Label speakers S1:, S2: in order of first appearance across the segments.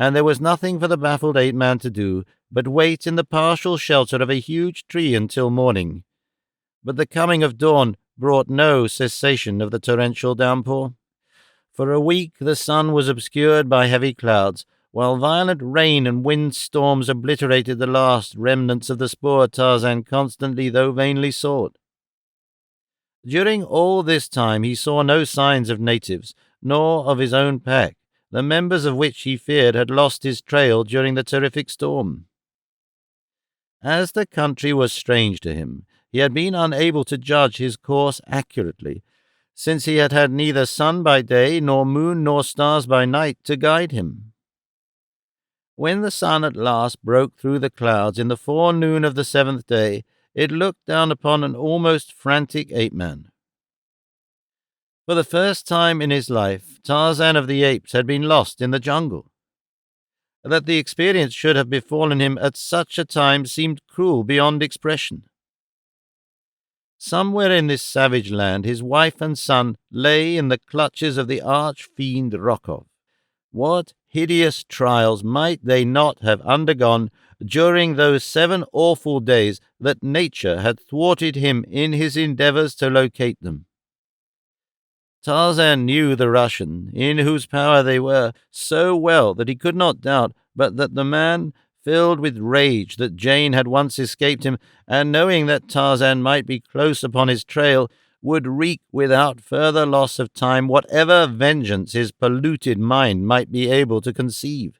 S1: and there was nothing for the baffled ape-man to do but wait in the partial shelter of a huge tree until morning. But the coming of dawn brought no cessation of the torrential downpour. For a week the sun was obscured by heavy clouds, while violent rain and windstorms obliterated the last remnants of the spoor Tarzan constantly though vainly sought. During all this time he saw no signs of natives, nor of his own pack, the members of which he feared had lost his trail during the terrific storm. As the country was strange to him, he had been unable to judge his course accurately, since he had had neither sun by day, nor moon nor stars by night to guide him. When the sun at last broke through the clouds in the forenoon of the 7th day, it looked down upon an almost frantic ape-man. For the first time in his life, Tarzan of the Apes had been lost in the jungle. That the experience should have befallen him at such a time seemed cruel beyond expression. Somewhere in this savage land his wife and son lay in the clutches of the arch-fiend Rokoff. What hideous trials might they not have undergone during those 7 awful days that nature had thwarted him in his endeavors to locate them? Tarzan knew the Russian, in whose power they were, so well that he could not doubt but that the man, filled with rage that Jane had once escaped him, and knowing that Tarzan might be close upon his trail, would wreak without further loss of time whatever vengeance his polluted mind might be able to conceive.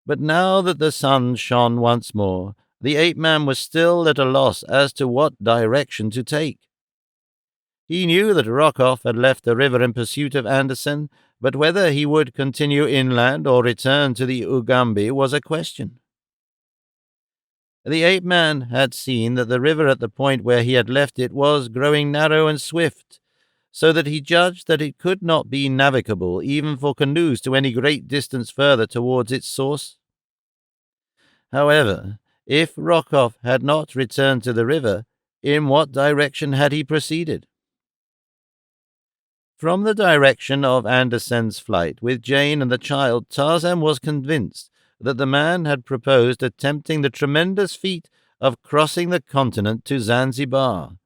S1: But now that the sun shone once more, the ape-man was still at a loss as to what direction to take. He knew that Rokoff had left the river in pursuit of Andersen, but whether he would continue inland or return to the Ugambi was a question. The ape-man had seen that the river at the point where he had left it was growing narrow and swift, so that he judged that it could not be navigable even for canoes to any great distance further towards its source. However, if Rokoff had not returned to the river, in what direction had he proceeded? From the direction of Andersen's flight with Jane and the child, Tarzan was convinced that the man had proposed attempting the tremendous feat of crossing the continent to Zanzibar.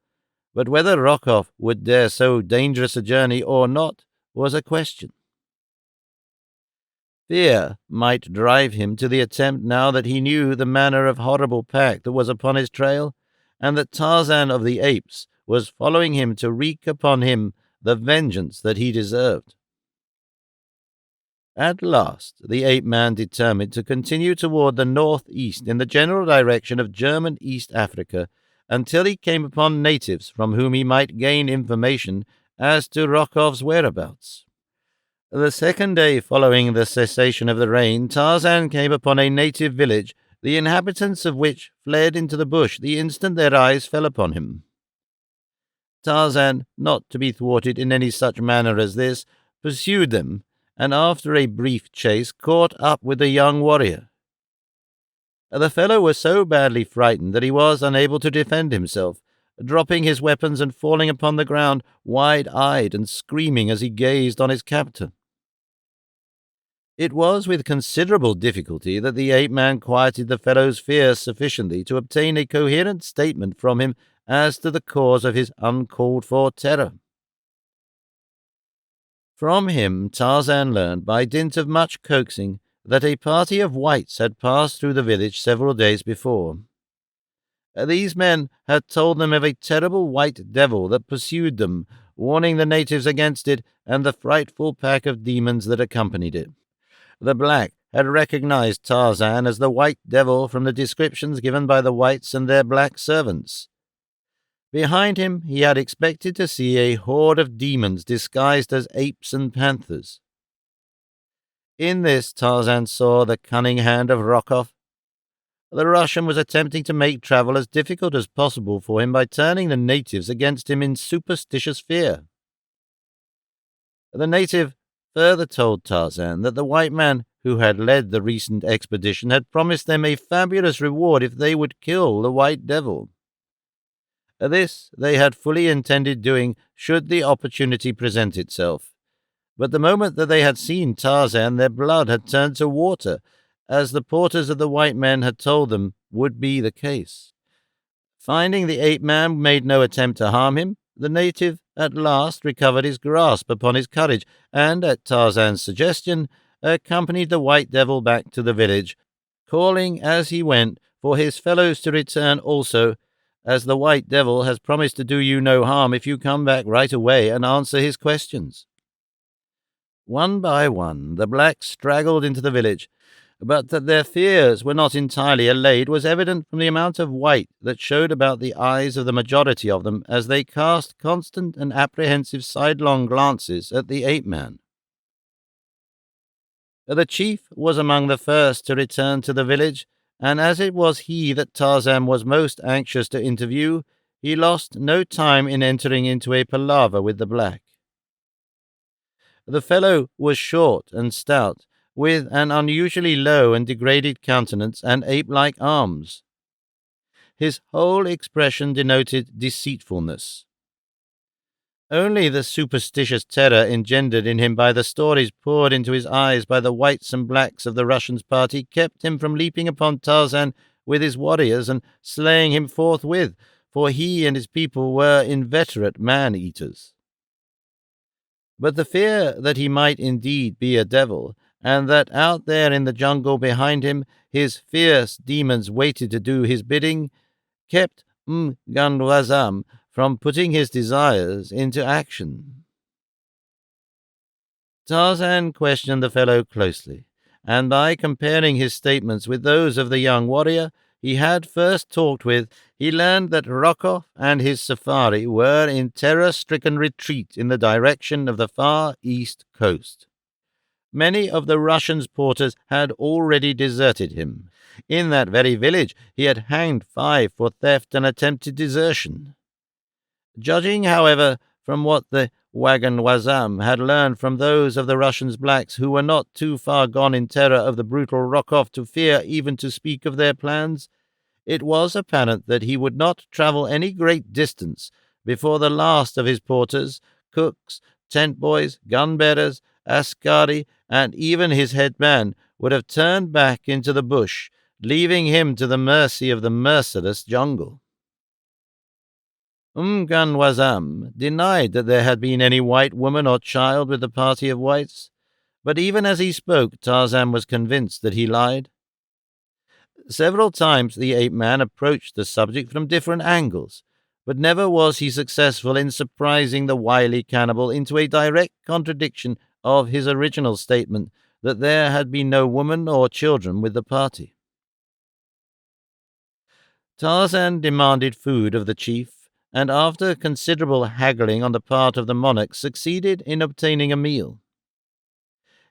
S1: But whether Rokoff would dare so dangerous a journey or not was a question. Fear might drive him to the attempt now that he knew the manner of horrible pack that was upon his trail, and that Tarzan of the Apes was following him to wreak upon him the vengeance that he deserved. At last, the ape-man determined to continue toward the northeast in the general direction of German East Africa until he came upon natives from whom he might gain information as to Rokoff's whereabouts. The 2nd day following the cessation of the rain, Tarzan came upon a native village, the inhabitants of which fled into the bush the instant their eyes fell upon him. Tarzan, not to be thwarted in any such manner as this, pursued them, and after a brief chase caught up with the young warrior. The fellow was so badly frightened that he was unable to defend himself, dropping his weapons and falling upon the ground, wide-eyed and screaming as he gazed on his captor. It was with considerable difficulty that the ape-man quieted the fellow's fears sufficiently to obtain a coherent statement from him as to the cause of his uncalled-for terror. From him Tarzan learned, by dint of much coaxing, that a party of whites had passed through the village several days before. These men had told them of a terrible white devil that pursued them, warning the natives against it and the frightful pack of demons that accompanied it. The black had recognized Tarzan as the white devil from the descriptions given by the whites and their black servants. Behind him he had expected to see a horde of demons disguised as apes and panthers. In this Tarzan saw the cunning hand of Rokoff. The Russian was attempting to make travel as difficult as possible for him by turning the natives against him in superstitious fear. The native further told Tarzan that the white man who had led the recent expedition had promised them a fabulous reward if they would kill the white devil. This they had fully intended doing should the opportunity present itself, But the moment that they had seen Tarzan, their blood had turned to water, as the porters of the white men had told them would be the case. Finding the ape-man made no attempt to harm him, the native at last recovered his grasp upon his courage, and, at Tarzan's suggestion, accompanied the white devil back to the village, calling as he went for his fellows to return also, as the white devil has promised to do you no harm if you come back right away and answer his questions. One by one, the blacks straggled into the village, but that their fears were not entirely allayed was evident from the amount of white that showed about the eyes of the majority of them as they cast constant and apprehensive sidelong glances at the ape-man. The chief was among the first to return to the village, and as it was he that Tarzan was most anxious to interview, he lost no time in entering into a palaver with the black. The fellow was short and stout, with an unusually low and degraded countenance and ape-like arms. His whole expression denoted deceitfulness. Only the superstitious terror engendered in him by the stories poured into his eyes by the whites and blacks of the Russians' party kept him from leaping upon Tarzan with his warriors and slaying him forthwith, for he and his people were inveterate man-eaters. But the fear that he might indeed be a devil, and that out there in the jungle behind him his fierce demons waited to do his bidding, kept Mganwazam from putting his desires into action. Tarzan questioned the fellow closely, and by comparing his statements with those of the young warrior he had first talked with, he learned that Rokoff and his safari were in terror-stricken retreat in the direction of the far east coast. Many of the Russians' porters had already deserted him. In that very village he had hanged 5 for theft and attempted desertion. Judging, however, from what the Wagan-Wazam had learned from those of the Russians' blacks who were not too far gone in terror of the brutal Rokoff to fear even to speak of their plans, it was apparent that he would not travel any great distance before the last of his porters, cooks, tent-boys, gun-bearers, askari, and even his head man would have turned back into the bush, leaving him to the mercy of the merciless jungle. Mganwazam denied that there had been any white woman or child with the party of whites, but even as he spoke Tarzan was convinced that he lied. Several times the ape-man approached the subject from different angles, but never was he successful in surprising the wily cannibal into a direct contradiction of his original statement that there had been no woman or children with the party. Tarzan demanded food of the chief, and after considerable haggling on the part of the monarch succeeded in obtaining a meal.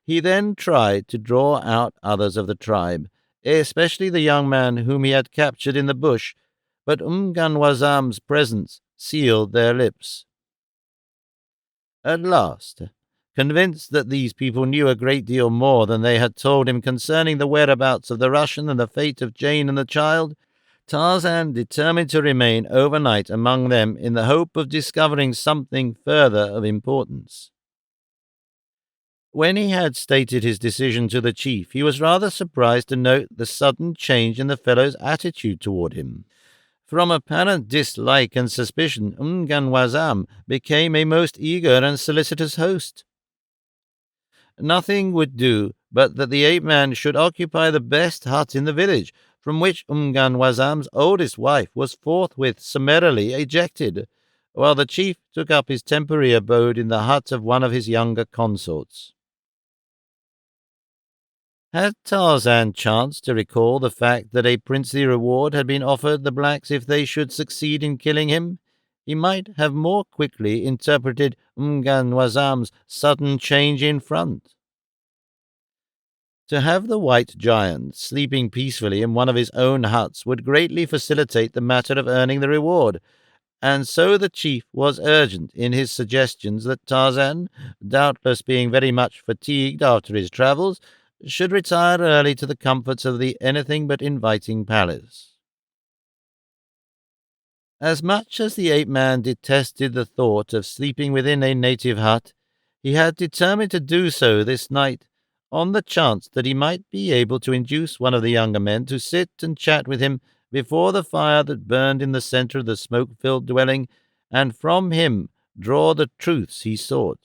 S1: He then tried to draw out others of the tribe, especially the young man whom he had captured in the bush, but Mganwazam's presence sealed their lips. At last, convinced that these people knew a great deal more than they had told him concerning the whereabouts of the Russian and the fate of Jane and the child, Tarzan determined to remain overnight among them in the hope of discovering something further of importance. When he had stated his decision to the chief, he was rather surprised to note the sudden change in the fellow's attitude toward him. From apparent dislike and suspicion, Mganwazam became a most eager and solicitous host. Nothing would do but that the ape-man should occupy the best hut in the village, from which Mganwazam's oldest wife was forthwith summarily ejected, while the chief took up his temporary abode in the hut of one of his younger consorts. Had Tarzan chanced to recall the fact that a princely reward had been offered the blacks if they should succeed in killing him, he might have more quickly interpreted Mganwazam's sudden change in front. To have the white giant sleeping peacefully in one of his own huts would greatly facilitate the matter of earning the reward, and so the chief was urgent in his suggestions that Tarzan, doubtless being very much fatigued after his travels, should retire early to the comforts of the anything-but-inviting palace. As much as the ape-man detested the thought of sleeping within a native hut, He had determined to do so this night, on the chance that he might be able to induce one of the younger men to sit and chat with him before the fire that burned in the center of the smoke-filled dwelling, and from him draw the truths he sought.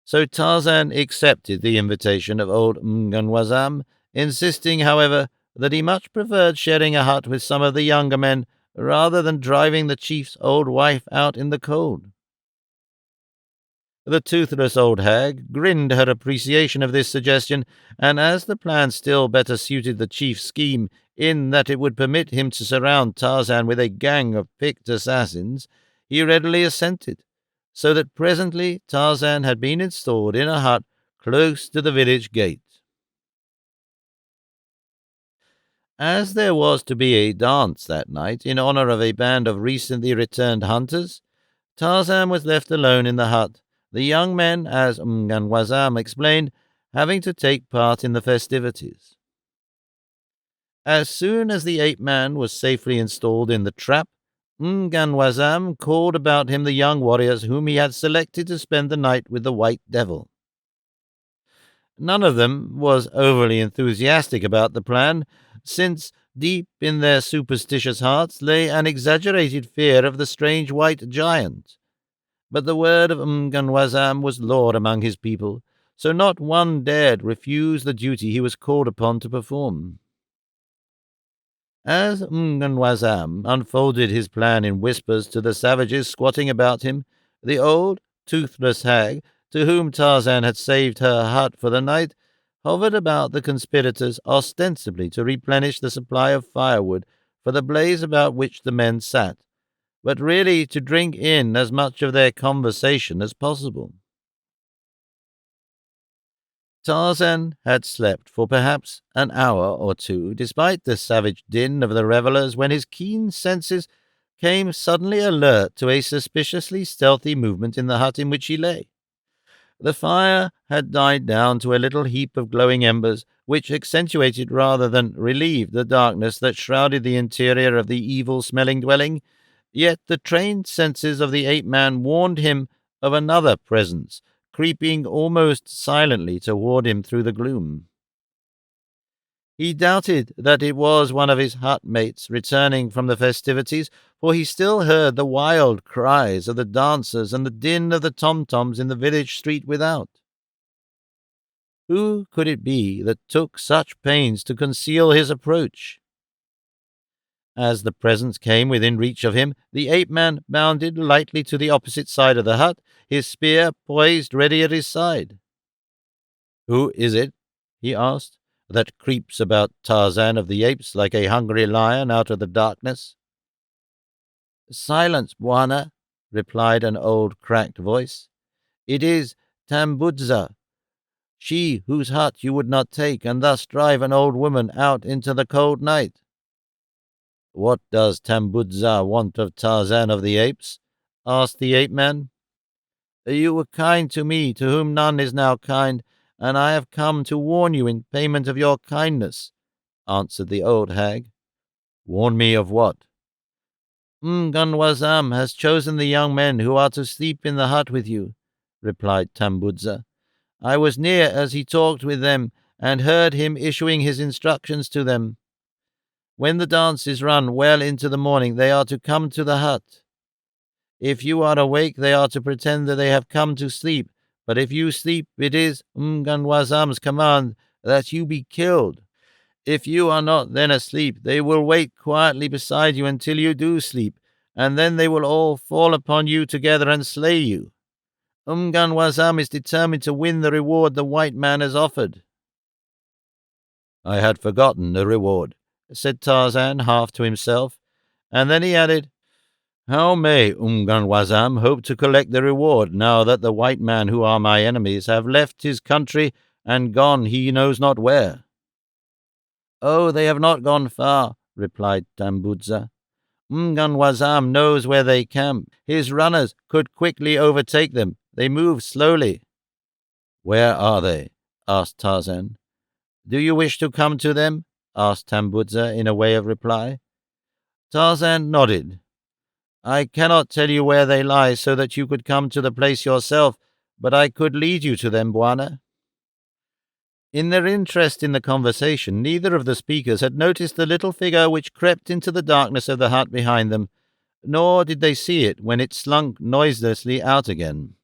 S1: So Tarzan accepted the invitation of old Mganwazam, insisting, however, that he much preferred sharing a hut with some of the younger men rather than driving the chief's old wife out in the cold. The toothless old hag grinned her appreciation of this suggestion, and as the plan still better suited the chief's scheme in that it would permit him to surround Tarzan with a gang of picked assassins, he readily assented, so that presently Tarzan had been installed in a hut close to the village gate. As there was to be a dance that night in honor of a band of recently returned hunters, Tarzan was left alone in the hut, the young men, as Mganwazam explained, having to take part in the festivities. As soon as the ape-man was safely installed in the trap, Mganwazam called about him the young warriors whom he had selected to spend the night with the White Devil. None of them was overly enthusiastic about the plan, since deep in their superstitious hearts lay an exaggerated fear of the strange white giant. But the word of Mganwazam was law among his people, so not one dared refuse the duty he was called upon to perform. As Mganwazam unfolded his plan in whispers to the savages squatting about him, the old, toothless hag, to whom Tarzan had saved her hut for the night, hovered about the conspirators ostensibly to replenish the supply of firewood for the blaze about which the men sat, but really to drink in as much of their conversation as possible. Tarzan had slept for perhaps an hour or two, despite the savage din of the revelers, when his keen senses came suddenly alert to a suspiciously stealthy movement in the hut in which he lay. The fire had died down to a little heap of glowing embers, which accentuated rather than relieved the darkness that shrouded the interior of the evil-smelling dwelling, yet the trained senses of the ape-man warned him of another presence, creeping almost silently toward him through the gloom. He doubted that it was one of his hut mates returning from the festivities, for he still heard the wild cries of the dancers and the din of the tom-toms in the village street without. Who could it be that took such pains to conceal his approach? As the presence came within reach of him, the ape-man bounded lightly to the opposite side of the hut, his spear poised ready at his side. "Who is it," he asked, "that creeps about Tarzan of the Apes like a hungry lion out of the darkness?" "Silence, Bwana," replied an old cracked voice. "It is Tambudza, she whose hut you would not take, and thus drive an old woman out into the cold night." "What does Tambudza want of Tarzan of the Apes?" asked the ape-man. "You were kind to me, to whom none is now kind, and I have come to warn you in payment of your kindness," answered the old hag. "Warn me of what?" "Mganwazam has chosen the young men who are to sleep in the hut with you," replied Tambudza. "I was near as he talked with them, and heard him issuing his instructions to them. When the dance is run well into the morning, they are to come to the hut. If you are awake, they are to pretend that they have come to sleep, but if you sleep, it is Mganwazam's command that you be killed. If you are not then asleep, they will wait quietly beside you until you do sleep, and then they will all fall upon you together and slay you. Mganwazam is determined to win the reward the white man has offered." "I had forgotten the reward," said Tarzan, half to himself, and then he added, "How may Mganwazam hope to collect the reward now that the white men who are my enemies have left his country and gone he knows not where?" "Oh, they have not gone far," replied Tambudza. "Mganwazam knows where they camp. His runners could quickly overtake them. They move slowly." "Where are they?" asked Tarzan. "Do you wish to come to them?" asked Tambudza in a way of reply. Tarzan nodded. I cannot tell you where they lie so that you could come to the place yourself, but I could lead you to them, Bwana." In their interest in the conversation, neither of the speakers had noticed the little figure which crept into the darkness of the hut behind them, nor did they see it when it slunk noiselessly out again.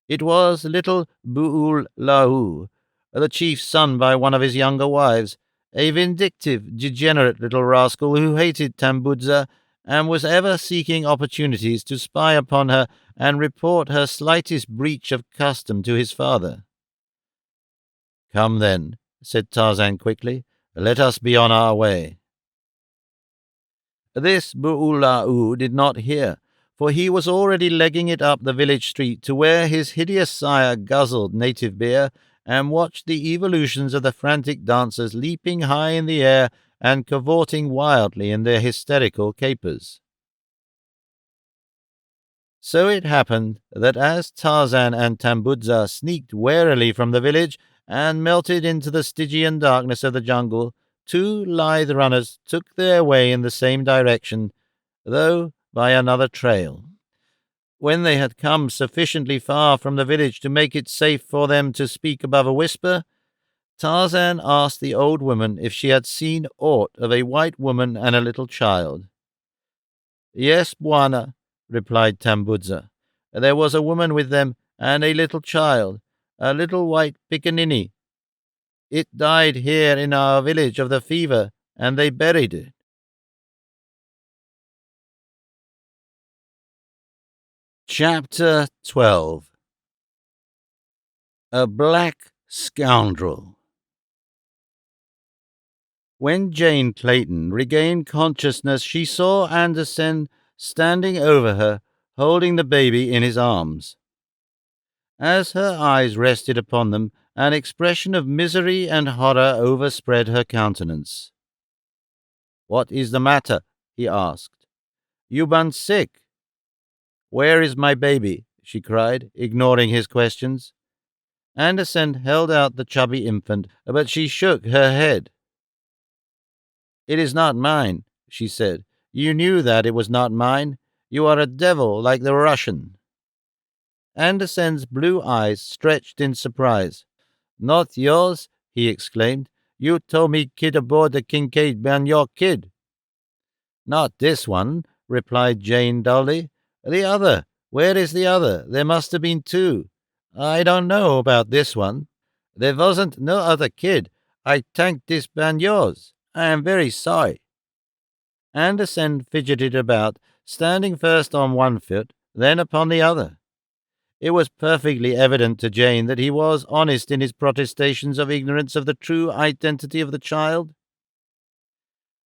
S1: It was little Bu'ul-Lahu, the chief's son by one of his younger wives, a vindictive, degenerate little rascal who hated Tambudza and was ever seeking opportunities to spy upon her and report her slightest breach of custom to his father. "Come then," said Tarzan quickly, "let us be on our way." This Bu'ul-Lahu did not hear, for he was already legging it up the village street to where his hideous sire guzzled native beer and watched the evolutions of the frantic dancers leaping high in the air and cavorting wildly in their hysterical capers. So it happened that as Tarzan and Tambudza sneaked warily from the village and melted into the Stygian darkness of the jungle, two lithe runners took their way in the same direction, though by another trail. When they had come sufficiently far from the village to make it safe for them to speak above a whisper, Tarzan asked the old woman if she had seen aught of a white woman and a little child. "Yes, Bwana," replied Tambudza. "There was a woman with them and a little child, a little white pickaninny. It died here in our village of the fever, and they buried it." Chapter 12. A Black Scoundrel. When Jane Clayton regained consciousness, she saw Anderson standing over her, holding the baby in his arms. As her eyes rested upon them, an expression of misery and horror overspread her countenance. "What is the matter?" he asked. "You been sick?" "Where is my baby?" she cried, ignoring his questions. Anderson held out the chubby infant, but she shook her head. "It is not mine," she said. "You knew that it was not mine. You are a devil like the Russian." Anderson's blue eyes stretched in surprise. "Not yours?" he exclaimed. "You told me kid aboard the Kincaid been your kid." "Not this one," replied Jane dully. "The other. Where is the other? There must have been two. I don't know about this one. There wasn't no other kid. I think this been yours. I am very sorry." Anderson fidgeted about, standing first on one foot, then upon the other. It was perfectly evident to Jane that he was honest in his protestations of ignorance of the true identity of the child.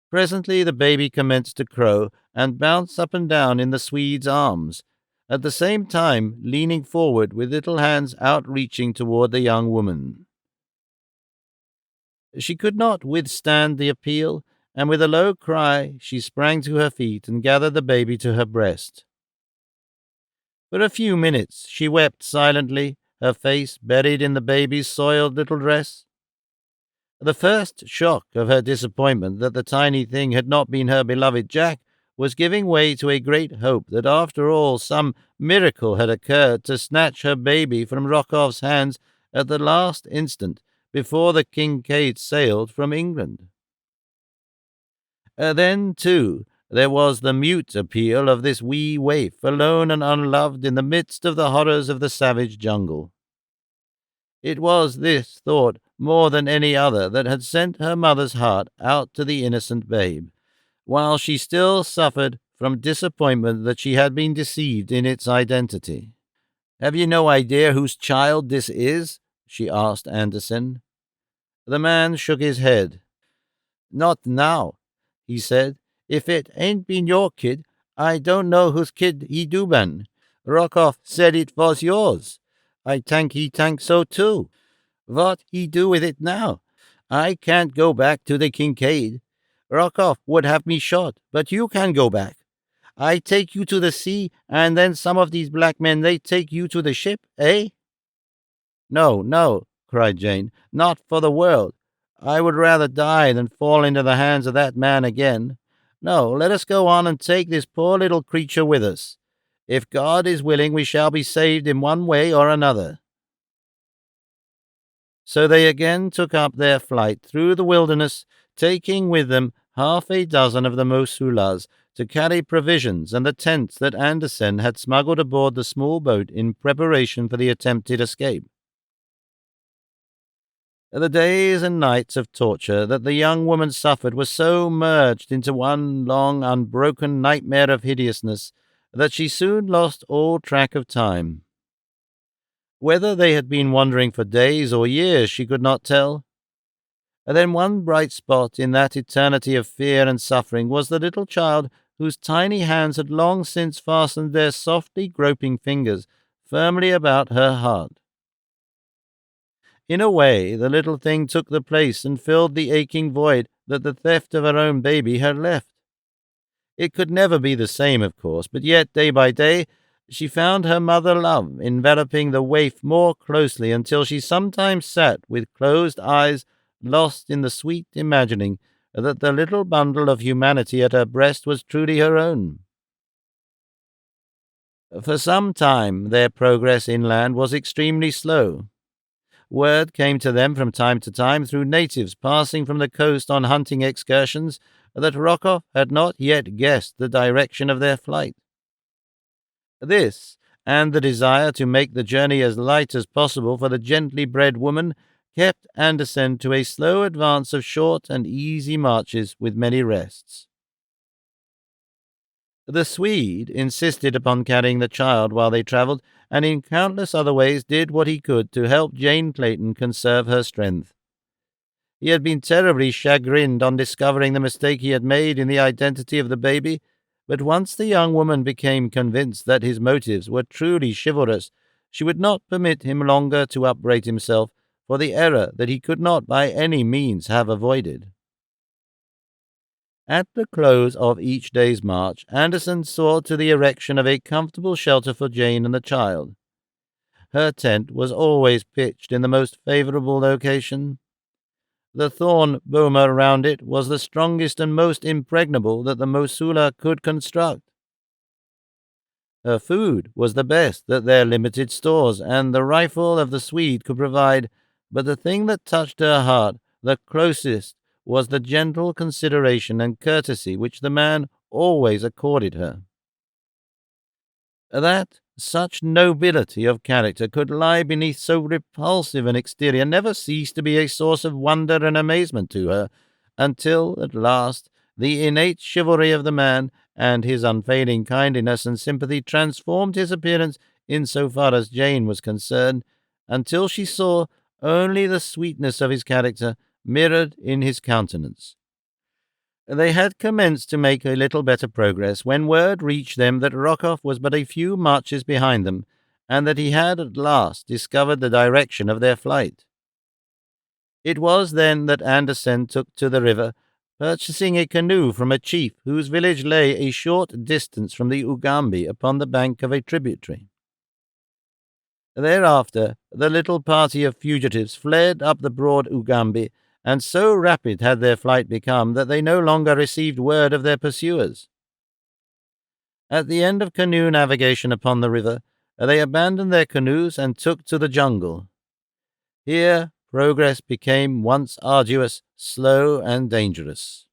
S1: Presently the baby commenced to crow and bounce up and down in the Swede's arms, at the same time leaning forward with little hands outreaching toward the young woman. She could not withstand the appeal, and with a low cry she sprang to her feet and gathered the baby to her breast. For a few minutes she wept silently, her face buried in the baby's soiled little dress. The first shock of her disappointment that the tiny thing had not been her beloved Jack was giving way to a great hope that after all some miracle had occurred to snatch her baby from Rokoff's hands at the last instant before the Kincaid sailed from England. Then, too, there was the mute appeal of this wee waif, alone and unloved in the midst of the horrors of the savage jungle. It was this thought, more than any other, that had sent her mother's heart out to the innocent babe, while she still suffered from disappointment that she had been deceived in its identity. "Have you no idea whose child this is?" she asked Anderson. The man shook his head. "Not now," he said. "If it ain't been your kid, I don't know whose kid he do been. Rokoff said it was yours. I think he think so too. What he do with it now? I can't go back to the Kincaid. Rokoff would have me shot, but you can go back. I take you to the sea, and then some of these black men, they take you to the ship, eh?" "No, no," cried Jane. "Not for the world. I would rather die than fall into the hands of that man again. No, let us go on and take this poor little creature with us. If God is willing, we shall be saved in one way or another." So they again took up their flight through the wilderness, taking with them half a dozen of the Mosulas to carry provisions and the tents that Andersen had smuggled aboard the small boat in preparation for the attempted escape. The days and nights of torture that the young woman suffered were so merged into one long, unbroken nightmare of hideousness that she soon lost all track of time. Whether they had been wandering for days or years she could not tell. And then one bright spot in that eternity of fear and suffering was the little child whose tiny hands had long since fastened their softly groping fingers firmly about her heart. In a way, the little thing took the place and filled the aching void that the theft of her own baby had left. It could never be the same, of course, but yet, day by day, she found her mother love enveloping the waif more closely until she sometimes sat with closed eyes, lost in the sweet imagining that the little bundle of humanity at her breast was truly her own. For some time their progress inland was extremely slow. Word came to them from time to time through natives passing from the coast on hunting excursions that Rokoff had not yet guessed the direction of their flight. This, and the desire to make the journey as light as possible for the gently bred woman, kept Andersen to a slow advance of short and easy marches with many rests. The Swede insisted upon carrying the child while they travelled, and in countless other ways did what he could to help Jane Clayton conserve her strength. He had been terribly chagrined on discovering the mistake he had made in the identity of the baby, but once the young woman became convinced that his motives were truly chivalrous, she would not permit him longer to upbraid himself for the error that he could not by any means have avoided. At the close of each day's march, Andersen saw to the erection of a comfortable shelter for Jane and the child. Her tent was always pitched in the most favorable location. The thorn boma around it was the strongest and most impregnable that the Mosula could construct. Her food was the best that their limited stores and the rifle of the Swede could provide, but the thing that touched her heart the closest was the gentle consideration and courtesy which the man always accorded her. That such nobility of character could lie beneath so repulsive an exterior never ceased to be a source of wonder and amazement to her, until, at last, the innate chivalry of the man and his unfailing kindliness and sympathy transformed his appearance in so far as Jane was concerned, until she saw only the sweetness of his character mirrored in his countenance. They had commenced to make a little better progress when word reached them that Rokoff was but a few marches behind them, and that he had at last discovered the direction of their flight. It was then that Andersen took to the river, purchasing a canoe from a chief whose village lay a short distance from the Ugambi upon the bank of a tributary. Thereafter the little party of fugitives fled up the broad Ugambi, and so rapid had their flight become that they no longer received word of their pursuers. At the end of canoe navigation upon the river, they abandoned their canoes and took to the jungle. Here progress became once arduous, slow, and dangerous.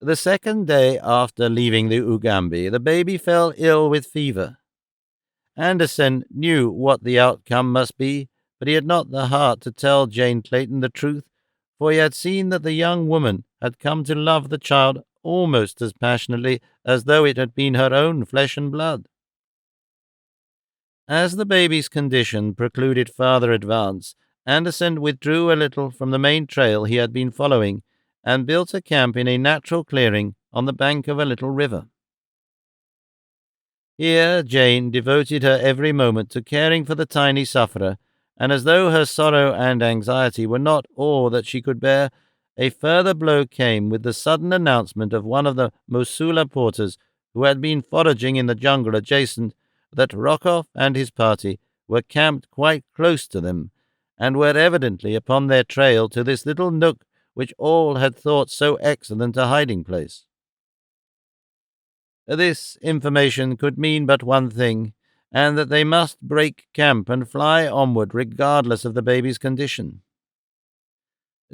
S1: The second day after leaving the Ugambi, the baby fell ill with fever. Andersen knew what the outcome must be, but he had not the heart to tell Jane Clayton the truth, for he had seen that the young woman had come to love the child almost as passionately as though it had been her own flesh and blood. As the baby's condition precluded farther advance, Andersen withdrew a little from the main trail he had been following, and built a camp in a natural clearing on the bank of a little river. Here Jane devoted her every moment to caring for the tiny sufferer, and as though her sorrow and anxiety were not all that she could bear, a further blow came with the sudden announcement of one of the Mosula porters, who had been foraging in the jungle adjacent, that Rokoff and his party were camped quite close to them, and were evidently upon their trail to this little nook which all had thought so excellent a hiding-place. This information could mean but one thing, and that they must break camp and fly onward regardless of the baby's condition.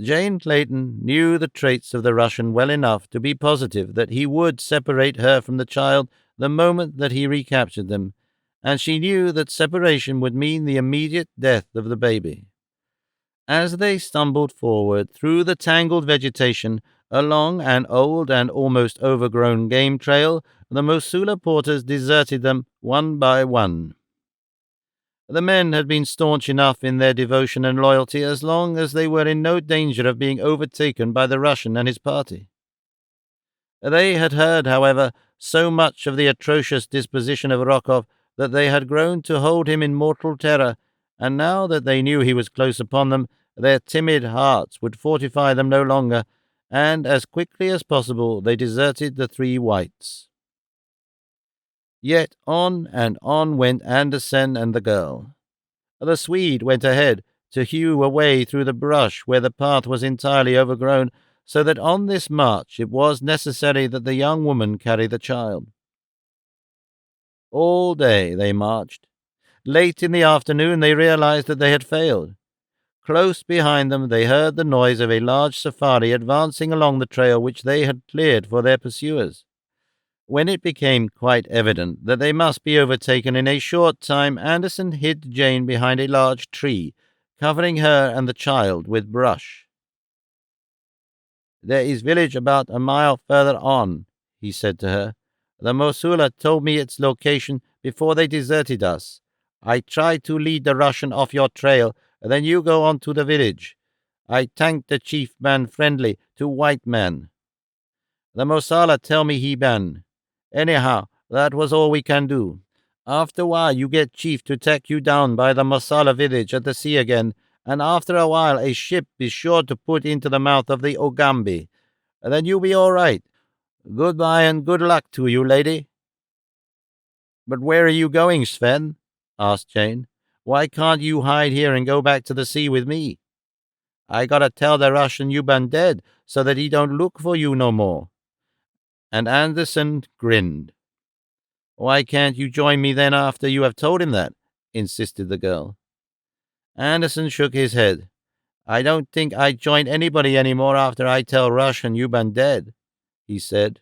S1: Jane Clayton knew the traits of the Russian well enough to be positive that he would separate her from the child the moment that he recaptured them, and she knew that separation would mean the immediate death of the baby. As they stumbled forward through the tangled vegetation along an old and almost overgrown game trail, the Mosula porters deserted them one by one. The men had been staunch enough in their devotion and loyalty as long as they were in no danger of being overtaken by the Russian and his party. They had heard, however, so much of the atrocious disposition of Rokoff that they had grown to hold him in mortal terror, and now that they knew he was close upon them, their timid hearts would fortify them no longer, and as quickly as possible they deserted the three whites. Yet on and on went Andersen and the girl. The Swede went ahead to hew a way through the brush where the path was entirely overgrown, so that on this march it was necessary that the young woman carry the child. All day they marched. Late in the afternoon they realized that they had failed. Close behind them they heard the noise of a large safari advancing along the trail which they had cleared for their pursuers. When it became quite evident that they must be overtaken in a short time, Andersen hid Jane behind a large tree, covering her and the child with brush. "There is village about a mile further on," he said to her. "The Mosula told me its location before they deserted us. I tried to lead the Russian off your trail, then you go on to the village. I thanked the chief man friendly to white man. The Mosala tell me he ban. Anyhow, that was all we can do. After a while you get chief to take you down by the Mosala village at the sea again, and after a while a ship is sure to put into the mouth of the Ogambi. Then you'll be all right. Goodbye and good luck to you, lady." "But where are you going, Sven?" asked Jane. "Why can't you hide here and go back to the sea with me? I gotta tell the Russian you been dead so that he don't look for you no more." And Andersen grinned. "Why can't you join me then after you have told him that?" insisted the girl. Andersen shook his head. "I don't think I'd join anybody any more after I tell Russian you been dead," he said.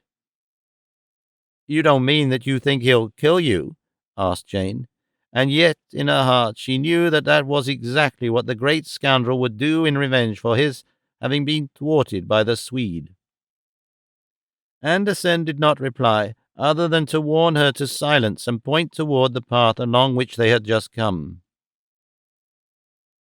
S1: "You don't mean that you think he'll kill you?" asked Jane. And yet, in her heart, she knew that that was exactly what the great scoundrel would do in revenge for his having been thwarted by the Swede. Andersen did not reply, other than to warn her to silence and point toward the path along which they had just come.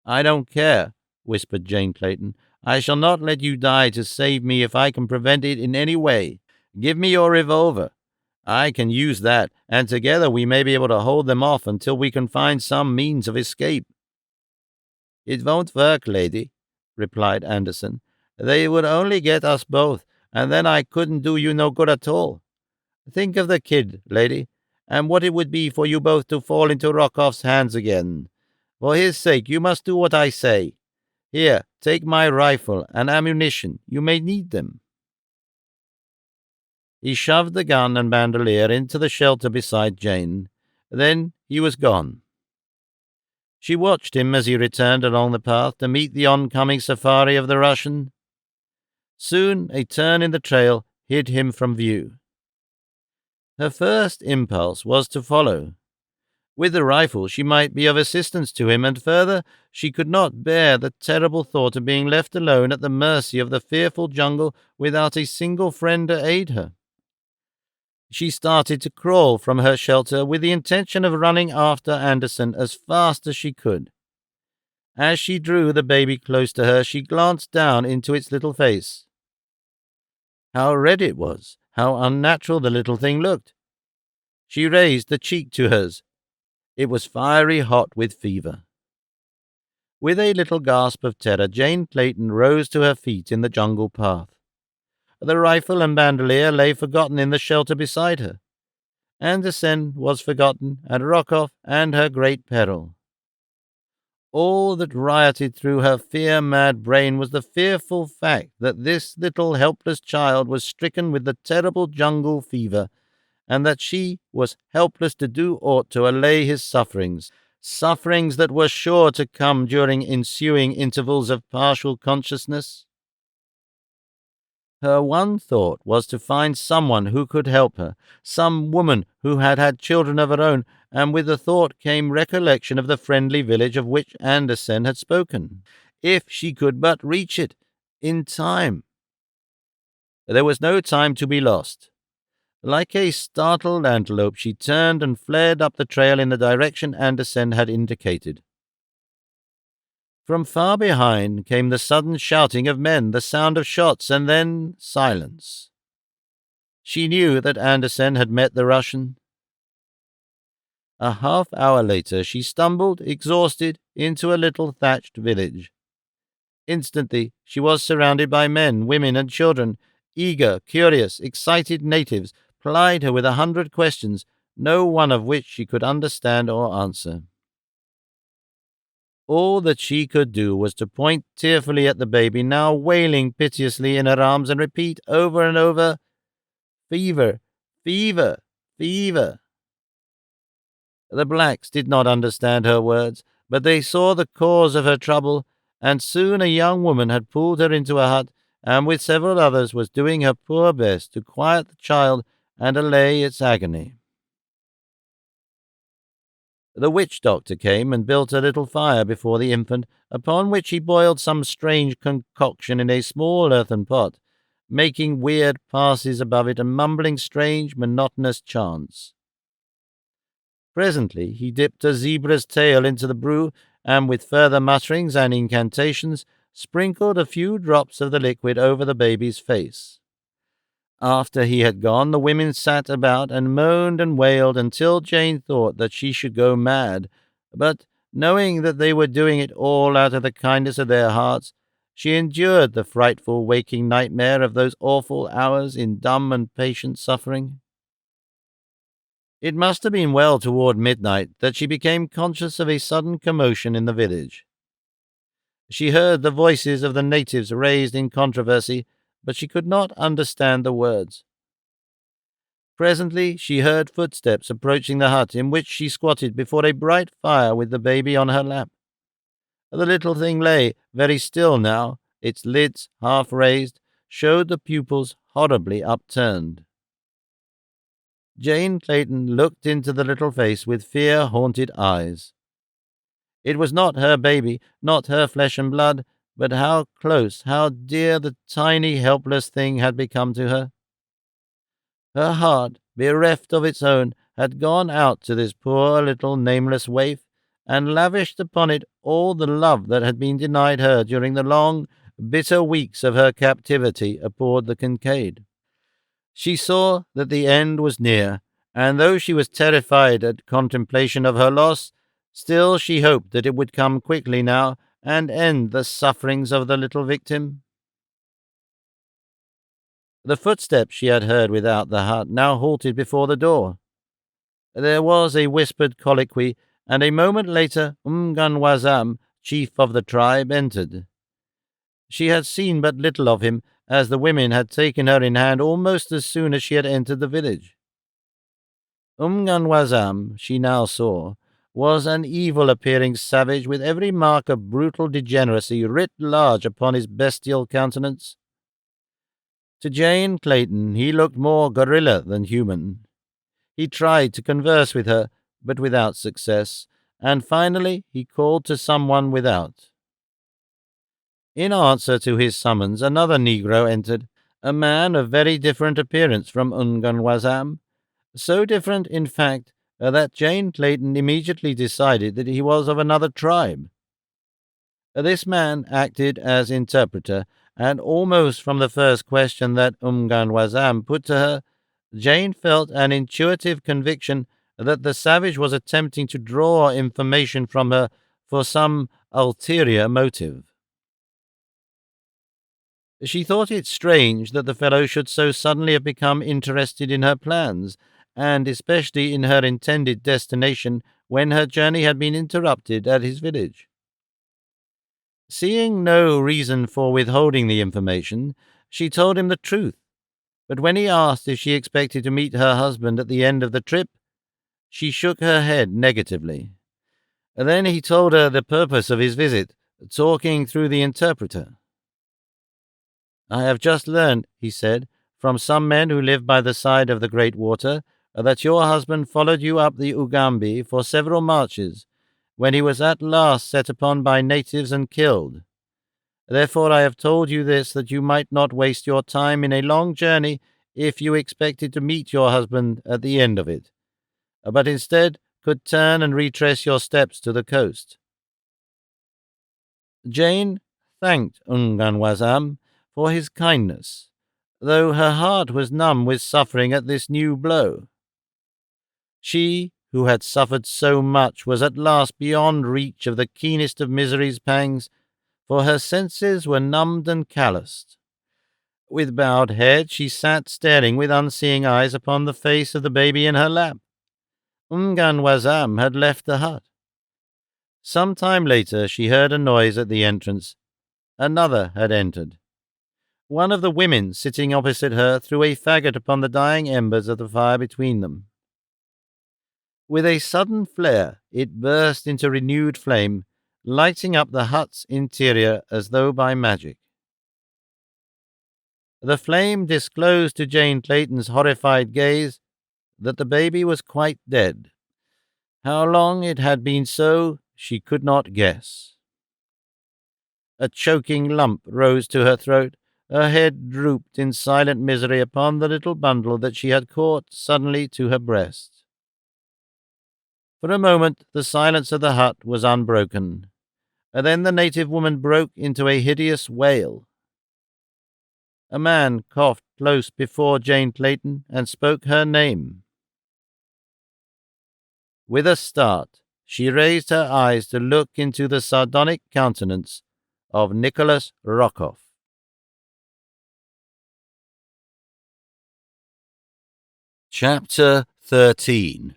S1: "I don't care," whispered Jane Clayton. "I shall not let you die to save me if I can prevent it in any way. Give me your revolver. I can use that, and together we may be able to hold them off until we can find some means of escape." "It won't work, lady," replied Andersen. "They would only get us both, and then I couldn't do you no good at all. Think of the kid, lady, and what it would be for you both to fall into Rokoff's hands again. For his sake, you must do what I say. Here, take my rifle and ammunition. You may need them." He shoved the gun and bandolier into the shelter beside Jane. Then he was gone. She watched him as he returned along the path to meet the oncoming safari of the Russian. Soon a turn in the trail hid him from view. Her first impulse was to follow. With the rifle she might be of assistance to him, and further, she could not bear the terrible thought of being left alone at the mercy of the fearful jungle without a single friend to aid her. She started to crawl from her shelter with the intention of running after Andersen as fast as she could. As she drew the baby close to her, she glanced down into its little face. How red it was! How unnatural the little thing looked! She raised the cheek to hers. It was fiery hot with fever. With a little gasp of terror, Jane Clayton rose to her feet in the jungle path. The rifle and bandolier lay forgotten in the shelter beside her. Andersen was forgotten, and Rokoff and her great peril. All that rioted through her fear-mad brain was the fearful fact that this little helpless child was stricken with the terrible jungle fever, and that she was helpless to do aught to allay his sufferings, sufferings that were sure to come during ensuing intervals of partial consciousness. Her one thought was to find someone who could help her, some woman who had had children of her own, and with the thought came recollection of the friendly village of which Andersen had spoken. If she could but reach it in time! There was no time to be lost. Like a startled antelope, she turned and fled up the trail in the direction Andersen had indicated. From far behind came the sudden shouting of men, the sound of shots, and then silence. She knew that Andersen had met the Russian. A half-hour later she stumbled, exhausted, into a little thatched village. Instantly she was surrounded by men, women, and children. Eager, curious, excited natives plied her with 100 questions, no one of which she could understand or answer. All that she could do was to point tearfully at the baby, now wailing piteously in her arms, and repeat over and over, "Fever, fever, fever." The blacks did not understand her words, but they saw the cause of her trouble, and soon a young woman had pulled her into a hut, and with several others was doing her poor best to quiet the child and allay its agony. The witch-doctor came and built a little fire before the infant, upon which he boiled some strange concoction in a small earthen pot, making weird passes above it and mumbling strange, monotonous chants. Presently he dipped a zebra's tail into the brew, and with further mutterings and incantations, sprinkled a few drops of the liquid over the baby's face. After he had gone, the women sat about and moaned and wailed until Jane thought that she should go mad, but knowing that they were doing it all out of the kindness of their hearts, she endured the frightful waking nightmare of those awful hours in dumb and patient suffering. It must have been well toward midnight that she became conscious of a sudden commotion in the village. She heard the voices of the natives raised in controversy, but she could not understand the words. Presently she heard footsteps approaching the hut in which she squatted before a bright fire with the baby on her lap. The little thing lay very still now, its lids half raised, showed the pupils horribly upturned. Jane Clayton looked into the little face with fear-haunted eyes. It was not her baby, not her flesh and blood, but how close, how dear the tiny, helpless thing had become to her. Her heart, bereft of its own, had gone out to this poor little nameless waif, and lavished upon it all the love that had been denied her during the long, bitter weeks of her captivity aboard the Kincaid. She saw that the end was near, and though she was terrified at contemplation of her loss, still she hoped that it would come quickly now, and end the sufferings of the little victim. The footsteps she had heard without the hut now halted before the door. There was a whispered colloquy, and a moment later Umganwazam, chief of the tribe, entered. She had seen but little of him, as the women had taken her in hand almost as soon as she had entered the village. Umganwazam, she now saw, was an evil-appearing savage with every mark of brutal degeneracy writ large upon his bestial countenance. To Jane Clayton he looked more gorilla than human. He tried to converse with her, but without success, and finally he called to someone without. In answer to his summons, another Negro entered, a man of very different appearance from Umganwazam, so different, in fact, that Jane Clayton immediately decided that he was of another tribe. This man acted as interpreter, and almost from the first question that Umganwazam put to her, Jane felt an intuitive conviction that the savage was attempting to draw information from her for some ulterior motive. She thought it strange that the fellow should so suddenly have become interested in her plans, and especially in her intended destination when her journey had been interrupted at his village. Seeing no reason for withholding the information, she told him the truth. But when he asked if she expected to meet her husband at the end of the trip, she shook her head negatively. Then he told her the purpose of his visit, talking through the interpreter. "I have just learned," he said, "from some men who live by the side of the great water, that your husband followed you up the Ugambi for several marches, when he was at last set upon by natives and killed. Therefore I have told you this, that you might not waste your time in a long journey if you expected to meet your husband at the end of it, but instead could turn and retrace your steps to the coast." Jane thanked Unganwazam for his kindness, though her heart was numb with suffering at this new blow. She, who had suffered so much, was at last beyond reach of the keenest of misery's pangs, for her senses were numbed and calloused. With bowed head she sat staring with unseeing eyes upon the face of the baby in her lap. Umganwazam had left the hut. Some time later she heard a noise at the entrance. Another had entered. One of the women sitting opposite her threw a faggot upon the dying embers of the fire between them. With a sudden flare it burst into renewed flame, lighting up the hut's interior as though by magic. The flame disclosed to Jane Clayton's horrified gaze that the baby was quite dead. How long it had been so, she could not guess. A choking lump rose to her throat. Her head drooped in silent misery upon the little bundle that she had caught suddenly to her breast. For a moment the silence of the hut was unbroken, and then the native woman broke into a hideous wail. A man coughed close before Jane Clayton and spoke her name. With a start, she raised her eyes to look into the sardonic countenance of Nicholas Rokoff. Chapter 13.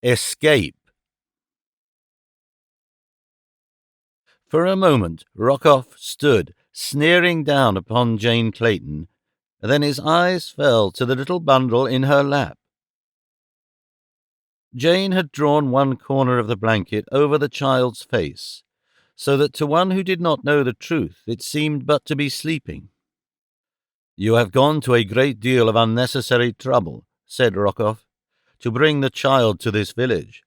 S1: Escape. For a moment Rokoff stood, sneering down upon Jane Clayton. Then his eyes fell to the little bundle in her lap. Jane had drawn one corner of the blanket over the child's face, so that to one who did not know the truth it seemed but to be sleeping. "You have gone to a great deal of unnecessary trouble," said Rokoff, "to bring the child to this village.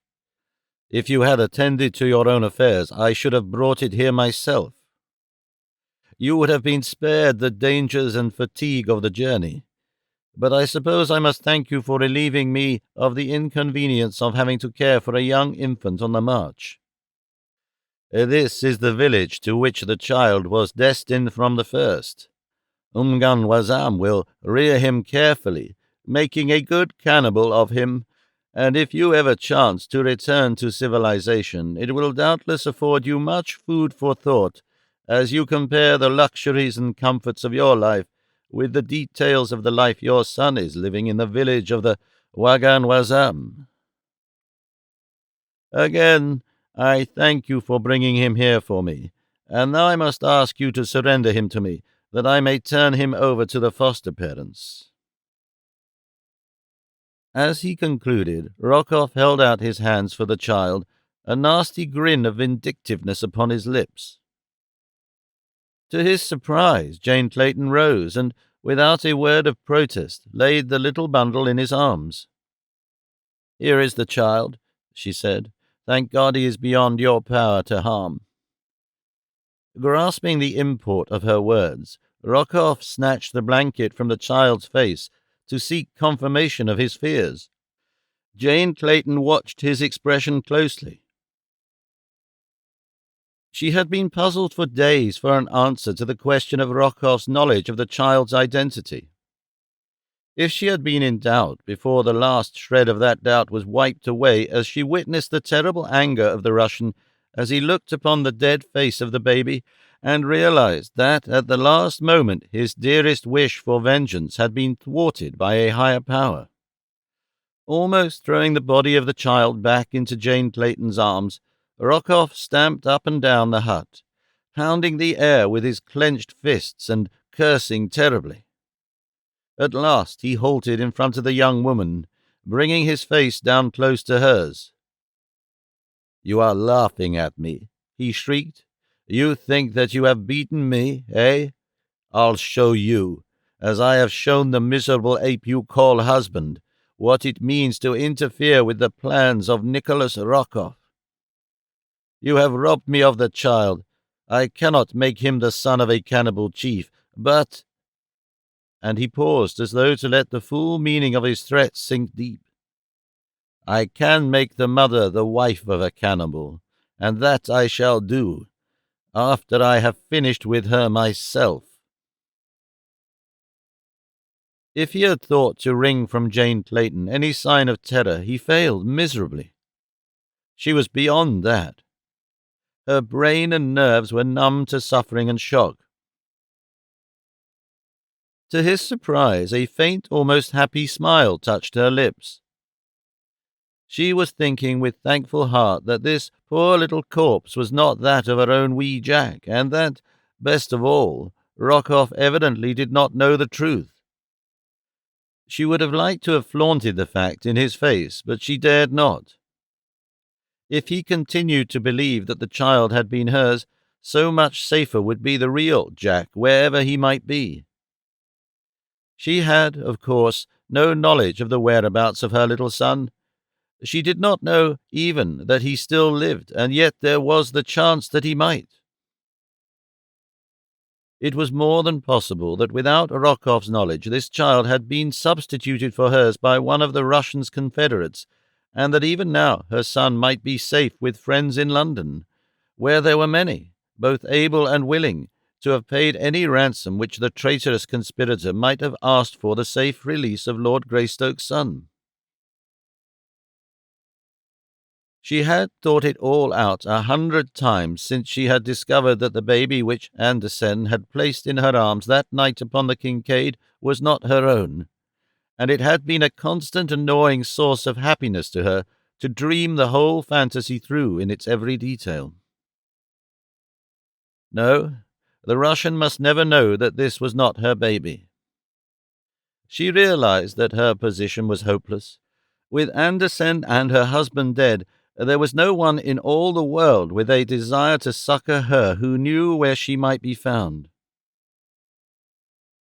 S1: If you had attended to your own affairs, I should have brought it here myself. You would have been spared the dangers and fatigue of the journey. But I suppose I must thank you for relieving me of the inconvenience of having to care for a young infant on the march. This is the village to which the child was destined from the first. Umganwazam will rear him carefully, making a good cannibal of him, and if you ever chance to return to civilization, it will doubtless afford you much food for thought as you compare the luxuries and comforts of your life with the details of the life your son is living in the village of the Waganwazam. Again, I thank you for bringing him here for me, and now I must ask you to surrender him to me, that I may turn him over to the foster parents." As he concluded, Rokoff held out his hands for the child, a nasty grin of vindictiveness upon his lips. To his surprise, Jane Clayton rose and, without a word of protest, laid the little bundle in his arms. "Here is the child," she said. "Thank God he is beyond your power to harm." Grasping the import of her words, Rokoff snatched the blanket from the child's face to seek confirmation of his fears. Jane Clayton watched his expression closely. She had been puzzled for days for an answer to the question of Rokoff's knowledge of the child's identity. If she had been in doubt before the last shred of that doubt was wiped away as she witnessed the terrible anger of the Russian as he looked upon the dead face of the baby and realized that at the last moment his dearest wish for vengeance had been thwarted by a higher power. Almost throwing the body of the child back into Jane Clayton's arms, Rokoff stamped up and down the hut, pounding the air with his clenched fists and cursing terribly. At last he halted in front of the young woman, bringing his face down close to hers. "You are laughing at me," he shrieked. "You think that you have beaten me, eh? I'll show you, as I have shown the miserable ape you call husband, what it means to interfere with the plans of Nicholas Rokoff. You have robbed me of the child. I cannot make him the son of a cannibal chief, but—" And he paused as though to let the full meaning of his threat sink deep. "I can make the mother the wife of a cannibal, and that I shall do, after I have finished with her myself." If he had thought to wring from Jane Clayton any sign of terror, he failed miserably. She was beyond that. Her brain and nerves were numb to suffering and shock. To his surprise, a faint, almost happy smile touched her lips. She was thinking with thankful heart that this poor little corpse was not that of her own wee Jack, and that, best of all, Rokoff evidently did not know the truth. She would have liked to have flaunted the fact in his face, but she dared not. If he continued to believe that the child had been hers, so much safer would be the real Jack, wherever he might be. She had, of course, no knowledge of the whereabouts of her little son. She did not know even that he still lived, and yet there was the chance that he might. It was more than possible that without Rokoff's knowledge this child had been substituted for hers by one of the Russian's confederates, and that even now her son might be safe with friends in London, where there were many, both able and willing, to have paid any ransom which the traitorous conspirator might have asked for the safe release of Lord Greystoke's son. She had thought it all out 100 times since she had discovered that the baby which Andersen had placed in her arms that night upon the Kincaid was not her own, and it had been a constant and gnawing source of happiness to her to dream the whole fantasy through in its every detail. No, the Russian must never know that this was not her baby. She realized that her position was hopeless. With Andersen and her husband dead, there was no one in all the world with a desire to succor her who knew where she might be found.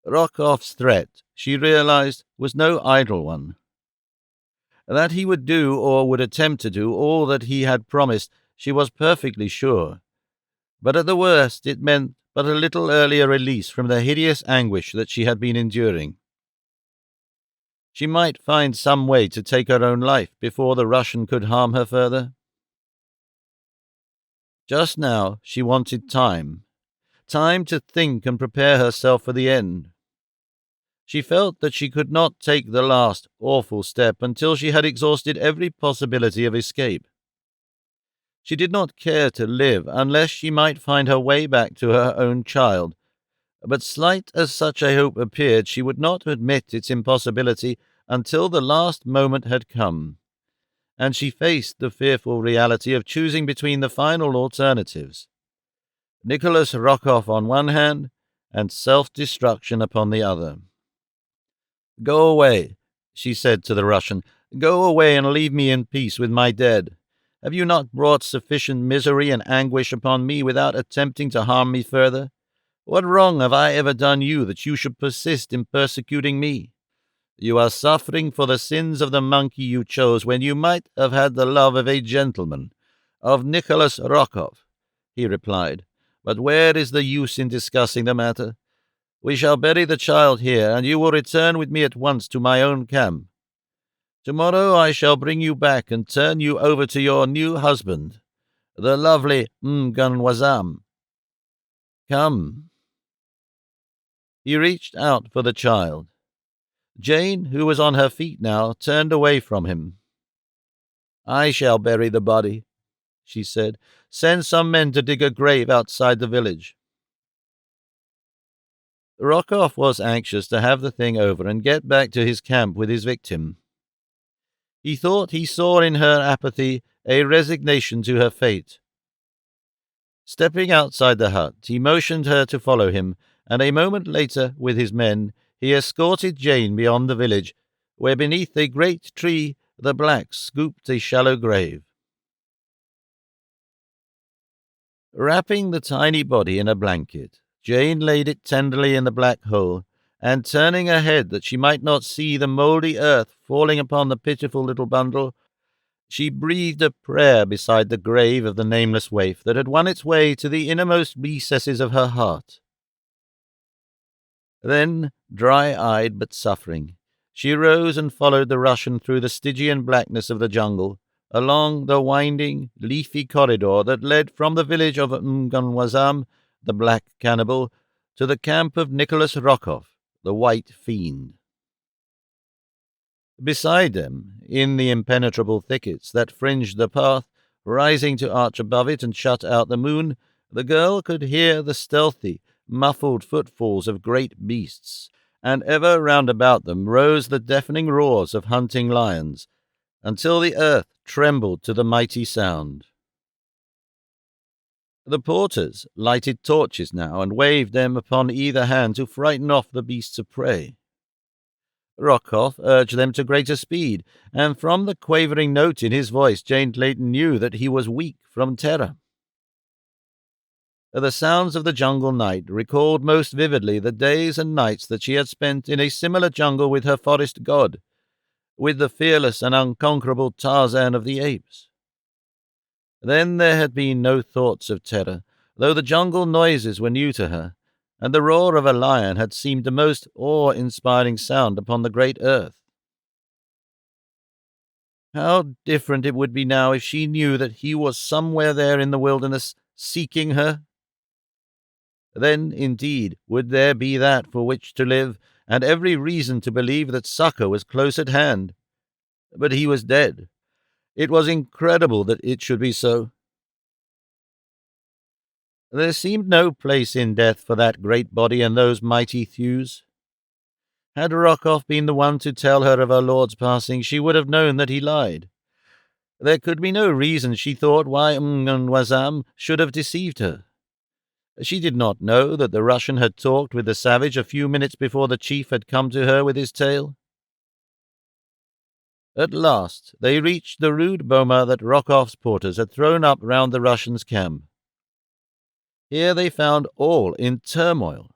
S1: Rokoff's threat, she realized, was no idle one. That he would do, or would attempt to do, all that he had promised, she was perfectly sure. But at the worst it meant but a little earlier release from the hideous anguish that she had been enduring. She might find some way to take her own life before the Russian could harm her further. Just now she wanted time to think and prepare herself for the end. She felt that she could not take the last, awful step until she had exhausted every possibility of escape. She did not care to live unless she might find her way back to her own child, but slight as such a hope appeared, she would not admit its impossibility until the last moment had come, and she faced the fearful reality of choosing between the final alternatives: Nicholas Rokoff on one hand, and self-destruction upon the other. "Go away," she said to the Russian. "Go away and leave me in peace with my dead. Have you not brought sufficient misery and anguish upon me without attempting to harm me further? What wrong have I ever done you that you should persist in persecuting me? You are suffering for the sins of the monkey you chose when you might have had the love of a gentleman, of Nicholas Rokoff," he replied. "But where is the use in discussing the matter? We shall bury the child here, and you will return with me at once to my own camp. Tomorrow I shall bring you back and turn you over to your new husband, the lovely Mganwazam. Come." He reached out for the child. Jane, who was on her feet now, turned away from him. "I shall bury the body," she said. "Send some men to dig a grave outside the village." Rokoff was anxious to have the thing over and get back to his camp with his victim. He thought he saw in her apathy a resignation to her fate. Stepping outside the hut, he motioned her to follow him, and a moment later, with his men, he escorted Jane beyond the village, where beneath a great tree the blacks scooped a shallow grave. Wrapping the tiny body in a blanket, Jane laid it tenderly in the black hole, and turning her head that she might not see the mouldy earth falling upon the pitiful little bundle, she breathed a prayer beside the grave of the nameless waif that had won its way to the innermost recesses of her heart. Then, dry-eyed but suffering, she rose and followed the Russian through the Stygian blackness of the jungle, along the winding, leafy corridor that led from the village of Mganwazam, the black cannibal, to the camp of Nicholas Rokoff, the white fiend. Beside them, in the impenetrable thickets that fringed the path, rising to arch above it and shut out the moon, the girl could hear the stealthy, muffled footfalls of great beasts, and ever round about them rose the deafening roars of hunting lions, until the earth trembled to the mighty sound. The porters lighted torches now and waved them upon either hand to frighten off the beasts of prey. Rokoff urged them to greater speed, and from the quavering note in his voice Jane Clayton knew that he was weak from terror. The sounds of the jungle night recalled most vividly the days and nights that she had spent in a similar jungle with her forest god, with the fearless and unconquerable Tarzan of the apes. Then there had been no thoughts of terror, though the jungle noises were new to her, and the roar of a lion had seemed the most awe-inspiring sound upon the great earth. How different it would be now if she knew that he was somewhere there in the wilderness, seeking her. Then, indeed, would there be that for which to live, and every reason to believe that succor was close at hand. But he was dead. It was incredible that it should be so. There seemed no place in death for that great body and those mighty thews. Had Rokoff been the one to tell her of her lord's passing, she would have known that he lied. There could be no reason, she thought, why Mganwazam should have deceived her. She did not know that the Russian had talked with the savage a few minutes before the chief had come to her with his tale. At last they reached the rude boma that Rokoff's porters had thrown up round the Russians' camp. Here they found all in turmoil.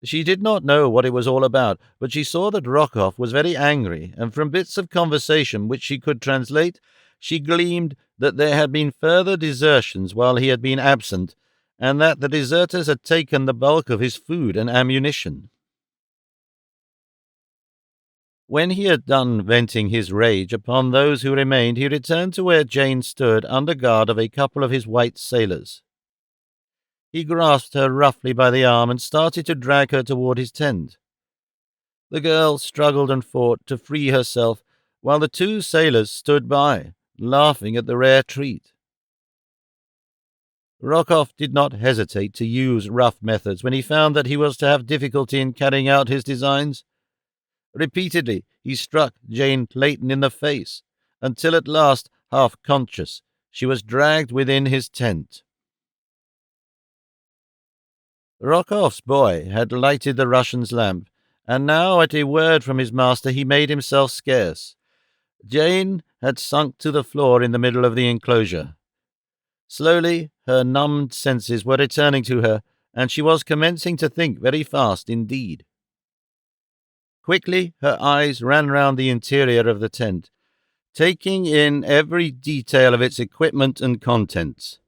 S1: She did not know what it was all about, but she saw that Rokoff was very angry, and from bits of conversation which she could translate, she gleaned that there had been further desertions while he had been absent, and that the deserters had taken the bulk of his food and ammunition. When he had done venting his rage upon those who remained, he returned to where Jane stood under guard of a couple of his white sailors. He grasped her roughly by the arm and started to drag her toward his tent. The girl struggled and fought to free herself, while the two sailors stood by, laughing at the rare treat. Rokoff did not hesitate to use rough methods when he found that he was to have difficulty in carrying out his designs. Repeatedly he struck Jane Clayton in the face, until at last, half conscious, she was dragged within his tent. Rokoff's boy had lighted the Russian's lamp, and now at a word from his master he made himself scarce. Jane had sunk to the floor in the middle of the enclosure. Slowly her numbed senses were returning to her, and she was commencing to think very fast indeed. Quickly her eyes ran round the interior of the tent, taking in every detail of its equipment and contents.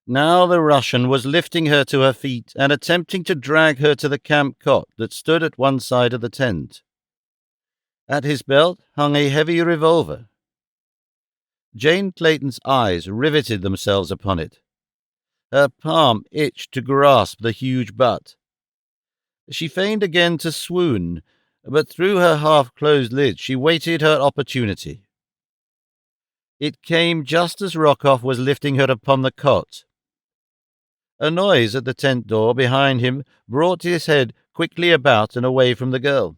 S1: Now the Russian was lifting her to her feet and attempting to drag her to the camp cot that stood at one side of the tent. At his belt hung a heavy revolver. Jane Clayton's eyes riveted themselves upon it. Her palm itched to grasp the huge butt. She feigned again to swoon, but through her half-closed lids she waited her opportunity. It came just as Rokoff was lifting her upon the cot. A noise at the tent door behind him brought his head quickly about and away from the girl.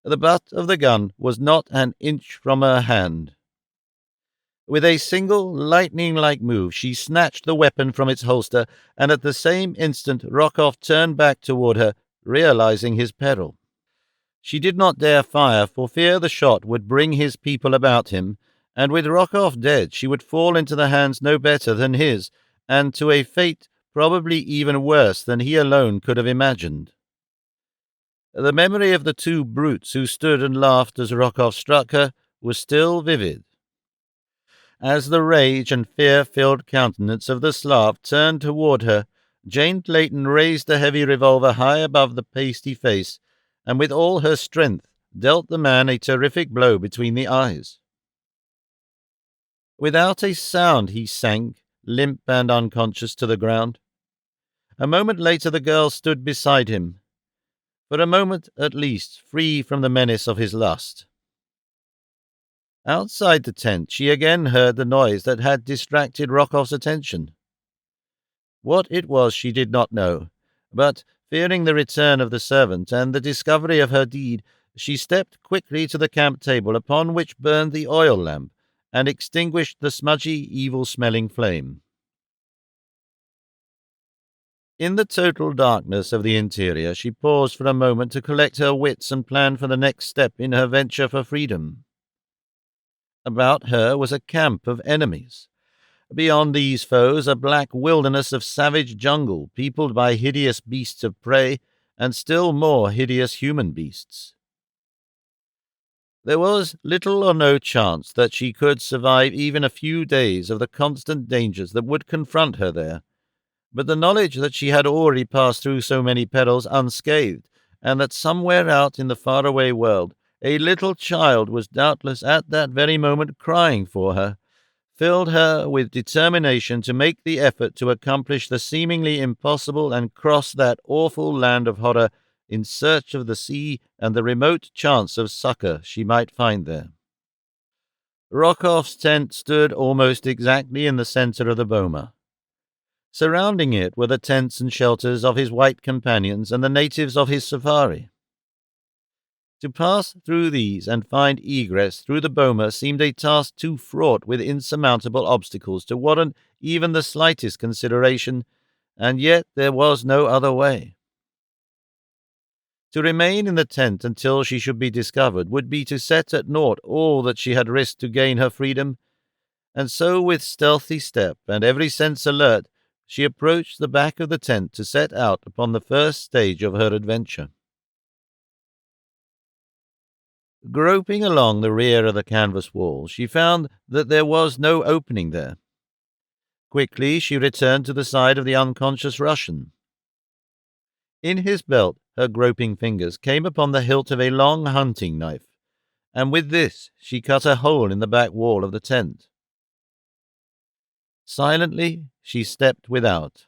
S1: The butt of the gun was not an inch from her hand. With a single lightning-like move, she snatched the weapon from its holster, and at the same instant Rokoff turned back toward her, realizing his peril. She did not dare fire, for fear the shot would bring his people about him, and with Rokoff dead she would fall into the hands no better than his, and to a fate probably even worse than he alone could have imagined. The memory of the two brutes who stood and laughed as Rokoff struck her was still vivid. As the rage and fear-filled countenance of the Slav turned toward her, Jane Clayton raised the heavy revolver high above the pasty face, and with all her strength dealt the man a terrific blow between the eyes. Without a sound he sank, limp and unconscious, to the ground. A moment later the girl stood beside him, for a moment at least free from the menace of his lust. Outside the tent she again heard the noise that had distracted Rokoff's attention. What it was she did not know, but, fearing the return of the servant and the discovery of her deed, she stepped quickly to the camp table upon which burned the oil lamp, and extinguished the smudgy, evil-smelling flame. In the total darkness of the interior she paused for a moment to collect her wits and plan for the next step in her venture for freedom. About her was a camp of enemies. Beyond these foes, a black wilderness of savage jungle, peopled by hideous beasts of prey, and still more hideous human beasts. There was little or no chance that she could survive even a few days of the constant dangers that would confront her there, but the knowledge that she had already passed through so many perils unscathed, and that somewhere out in the faraway world a little child was doubtless at that very moment crying for her, filled her with determination to make the effort to accomplish the seemingly impossible and cross that awful land of horror in search of the sea and the remote chance of succor she might find there. Rokoff's tent stood almost exactly in the center of the boma. Surrounding it were the tents and shelters of his white companions and the natives of his safari. To pass through these and find egress through the boma seemed a task too fraught with insurmountable obstacles to warrant even the slightest consideration, and yet there was no other way. To remain in the tent until she should be discovered would be to set at naught all that she had risked to gain her freedom, and so with stealthy step and every sense alert, she approached the back of the tent to set out upon the first stage of her adventure. Groping along the rear of the canvas wall, she found that there was no opening there. Quickly she returned to the side of the unconscious Russian. In his belt, her groping fingers came upon the hilt of a long hunting knife, and with this she cut a hole in the back wall of the tent. Silently she stepped without.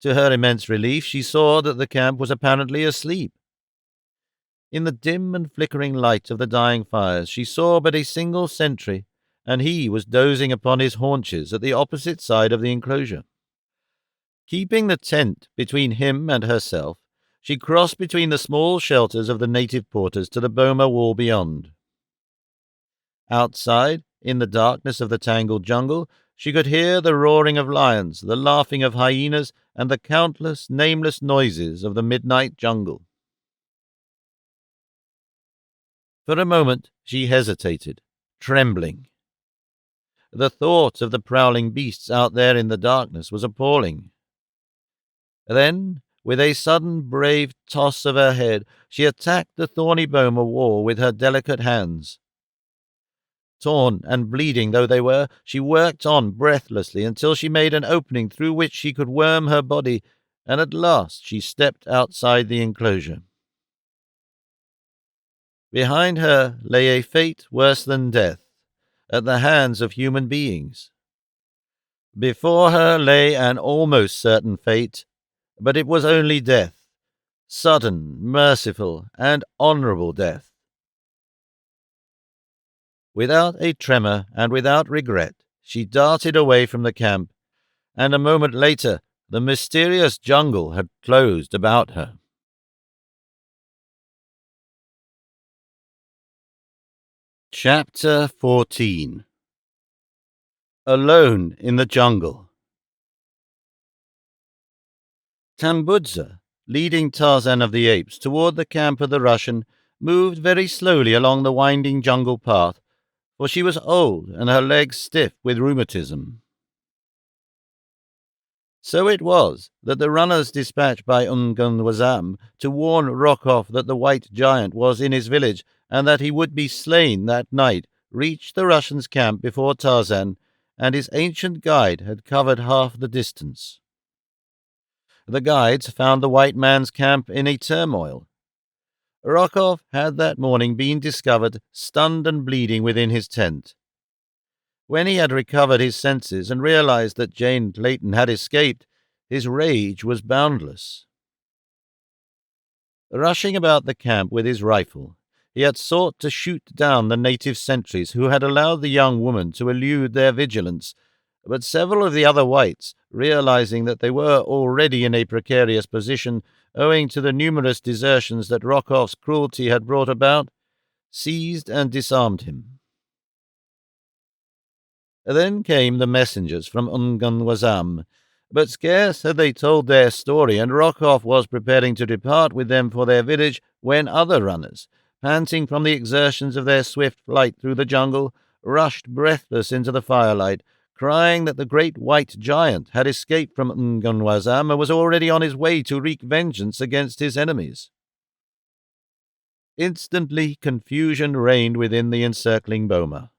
S1: To her immense relief, she saw that the camp was apparently asleep. In the dim and flickering light of the dying fires, she saw but a single sentry, and he was dozing upon his haunches at the opposite side of the enclosure. Keeping the tent between him and herself, she crossed between the small shelters of the native porters to the boma wall beyond. Outside, in the darkness of the tangled jungle, she could hear the roaring of lions, the laughing of hyenas, and the countless, nameless noises of the midnight jungle. For a moment she hesitated, trembling. The thought of the prowling beasts out there in the darkness was appalling. Then, with a sudden brave toss of her head, she attacked the thorny boma wall with her delicate hands. Torn and bleeding though they were, she worked on breathlessly until she made an opening through which she could worm her body, and at last she stepped outside the enclosure. Behind her lay a fate worse than death, at the hands of human beings. Before her lay an almost certain fate, but it was only death, sudden, merciful, and honorable death. Without a tremor and without regret, she darted away from the camp, and a moment later the mysterious jungle had closed about her. Chapter 14 Alone in the jungle. Tambudza, leading Tarzan of the Apes toward the camp of the Russian, moved very slowly along the winding jungle path, for she was old and her legs stiff with rheumatism. So it was that the runners dispatched by Wazam to warn Rokoff that the white giant was in his village and that he would be slain that night reached the Russians' camp before Tarzan, and his ancient guide had covered half the distance. The guides found the white man's camp in a turmoil. Rokoff had that morning been discovered stunned and bleeding within his tent. When he had recovered his senses and realized that Jane Clayton had escaped, his rage was boundless. Rushing about the camp with his rifle, he had sought to shoot down the native sentries who had allowed the young woman to elude their vigilance, but several of the other whites, realizing that they were already in a precarious position owing to the numerous desertions that Rokoff's cruelty had brought about, seized and disarmed him. Then came the messengers from Wazam, but scarce had they told their story, and Rokoff was preparing to depart with them for their village, when other runners, panting from the exertions of their swift flight through the jungle, rushed breathless into the firelight, crying that the great white giant had escaped from Wazam and was already on his way to wreak vengeance against his enemies. Instantly confusion reigned within the encircling boma.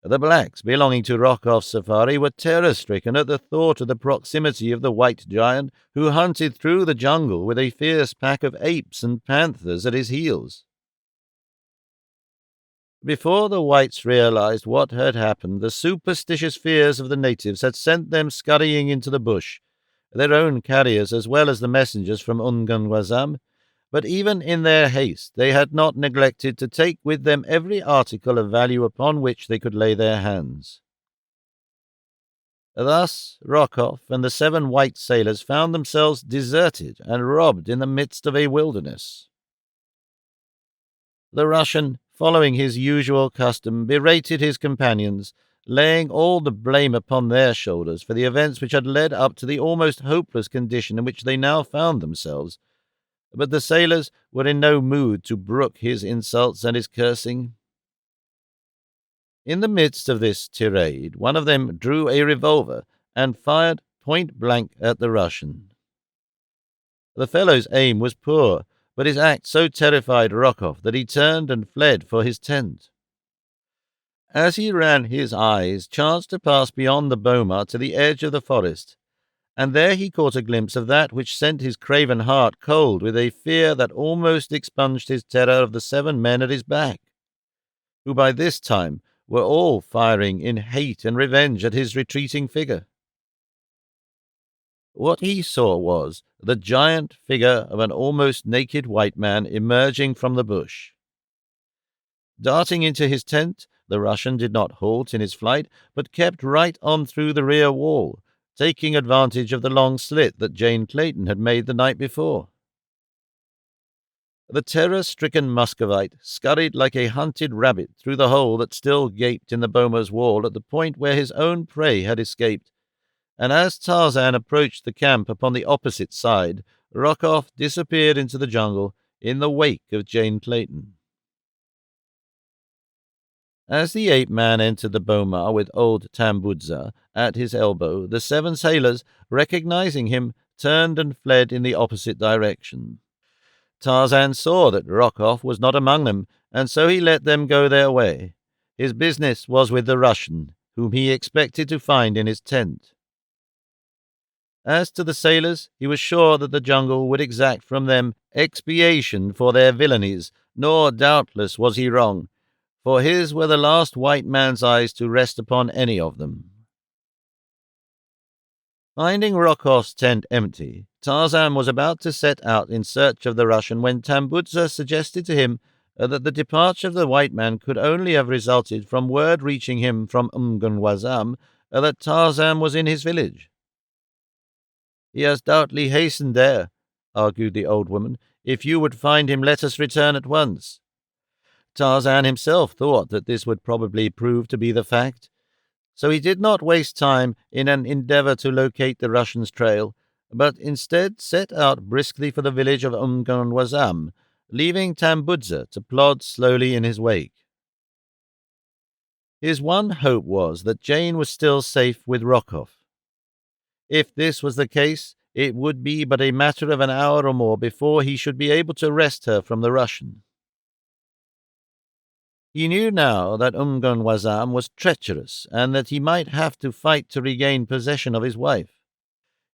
S1: The blacks belonging to Rokoff's safari were terror-stricken at the thought of the proximity of the white giant who hunted through the jungle with a fierce pack of apes and panthers at his heels. Before the whites realized what had happened, the superstitious fears of the natives had sent them scurrying into the bush, their own carriers as well as the messengers from Wazam. But even in their haste they had not neglected to take with them every article of value upon which they could lay their hands. Thus Rokoff and the 7 white sailors found themselves deserted and robbed in the midst of a wilderness. The Russian, following his usual custom, berated his companions, laying all the blame upon their shoulders for the events which had led up to the almost hopeless condition in which they now found themselves. But the sailors were in no mood to brook his insults and his cursing. In the midst of this tirade, one of them drew a revolver and fired point-blank at the Russian. The fellow's aim was poor, but his act so terrified Rokoff that he turned and fled for his tent. As he ran, his eyes chanced to pass beyond the boma to the edge of the forest, and there he caught a glimpse of that which sent his craven heart cold with a fear that almost expunged his terror of the 7 men at his back, who by this time were all firing in hate and revenge at his retreating figure. What he saw was the giant figure of an almost naked white man emerging from the bush. Darting into his tent, the Russian did not halt in his flight, but kept right on through the rear wall, taking advantage of the long slit that Jane Clayton had made the night before. The terror-stricken Muscovite scurried like a hunted rabbit through the hole that still gaped in the boma's wall at the point where his own prey had escaped, and as Tarzan approached the camp upon the opposite side, Rokoff disappeared into the jungle in the wake of Jane Clayton. As the ape-man entered the boma with old Tambudza at his elbow, the 7 sailors, recognizing him, turned and fled in the opposite direction. Tarzan saw that Rokoff was not among them, and so he let them go their way. His business was with the Russian, whom he expected to find in his tent. As to the sailors, he was sure that the jungle would exact from them expiation for their villainies, nor doubtless was he wrong, for his were the last white man's eyes to rest upon any of them. Finding Rokoff's tent empty, Tarzan was about to set out in search of the Russian when Tambudza suggested to him that the departure of the white man could only have resulted from word reaching him from Wazam that Tarzan was in his village. "He has doubtly hastened there," argued the old woman. "If you would find him, let us return at once." Tarzan himself thought that this would probably prove to be the fact. So he did not waste time in an endeavor to locate the Russians' trail, but instead set out briskly for the village of Wazam, leaving Tambudza to plod slowly in his wake. His one hope was that Jane was still safe with Rokoff. If this was the case, it would be but a matter of an hour or more before he should be able to wrest her from the Russian. He knew now that Wazam was treacherous, and that he might have to fight to regain possession of his wife.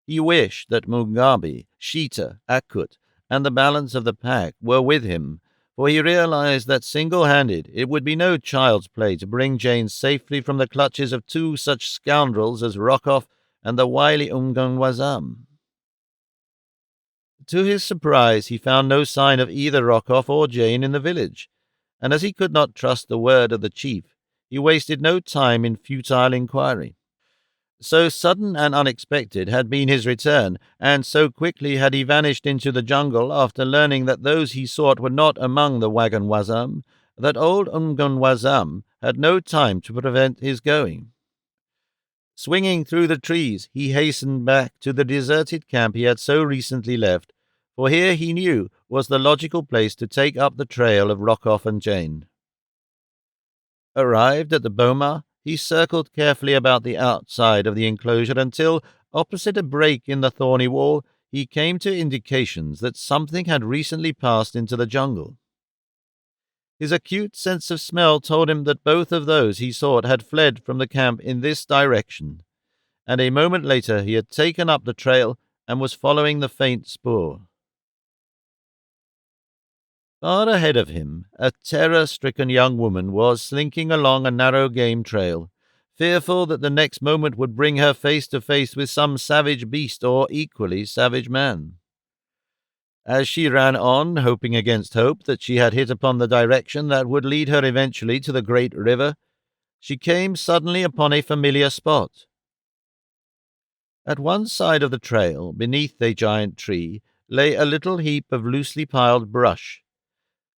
S1: He wished that Mugabe, Sheeta, Akut, and the balance of the pack were with him, for he realized that single-handed it would be no child's play to bring Jane safely from the clutches of two such scoundrels as Rokoff and the wily Wazam. To his surprise, he found no sign of either Rokoff or Jane in the village, and as he could not trust the word of the chief, he wasted no time in futile inquiry. So sudden and unexpected had been his return, and so quickly had he vanished into the jungle after learning that those he sought were not among the Wagon Wazam, that old Wazam had no time to prevent his going. Swinging through the trees, he hastened back to the deserted camp he had so recently left, for here he knew was the logical place to take up the trail of Rokoff and Jane. Arrived at the boma, he circled carefully about the outside of the enclosure until, opposite a break in the thorny wall, he came to indications that something had recently passed into the jungle. His acute sense of smell told him that both of those he sought had fled from the camp in this direction, and a moment later he had taken up the trail and was following the faint spoor. Far ahead of him, a terror-stricken young woman was slinking along a narrow game trail, fearful that the next moment would bring her face to face with some savage beast or equally savage man. As she ran on, hoping against hope that she had hit upon the direction that would lead her eventually to the great river, she came suddenly upon a familiar spot. At one side of the trail, beneath a giant tree, lay a little heap of loosely piled brush.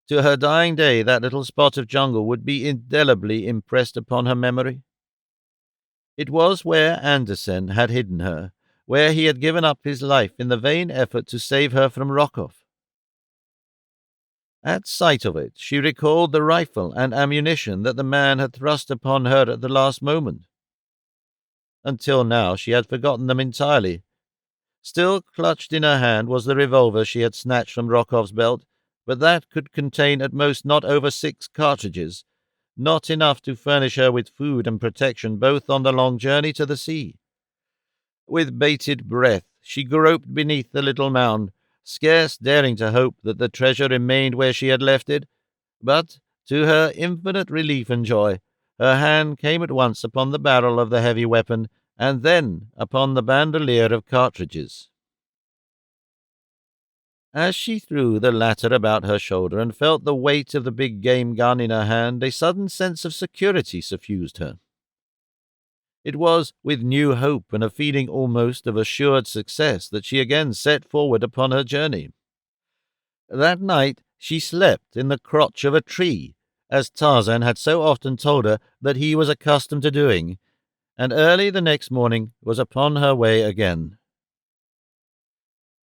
S1: To her dying day, that little spot of jungle would be indelibly impressed upon her memory. It was where Andersen had hidden her, where he had given up his life in the vain effort to save her from Rokoff. At sight of it, she recalled the rifle and ammunition that the man had thrust upon her at the last moment. Until now she had forgotten them entirely. Still clutched in her hand was the revolver she had snatched from Rokoff's belt, but that could contain at most not over 6 cartridges, not enough to furnish her with food and protection both on the long journey to the sea. With bated breath, she groped beneath the little mound, scarce daring to hope that the treasure remained where she had left it, but, to her infinite relief and joy, her hand came at once upon the barrel of the heavy weapon, and then upon the bandolier of cartridges. As she threw the latter about her shoulder and felt the weight of the big game gun in her hand, a sudden sense of security suffused her. It was with new hope and a feeling almost of assured success that she again set forward upon her journey. That night she slept in the crotch of a tree, as Tarzan had so often told her that he was accustomed to doing, and early the next morning was upon her way again.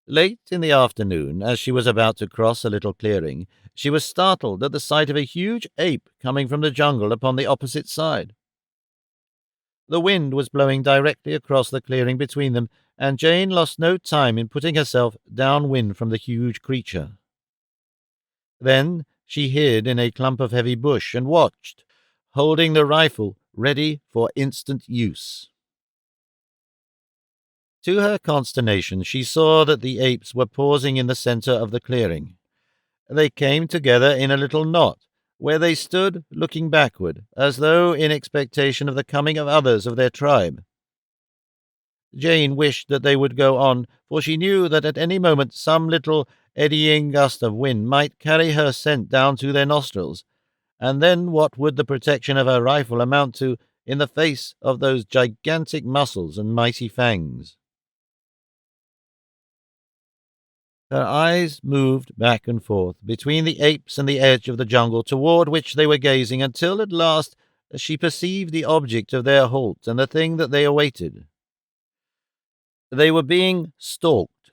S1: Late in the afternoon, as she was about to cross a little clearing, she was startled at the sight of a huge ape coming from the jungle upon the opposite side. The wind was blowing directly across the clearing between them, and Jane lost no time in putting herself downwind from the huge creature. Then she hid in a clump of heavy bush and watched, holding the rifle ready for instant use. To her consternation, she saw that the apes were pausing in the center of the clearing. They came together in a little knot, where they stood looking backward, as though in expectation of the coming of others of their tribe. Jane wished that they would go on, for she knew that at any moment some little eddying gust of wind might carry her scent down to their nostrils, and then what would the protection of her rifle amount to in the face of those gigantic muscles and mighty fangs? Her eyes moved back and forth between the apes and the edge of the jungle toward which they were gazing until at last she perceived the object of their halt and the thing that they awaited. They were being stalked.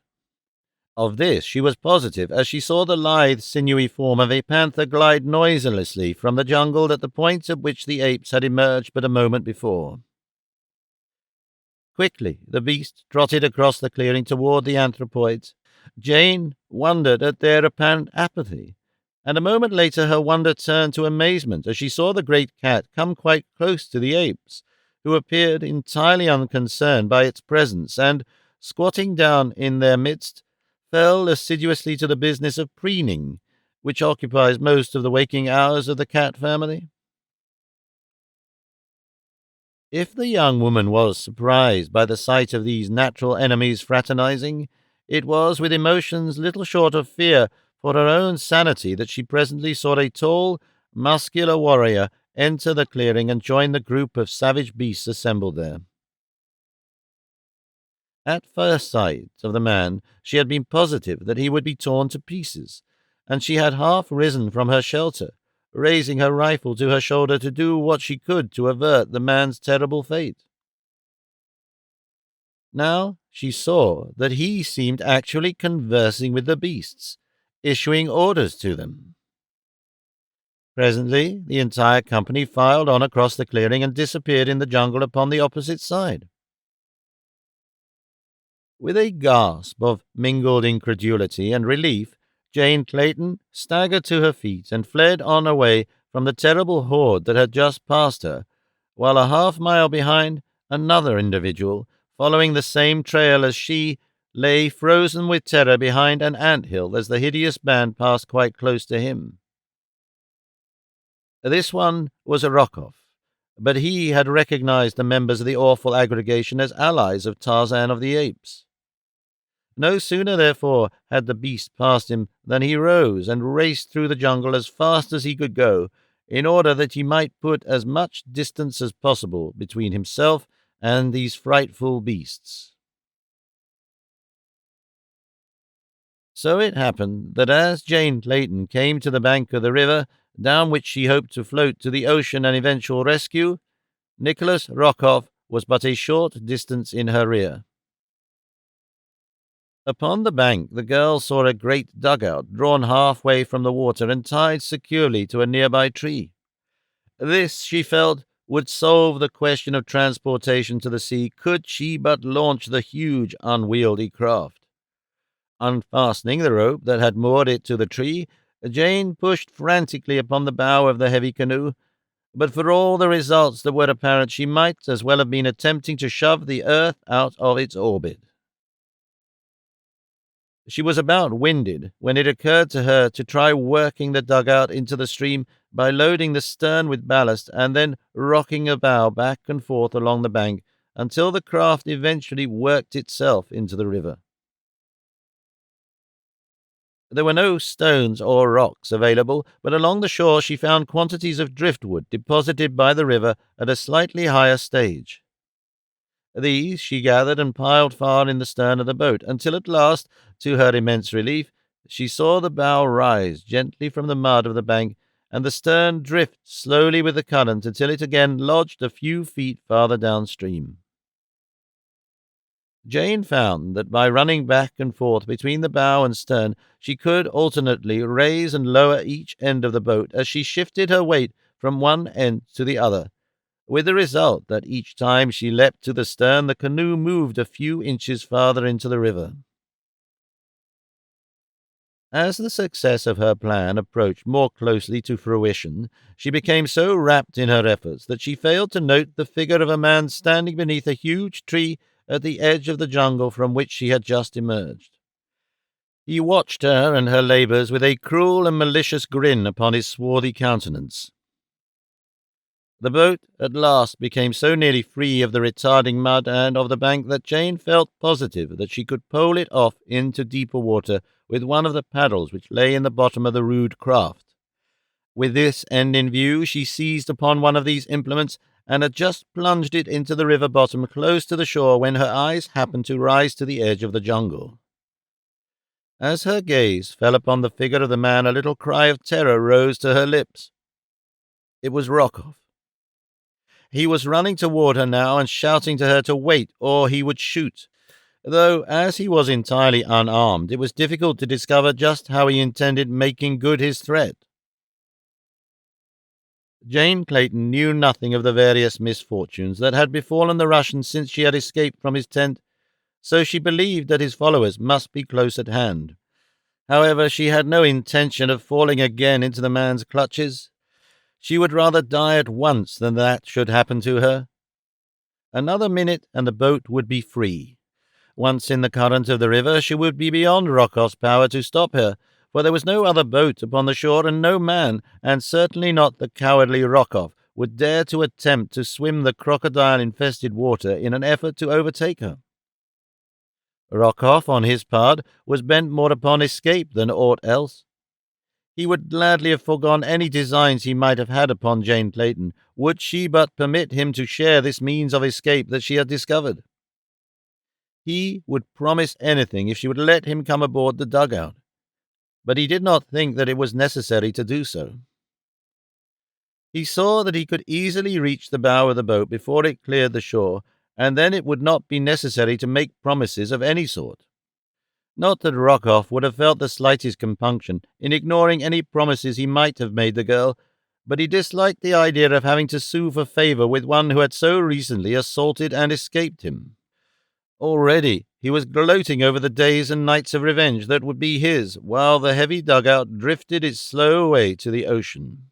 S1: Of this she was positive, as she saw the lithe, sinewy form of a panther glide noiselessly from the jungle at the point at which the apes had emerged but a moment before. Quickly, the beast trotted across the clearing toward the anthropoids. Jane wondered at their apparent apathy, and a moment later her wonder turned to amazement as she saw the great cat come quite close to the apes, who appeared entirely unconcerned by its presence, and, squatting down in their midst, fell assiduously to the business of preening, which occupies most of the waking hours of the cat family. If the young woman was surprised by the sight of these natural enemies fraternizing, it was with emotions little short of fear for her own sanity that she presently saw a tall, muscular warrior enter the clearing and join the group of savage beasts assembled there. At first sight of the man, she had been positive that he would be torn to pieces, and she had half risen from her shelter, raising her rifle to her shoulder to do what she could to avert the man's terrible fate. Now she saw that he seemed actually conversing with the beasts, issuing orders to them. Presently, the entire company filed on across the clearing and disappeared in the jungle upon the opposite side. With a gasp of mingled incredulity and relief, Jane Clayton staggered to her feet and fled on her way from the terrible horde that had just passed her, while a half-mile behind, another individual, following the same trail as she, lay frozen with terror behind an ant-hill as the hideous band passed quite close to him. This one was a Rokoff, but he had recognized the members of the awful aggregation as allies of Tarzan of the Apes. No sooner, therefore, had the beast passed him than he rose and raced through the jungle as fast as he could go, in order that he might put as much distance as possible between himself and these frightful beasts. So it happened that as Jane Clayton came to the bank of the river, down which she hoped to float to the ocean and eventual rescue, Nicholas Rokoff was but a short distance in her rear. Upon the bank the girl saw a great dugout drawn halfway from the water and tied securely to a nearby tree. This, she felt, would solve the question of transportation to the sea could she but launch the huge, unwieldy craft. Unfastening the rope that had moored it to the tree, Jane pushed frantically upon the bow of the heavy canoe, but for all the results that were apparent, she might as well have been attempting to shove the earth out of its orbit. She was about winded when it occurred to her to try working the dugout into the stream by loading the stern with ballast and then rocking a bow back and forth along the bank until the craft eventually worked itself into the river. There were no stones or rocks available, but along the shore she found quantities of driftwood deposited by the river at a slightly higher stage. These she gathered and piled far in the stern of the boat, until at last, to her immense relief, she saw the bow rise gently from the mud of the bank, and the stern drift slowly with the current until it again lodged a few feet farther downstream. Jane found that by running back and forth between the bow and stern, she could alternately raise and lower each end of the boat as she shifted her weight from one end to the other, with the result that each time she leapt to the stern, the canoe moved a few inches farther into the river. As the success of her plan approached more closely to fruition, she became so wrapped in her efforts that she failed to note the figure of a man standing beneath a huge tree at the edge of the jungle from which she had just emerged. He watched her and her labours with a cruel and malicious grin upon his swarthy countenance. The boat at last became so nearly free of the retarding mud and of the bank that Jane felt positive that she could pole it off into deeper water with one of the paddles which lay in the bottom of the rude craft. With this end in view, she seized upon one of these implements and had just plunged it into the river bottom close to the shore when her eyes happened to rise to the edge of the jungle. As her gaze fell upon the figure of the man, a little cry of terror rose to her lips. It was Rokoff. He was running toward her now and shouting to her to wait, or he would shoot. Though, as he was entirely unarmed, it was difficult to discover just how he intended making good his threat. Jane Clayton knew nothing of the various misfortunes that had befallen the Russian since she had escaped from his tent, so she believed that his followers must be close at hand. However, she had no intention of falling again into the man's clutches. She would rather die at once than that should happen to her. Another minute and the boat would be free. Once in the current of the river, she would be beyond Rokoff's power to stop her, for there was no other boat upon the shore, and no man, and certainly not the cowardly Rokoff, would dare to attempt to swim the crocodile-infested water in an effort to overtake her. Rokoff, on his part, was bent more upon escape than aught else. He would gladly have foregone any designs he might have had upon Jane Clayton, would she but permit him to share this means of escape that she had discovered. He would promise anything if she would let him come aboard the dugout, but he did not think that it was necessary to do so. He saw that he could easily reach the bow of the boat before it cleared the shore, and then it would not be necessary to make promises of any sort. Not that Rokoff would have felt the slightest compunction in ignoring any promises he might have made the girl, but he disliked the idea of having to sue for favor with one who had so recently assaulted and escaped him. Already he was gloating over the days and nights of revenge that would be his, while the heavy dugout drifted its slow way to the ocean.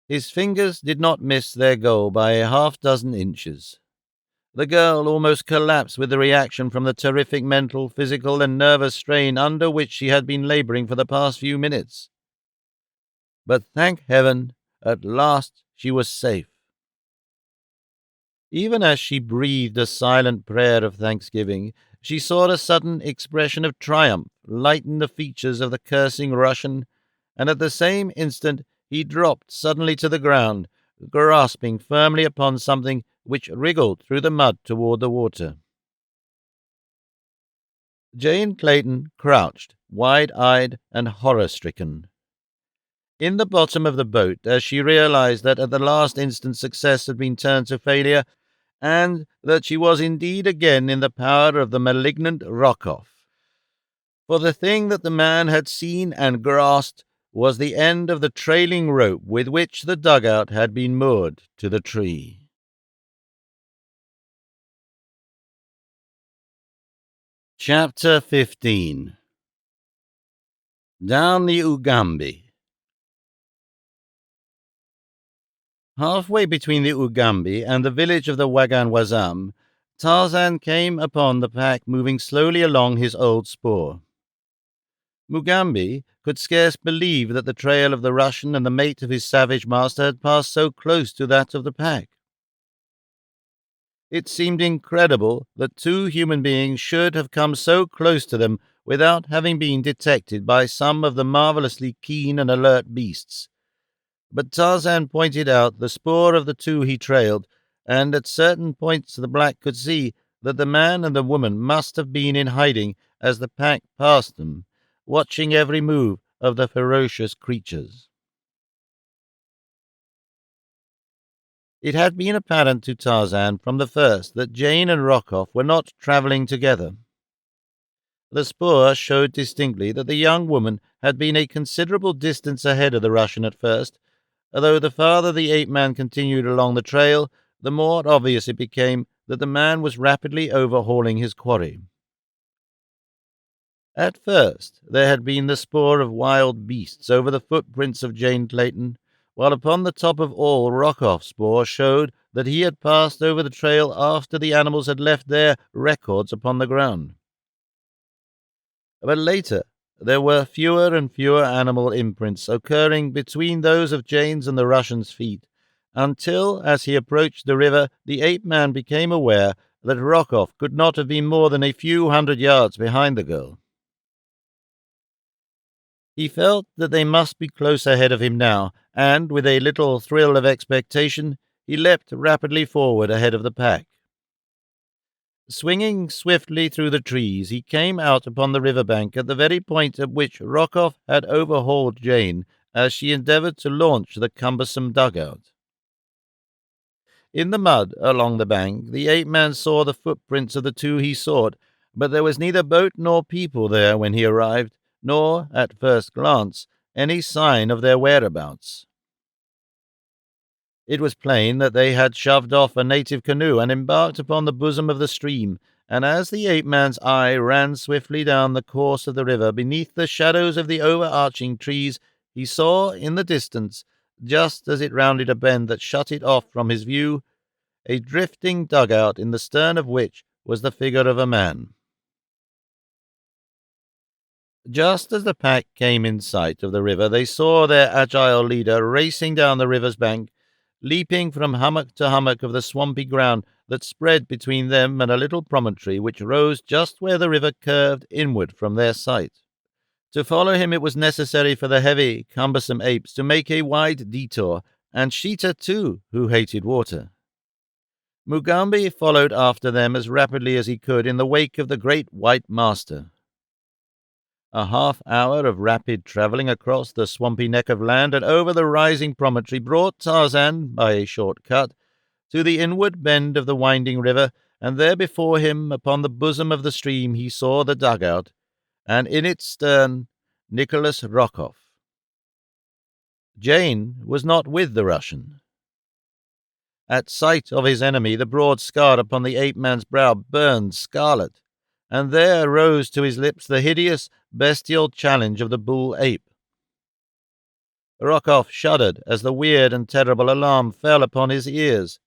S1: His fingers did not miss their goal by a half-dozen inches. The girl almost collapsed with the reaction from the terrific mental, physical, and nervous strain under which she had been laboring for the past few minutes. But thank heaven, at last she was safe. Even as she breathed a silent prayer of thanksgiving, she saw a sudden expression of triumph lighten the features of the cursing Russian, and at the same instant he dropped suddenly to the ground, grasping firmly upon something which wriggled through the mud toward the water. Jane Clayton crouched, wide-eyed and horror-stricken. In the bottom of the boat, as she realized that at the last instant success had been turned to failure, and that she was indeed again in the power of the malignant Rokoff. For the thing that the man had seen and grasped was the end of the trailing rope with which the dugout had been moored to the tree. Chapter 15. Down the Ugambi. Halfway between the Ugambi and the village of the Waganwazam, Tarzan came upon the pack moving slowly along his old spoor. Mugambi could scarce believe that the trail of the Russian and the mate of his savage master had passed so close to that of the pack. It seemed incredible that two human beings should have come so close to them without having been detected by some of the marvelously keen and alert beasts. But Tarzan pointed out the spoor of the two he trailed, and at certain points the black could see that the man and the woman must have been in hiding as the pack passed them, watching every move of the ferocious creatures. It had been apparent to Tarzan from the first that Jane and Rokoff were not travelling together. The spoor showed distinctly that the young woman had been a considerable distance ahead of the Russian at first, although the farther the ape-man continued along the trail, the more obvious it became that the man was rapidly overhauling his quarry. At first there had been the spoor of wild beasts over the footprints of Jane Clayton, while upon the top of all Rokoff's spoor showed that he had passed over the trail after the animals had left their records upon the ground. But later there were fewer and fewer animal imprints occurring between those of Jane's and the Russian's feet, until, as he approached the river, the ape-man became aware that Rokoff could not have been more than a few hundred yards behind the girl. He felt that they must be close ahead of him now, and, with a little thrill of expectation, he leapt rapidly forward ahead of the pack. Swinging swiftly through the trees, he came out upon the river bank at the very point at which Rokoff had overhauled Jane, as she endeavored to launch the cumbersome dugout. In the mud along the bank, the ape-man saw the footprints of the two he sought, but there was neither boat nor people there when he arrived, nor, at first glance, any sign of their whereabouts. It was plain that they had shoved off a native canoe and embarked upon the bosom of the stream, and as the ape-man's eye ran swiftly down the course of the river beneath the shadows of the overarching trees, he saw in the distance, just as it rounded a bend that shut it off from his view, a drifting dugout in the stern of which was the figure of a man. Just as the pack came in sight of the river, they saw their agile leader racing down the river's bank, leaping from hummock to hummock of the swampy ground that spread between them and a little promontory which rose just where the river curved inward from their sight. To follow him it was necessary for the heavy, cumbersome apes to make a wide detour, and Sheeta too, who hated water. Mugambi followed after them as rapidly as he could in the wake of the great white master. A half-hour of rapid travelling across the swampy neck of land and over the rising promontory brought Tarzan, by a short cut, to the inward bend of the winding river, and there before him, upon the bosom of the stream, he saw the dugout, and in its stern, Nicholas Rokoff. Jane was not with the Russian. At sight of his enemy, the broad scar upon the ape-man's brow burned scarlet, and there rose to his lips the hideous, bestial challenge of the bull-ape. Rokoff shuddered as the weird and terrible alarm fell upon his ears.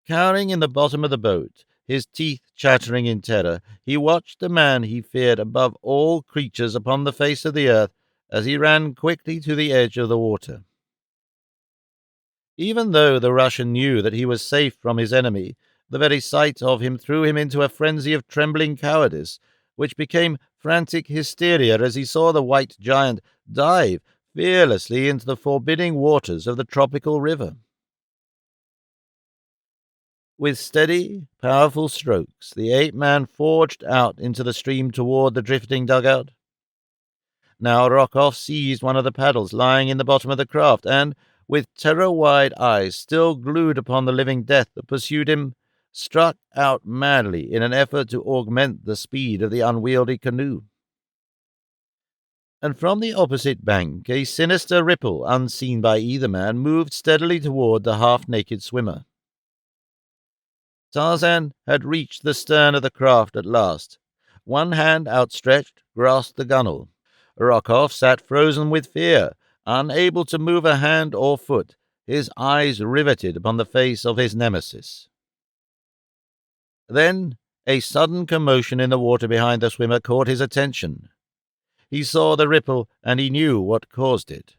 S1: Cowering in the bottom of the boat, his teeth chattering in terror, he watched the man he feared above all creatures upon the face of the earth as he ran quickly to the edge of the water. Even though the Russian knew that he was safe from his enemy, the very sight of him threw him into a frenzy of trembling cowardice, which became frantic hysteria as he saw the white giant dive fearlessly into the forbidding waters of the tropical river. With steady, powerful strokes, the ape-man forged out into the stream toward the drifting dugout. Now Rokoff seized one of the paddles lying in the bottom of the craft, and, with terror-wide eyes still glued upon the living death that pursued him, struck out madly in an effort to augment the speed of the unwieldy canoe. And from the opposite bank, a sinister ripple, unseen by either man, moved steadily toward the half-naked swimmer. Tarzan had reached the stern of the craft at last. One hand outstretched grasped the gunwale. Rokoff sat frozen with fear, unable to move a hand or foot, his eyes riveted upon the face of his nemesis. Then a sudden commotion in the water behind the swimmer caught his attention. He saw the ripple, and he knew what caused it.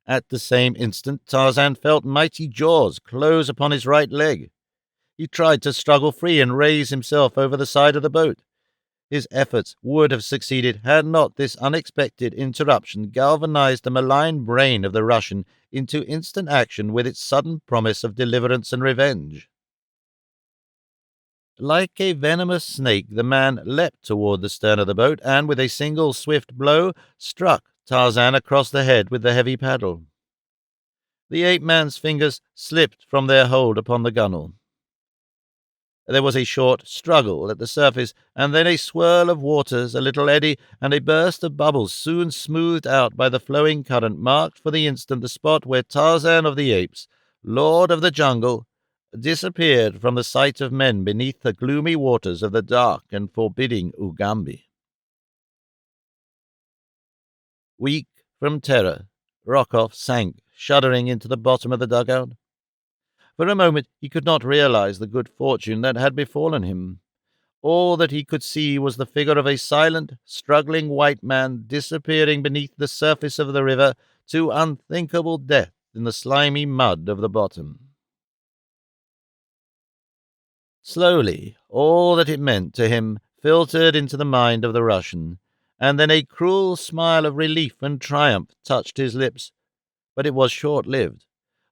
S1: At the same instant Tarzan felt mighty jaws close upon his right leg. He tried to struggle free and raise himself over the side of the boat. His efforts would have succeeded had not this unexpected interruption galvanized the malign brain of the Russian into instant action with its sudden promise of deliverance and revenge. Like a venomous snake, the man leapt toward the stern of the boat, and with a single swift blow struck Tarzan across the head with the heavy paddle. The ape-man's fingers slipped from their hold upon the gunwale. There was a short struggle at the surface, and then a swirl of waters, a little eddy, and a burst of bubbles soon smoothed out by the flowing current marked for the instant the spot where Tarzan of the Apes, lord of the jungle, disappeared from the sight of men beneath the gloomy waters of the dark and forbidding Ugambi. Weak from terror, Rokoff sank, shuddering, into the bottom of the dugout. For a moment he could not realize the good fortune that had befallen him. All that he could see was the figure of a silent, struggling white man disappearing beneath the surface of the river to unthinkable death in the slimy mud of the bottom. Slowly, all that it meant to him filtered into the mind of the Russian, and then a cruel smile of relief and triumph touched his lips. But it was short-lived,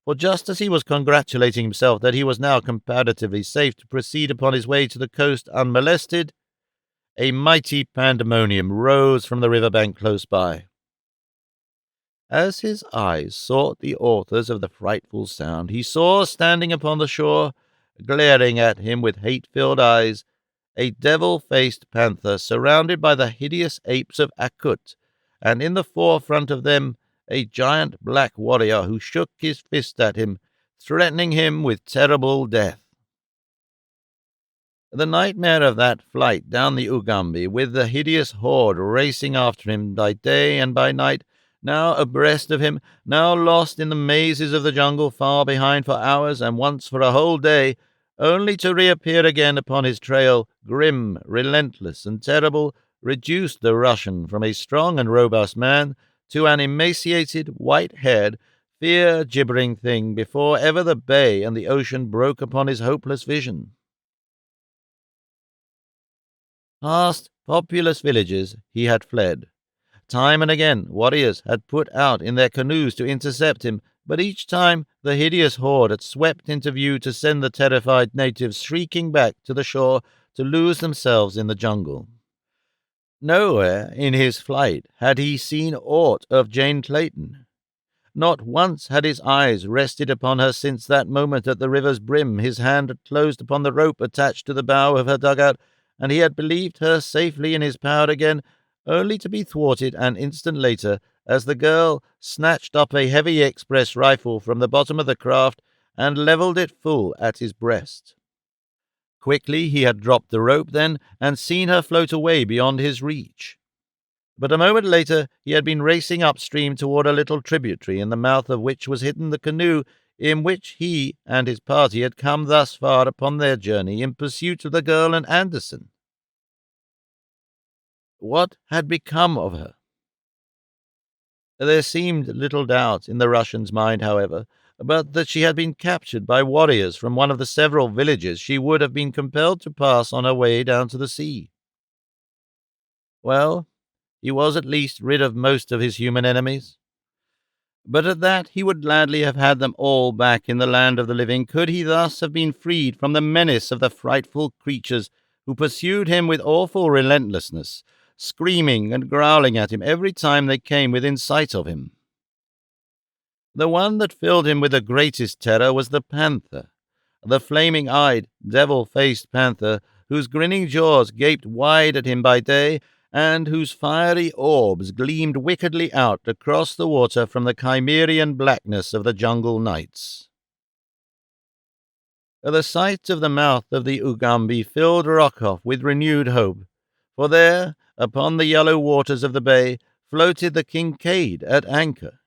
S1: for just as he was congratulating himself that he was now comparatively safe to proceed upon his way to the coast unmolested, a mighty pandemonium rose from the river bank close by. As his eyes sought the authors of the frightful sound, he saw standing upon the shore, glaring at him with hate-filled eyes, a devil-faced panther surrounded by the hideous apes of Akut, and in the forefront of them a giant black warrior who shook his fist at him, threatening him with terrible death. The nightmare of that flight down the Ugambi, with the hideous horde racing after him by day and by night, now abreast of him, now lost in the mazes of the jungle far behind for hours, and once for a whole day, only to reappear again upon his trail, grim, relentless, and terrible, reduced the Russian from a strong and robust man to an emaciated, white-haired, fear-gibbering thing before ever the bay and the ocean broke upon his hopeless vision. Past populous villages he had fled. Time and again warriors had put out in their canoes to intercept him, but each time the hideous horde had swept into view to send the terrified natives shrieking back to the shore to lose themselves in the jungle. Nowhere in his flight had he seen aught of Jane Clayton. Not once had his eyes rested upon her since that moment at the river's brim his hand had closed upon the rope attached to the bow of her dugout, and he had believed her safely in his power again, only to be thwarted an instant later as the girl snatched up a heavy express rifle from the bottom of the craft and levelled it full at his breast. Quickly he had dropped the rope then and seen her float away beyond his reach. But a moment later he had been racing upstream toward a little tributary in the mouth of which was hidden the canoe in which he and his party had come thus far upon their journey in pursuit of the girl and Anderson. What had become of her? There seemed little doubt in the Russian's mind, however, but that she had been captured by warriors from one of the several villages she would have been compelled to pass on her way down to the sea. Well, he was at least rid of most of his human enemies. But at that he would gladly have had them all back in the land of the living, could he thus have been freed from the menace of the frightful creatures who pursued him with awful relentlessness, screaming and growling at him every time they came within sight of him. The one that filled him with the greatest terror was the panther, the flaming-eyed, devil-faced panther, whose grinning jaws gaped wide at him by day, and whose fiery orbs gleamed wickedly out across the water from the chimerian blackness of the jungle nights. The sight of the mouth of the Ugambi filled Rokoff with renewed hope, for there, upon the yellow waters of the bay, floated the Kincaid at anchor.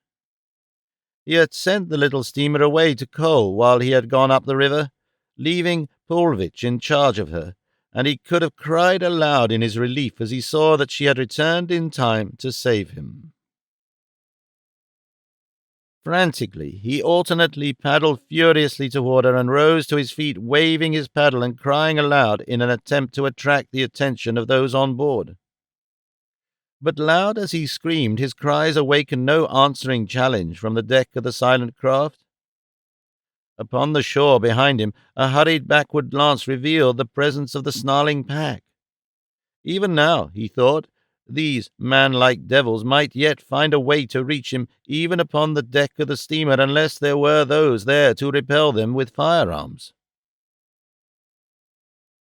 S1: He had sent the little steamer away to coal while he had gone up the river, leaving Povitch in charge of her, and he could have cried aloud in his relief as he saw that she had returned in time to save him. Frantically, he alternately paddled furiously toward her and rose to his feet, waving his paddle and crying aloud in an attempt to attract the attention of those on board. But loud as he screamed, his cries awakened no answering challenge from the deck of the silent craft. Upon the shore behind him, a hurried backward glance revealed the presence of the snarling pack. Even now, he thought, these man-like devils might yet find a way to reach him, even upon the deck of the steamer, unless there were those there to repel them with firearms.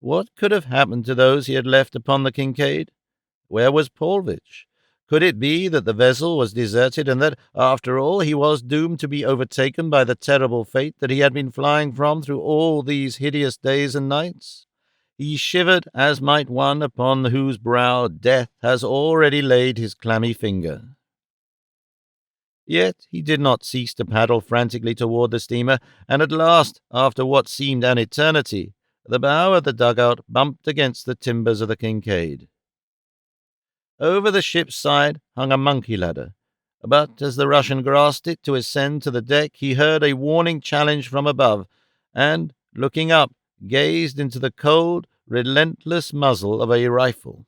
S1: What could have happened to those he had left upon the Kincaid? Where was Povitch? Could it be that the vessel was deserted, and that, after all, he was doomed to be overtaken by the terrible fate that he had been flying from through all these hideous days and nights? He shivered as might one upon whose brow death has already laid his clammy finger. Yet he did not cease to paddle frantically toward the steamer, and at last, after what seemed an eternity, the bow of the dugout bumped against the timbers of the Kincaid. Over the ship's side hung a monkey ladder, but as the Russian grasped it to ascend to the deck, he heard a warning challenge from above, and, looking up, gazed into the cold, relentless muzzle of a rifle.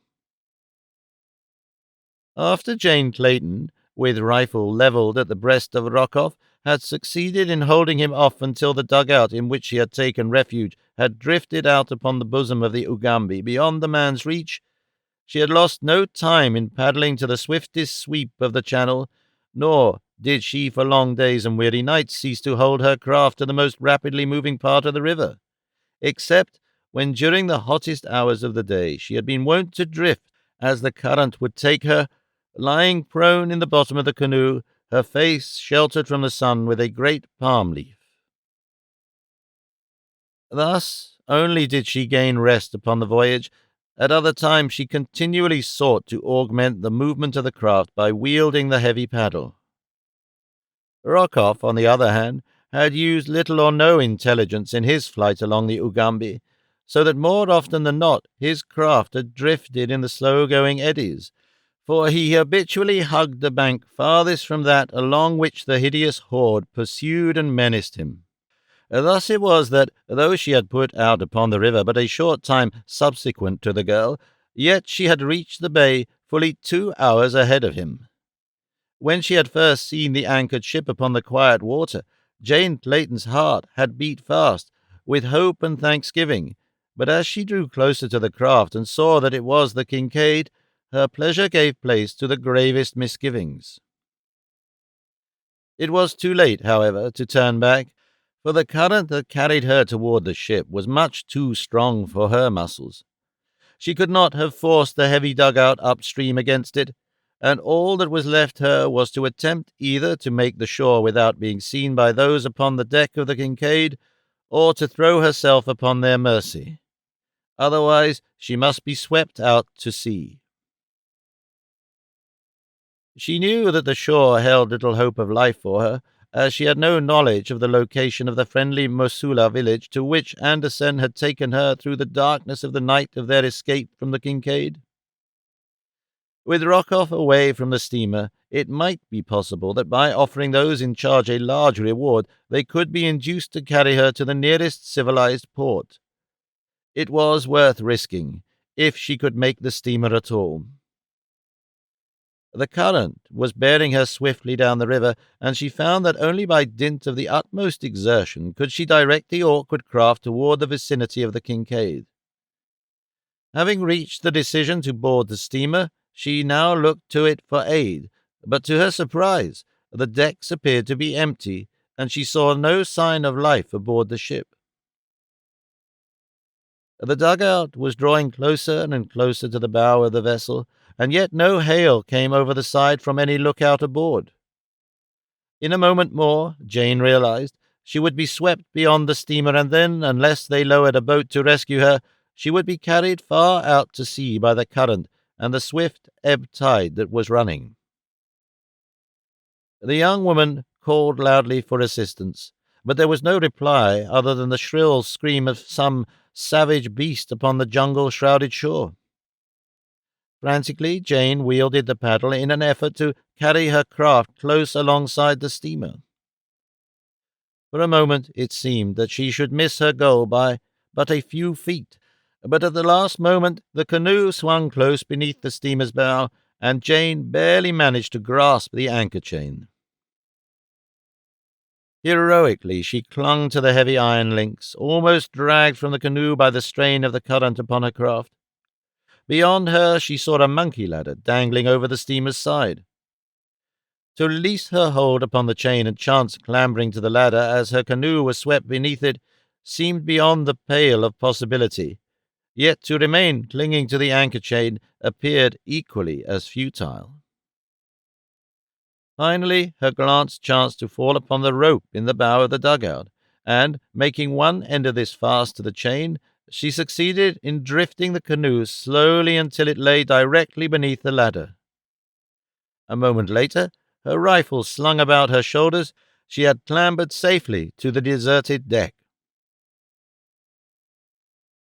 S1: After Jane Clayton, with rifle levelled at the breast of Rokoff, had succeeded in holding him off until the dugout in which he had taken refuge had drifted out upon the bosom of the Ugambi beyond the man's reach, she had lost no time in paddling to the swiftest sweep of the channel, nor did she for long days and weary nights cease to hold her craft to the most rapidly moving part of the river, except when during the hottest hours of the day she had been wont to drift as the current would take her, lying prone in the bottom of the canoe, her face sheltered from the sun with a great palm leaf. Thus only did she gain rest upon the voyage. At other times she continually sought to augment the movement of the craft by wielding the heavy paddle. Rokoff, on the other hand, had used little or no intelligence in his flight along the Ugambi, so that more often than not his craft had drifted in the slow-going eddies, for he habitually hugged the bank farthest from that along which the hideous horde pursued and menaced him. Thus it was that, though she had put out upon the river but a short time subsequent to the girl, yet she had reached the bay fully 2 hours ahead of him. When she had first seen the anchored ship upon the quiet water, Jane Clayton's heart had beat fast, with hope and thanksgiving, but as she drew closer to the craft and saw that it was the Kincaid, her pleasure gave place to the gravest misgivings. It was too late, however, to turn back, for the current that carried her toward the ship was much too strong for her muscles. She could not have forced the heavy dugout upstream against it, and all that was left her was to attempt either to make the shore without being seen by those upon the deck of the Kincaid, or to throw herself upon their mercy. Otherwise she must be swept out to sea. She knew that the shore held little hope of life for her, as she had no knowledge of the location of the friendly Mosula village to which Andersen had taken her through the darkness of the night of their escape from the Kincaid. With Rokoff away from the steamer, it might be possible that by offering those in charge a large reward, they could be induced to carry her to the nearest civilized port. It was worth risking, if she could make the steamer at all. The current was bearing her swiftly down the river, and she found that only by dint of the utmost exertion could she direct the awkward craft toward the vicinity of the Kincaid. Having reached the decision to board the steamer, she now looked to it for aid, but to her surprise, the decks appeared to be empty, and she saw no sign of life aboard the ship. The dugout was drawing closer and closer to the bow of the vessel, and yet no hail came over the side from any lookout aboard. In a moment more, Jane realized, she would be swept beyond the steamer, and then, unless they lowered a boat to rescue her, she would be carried far out to sea by the current and the swift ebb tide that was running. The young woman called loudly for assistance, but there was no reply other than the shrill scream of some savage beast upon the jungle-shrouded shore. Frantically, Jane wielded the paddle in an effort to carry her craft close alongside the steamer. For a moment it seemed that she should miss her goal by but a few feet, but at the last moment the canoe swung close beneath the steamer's bow, and Jane barely managed to grasp the anchor chain. Heroically she clung to the heavy iron links, almost dragged from the canoe by the strain of the current upon her craft. Beyond her she saw a monkey ladder dangling over the steamer's side. To release her hold upon the chain and chance clambering to the ladder as her canoe was swept beneath it seemed beyond the pale of possibility, yet to remain clinging to the anchor chain appeared equally as futile. Finally, her glance chanced to fall upon the rope in the bow of the dugout, and, making one end of this fast to the chain, she succeeded in drifting the canoe slowly until it lay directly beneath the ladder. A moment later, her rifle slung about her shoulders, she had clambered safely to the deserted deck.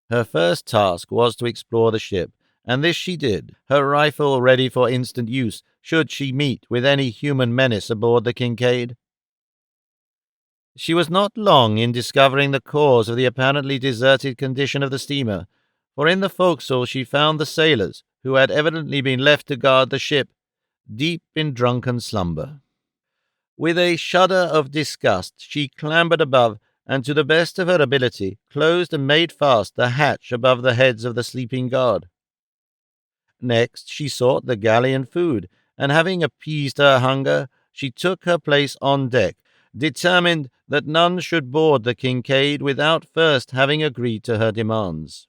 S1: Her first task was to explore the ship, and this she did, her rifle ready for instant use should she meet with any human menace aboard the Kincaid. She was not long in discovering the cause of the apparently deserted condition of the steamer, for in the forecastle she found the sailors, who had evidently been left to guard the ship, deep in drunken slumber. With a shudder of disgust she clambered above, and to the best of her ability closed and made fast the hatch above the heads of the sleeping guard. Next she sought the galley and food, and having appeased her hunger, she took her place on deck, determined that none should board the Kincaid without first having agreed to her demands.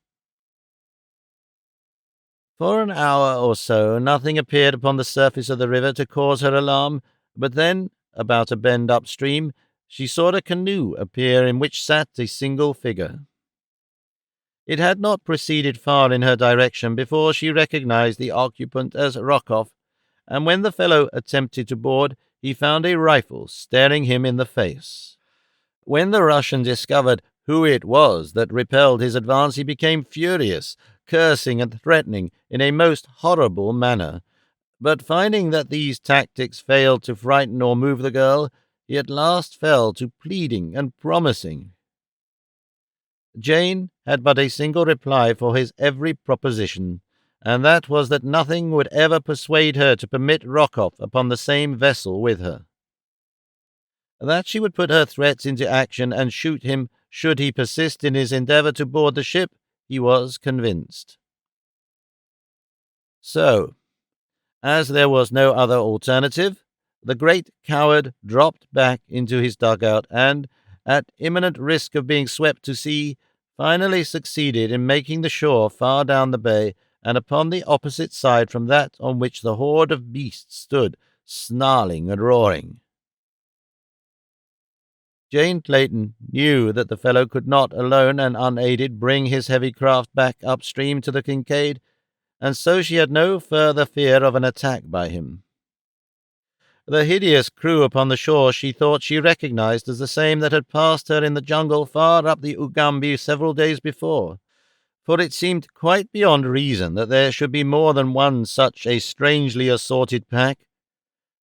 S1: For an hour or so nothing appeared upon the surface of the river to cause her alarm, but then, about a bend upstream, she saw a canoe appear in which sat a single figure. It had not proceeded far in her direction before she recognized the occupant as Rokoff, and when the fellow attempted to board, he found a rifle staring him in the face. When the Russian discovered who it was that repelled his advance, he became furious, cursing and threatening in a most horrible manner. But finding that these tactics failed to frighten or move the girl, he at last fell to pleading and promising. Jane had but a single reply for his every proposition, and that was that nothing would ever persuade her to permit Rokoff upon the same vessel with her. That she would put her threats into action and shoot him should he persist in his endeavor to board the ship, he was convinced. So, as there was no other alternative, the great coward dropped back into his dugout and, at imminent risk of being swept to sea, finally succeeded in making the shore far down the bay and upon the opposite side from that on which the horde of beasts stood, snarling and roaring. Jane Clayton knew that the fellow could not, alone and unaided, bring his heavy craft back upstream to the Kincaid, and so she had no further fear of an attack by him. The hideous crew upon the shore she thought she recognized as the same that had passed her in the jungle far up the Ugambi several days before, for it seemed quite beyond reason that there should be more than one such a strangely assorted pack.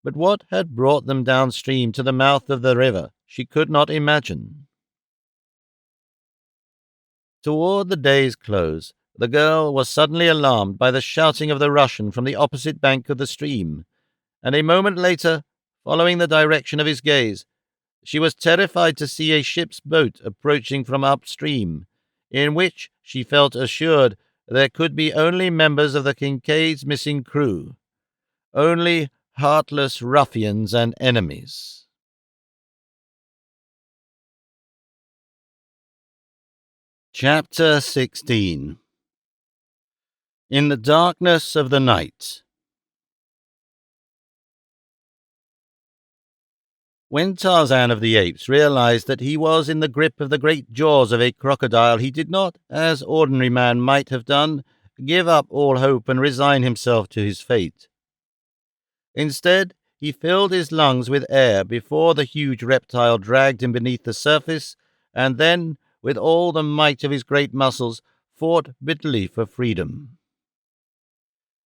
S1: But what had brought them downstream to the mouth of the river she could not imagine. Toward the day's close, the girl was suddenly alarmed by the shouting of the Russian from the opposite bank of the stream, and a moment later, following the direction of his gaze, she was terrified to see a ship's boat approaching from upstream, in which she felt assured there could be only members of the Kincaid's missing crew, only heartless ruffians and enemies. Chapter 16. In the darkness of the night. When Tarzan of the Apes realized that he was in the grip of the great jaws of a crocodile, he did not, as ordinary man might have done, give up all hope and resign himself to his fate. Instead, he filled his lungs with air before the huge reptile dragged him beneath the surface, and then, with all the might of his great muscles, fought bitterly for freedom.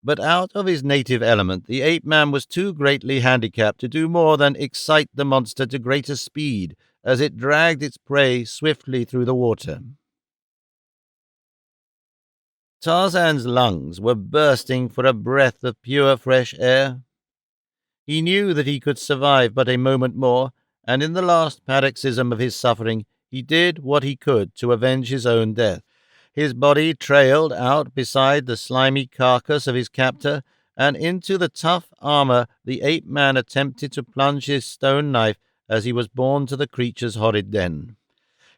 S1: But out of his native element, the ape-man was too greatly handicapped to do more than excite the monster to greater speed as it dragged its prey swiftly through the water. Tarzan's lungs were bursting for a breath of pure fresh air. He knew that he could survive but a moment more, and in the last paroxysm of his suffering, he did what he could to avenge his own death. His body trailed out beside the slimy carcass of his captor, and into the tough armor the ape-man attempted to plunge his stone knife as he was borne to the creature's horrid den.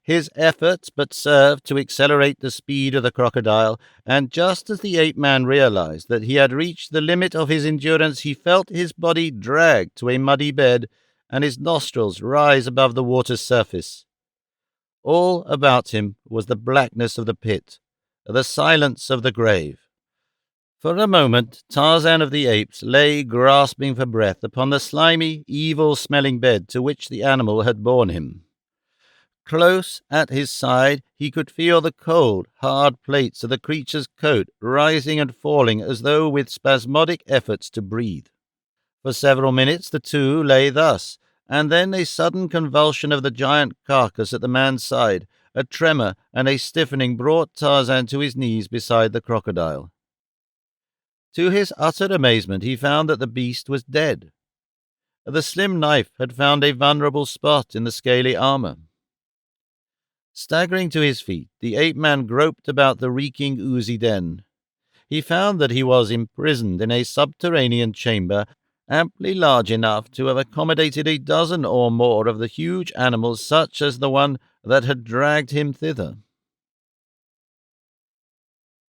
S1: His efforts but served to accelerate the speed of the crocodile, and just as the ape-man realized that he had reached the limit of his endurance, he felt his body dragged to a muddy bed, and his nostrils rise above the water's surface. All about him was the blackness of the pit, the silence of the grave. For a moment, Tarzan of the Apes lay grasping for breath upon the slimy, evil-smelling bed to which the animal had borne him. Close at his side, he could feel the cold, hard plates of the creature's coat rising and falling as though with spasmodic efforts to breathe. For several minutes the two lay thus, and then a sudden convulsion of the giant carcass at the man's side, a tremor and a stiffening brought Tarzan to his knees beside the crocodile. To his utter amazement, he found that the beast was dead. The slim knife had found a vulnerable spot in the scaly armor. Staggering to his feet, the ape-man groped about the reeking, oozy den. He found that he was imprisoned in a subterranean chamber, amply large enough to have accommodated a dozen or more of the huge animals such as the one that had dragged him thither.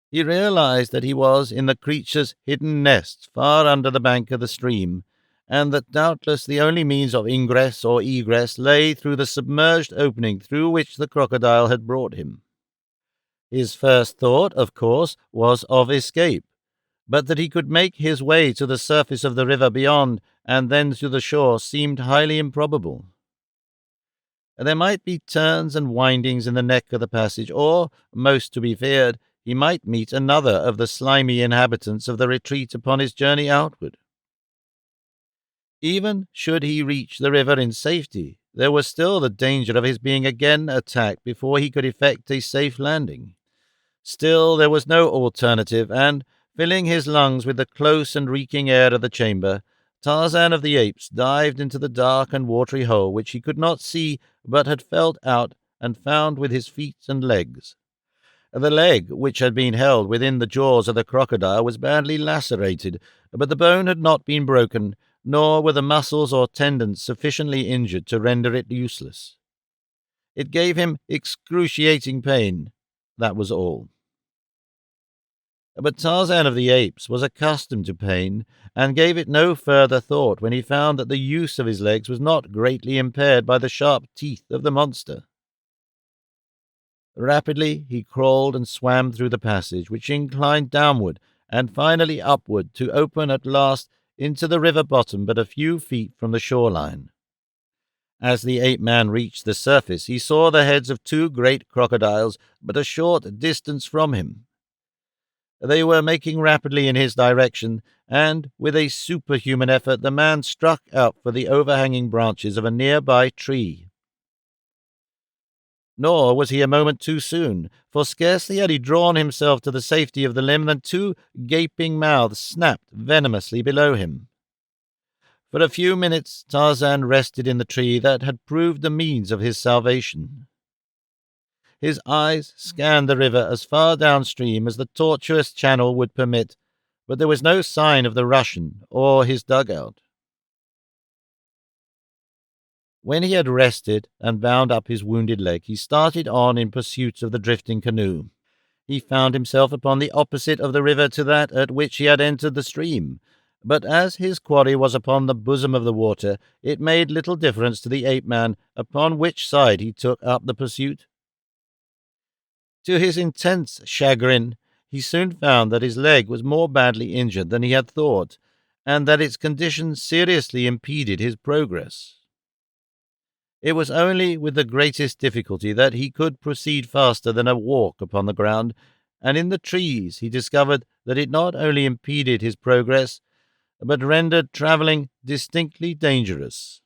S1: He realized that he was in the creature's hidden nest far under the bank of the stream, and that doubtless the only means of ingress or egress lay through the submerged opening through which the crocodile had brought him. His first thought, of course, was of escape, but that he could make his way to the surface of the river beyond and then to the shore seemed highly improbable. There might be turns and windings in the neck of the passage, or, most to be feared, he might meet another of the slimy inhabitants of the retreat upon his journey outward. Even should he reach the river in safety, there was still the danger of his being again attacked before he could effect a safe landing. Still, there was no alternative, and, filling his lungs with the close and reeking air of the chamber, Tarzan of the Apes dived into the dark and watery hole which he could not see but had felt out and found with his feet and legs. The leg, which had been held within the jaws of the crocodile, was badly lacerated, but the bone had not been broken, nor were the muscles or tendons sufficiently injured to render it useless. It gave him excruciating pain. That was all. But Tarzan of the Apes was accustomed to pain, and gave it no further thought when he found that the use of his legs was not greatly impaired by the sharp teeth of the monster. Rapidly he crawled and swam through the passage, which inclined downward and finally upward to open at last into the river bottom but a few feet from the shoreline. As the ape-man reached the surface, he saw the heads of two great crocodiles but a short distance from him. They were making rapidly in his direction, and, with a superhuman effort, the man struck out for the overhanging branches of a nearby tree. Nor was he a moment too soon, for scarcely had he drawn himself to the safety of the limb than two gaping mouths snapped venomously below him. For a few minutes Tarzan rested in the tree that had proved the means of his salvation. His eyes scanned the river as far downstream as the tortuous channel would permit, but there was no sign of the Russian or his dugout. When he had rested and bound up his wounded leg, he started on in pursuit of the drifting canoe. He found himself upon the opposite of the river to that at which he had entered the stream, but as his quarry was upon the bosom of the water, it made little difference to the ape-man upon which side he took up the pursuit. To his intense chagrin, he soon found that his leg was more badly injured than he had thought, and that its condition seriously impeded his progress. It was only with the greatest difficulty that he could proceed faster than a walk upon the ground, and in the trees he discovered that it not only impeded his progress, but rendered travelling distinctly dangerous.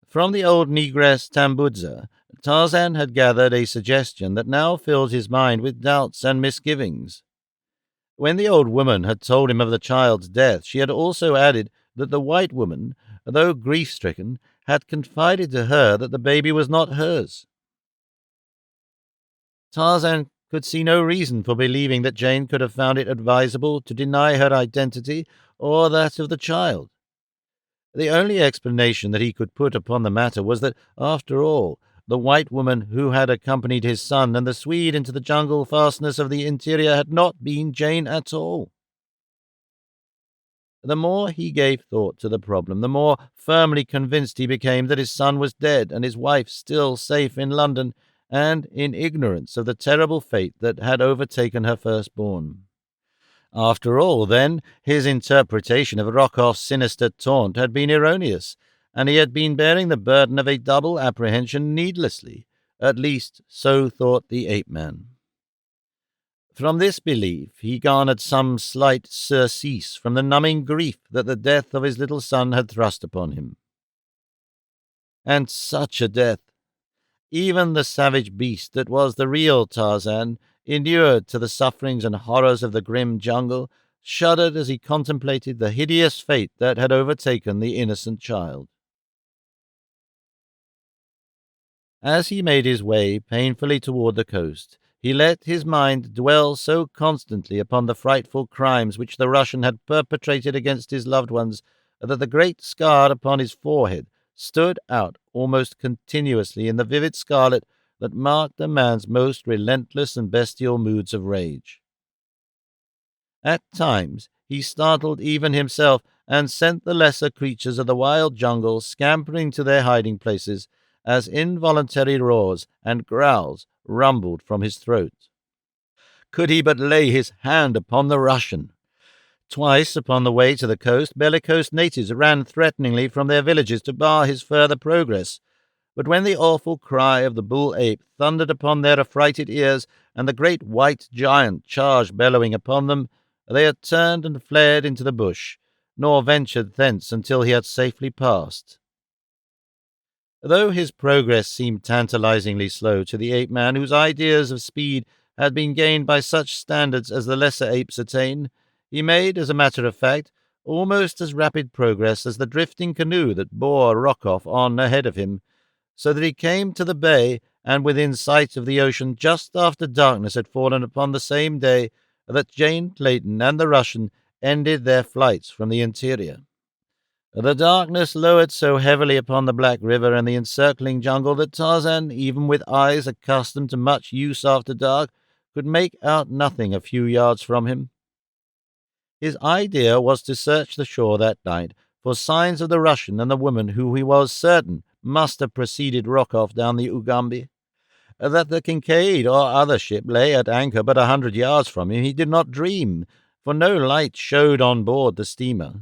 S1: From the old negress Tambudza, Tarzan had gathered a suggestion that now filled his mind with doubts and misgivings. When the old woman had told him of the child's death, she had also added that the white woman, though grief-stricken, had confided to her that the baby was not hers. Tarzan could see no reason for believing that Jane could have found it advisable to deny her identity or that of the child. The only explanation that he could put upon the matter was that, after all, the white woman who had accompanied his son and the Swede into the jungle fastness of the interior had not been Jane at all. The more he gave thought to the problem, the more firmly convinced he became that his son was dead and his wife still safe in London and in ignorance of the terrible fate that had overtaken her firstborn. After all, then, his interpretation of Rokoff's sinister taunt had been erroneous, and he had been bearing the burden of a double apprehension needlessly. At least, so thought the ape-man. From this belief he garnered some slight surcease from the numbing grief that the death of his little son had thrust upon him. And such a death! Even the savage beast that was the real Tarzan, inured to the sufferings and horrors of the grim jungle, shuddered as he contemplated the hideous fate that had overtaken the innocent child. As he made his way painfully toward the coast, he let his mind dwell so constantly upon the frightful crimes which the Russian had perpetrated against his loved ones that the great scar upon his forehead stood out almost continuously in the vivid scarlet that marked the man's most relentless and bestial moods of rage. At times he startled even himself and sent the lesser creatures of the wild jungle scampering to their hiding places as involuntary roars and growls rumbled from his throat. Could he but lay his hand upon the Russian! Twice upon the way to the coast, bellicose natives ran threateningly from their villages to bar his further progress. But when the awful cry of the bull-ape thundered upon their affrighted ears, and the great white giant charged bellowing upon them, they had turned and fled into the bush, nor ventured thence until he had safely passed. Though his progress seemed tantalizingly slow to the ape-man, whose ideas of speed had been gained by such standards as the lesser apes attain, he made, as a matter of fact, almost as rapid progress as the drifting canoe that bore Rokoff on ahead of him, so that he came to the bay and within sight of the ocean just after darkness had fallen upon the same day that Jane Clayton and the Russian ended their flights from the interior. The darkness lowered so heavily upon the Black River and the encircling jungle that Tarzan, even with eyes accustomed to much use after dark, could make out nothing a few yards from him. His idea was to search the shore that night for signs of the Russian and the woman who he was certain must have preceded Rokoff down the Ugambi. That the Kincaid or other ship lay at anchor but 100 yards from him he did not dream, for no light showed on board the steamer.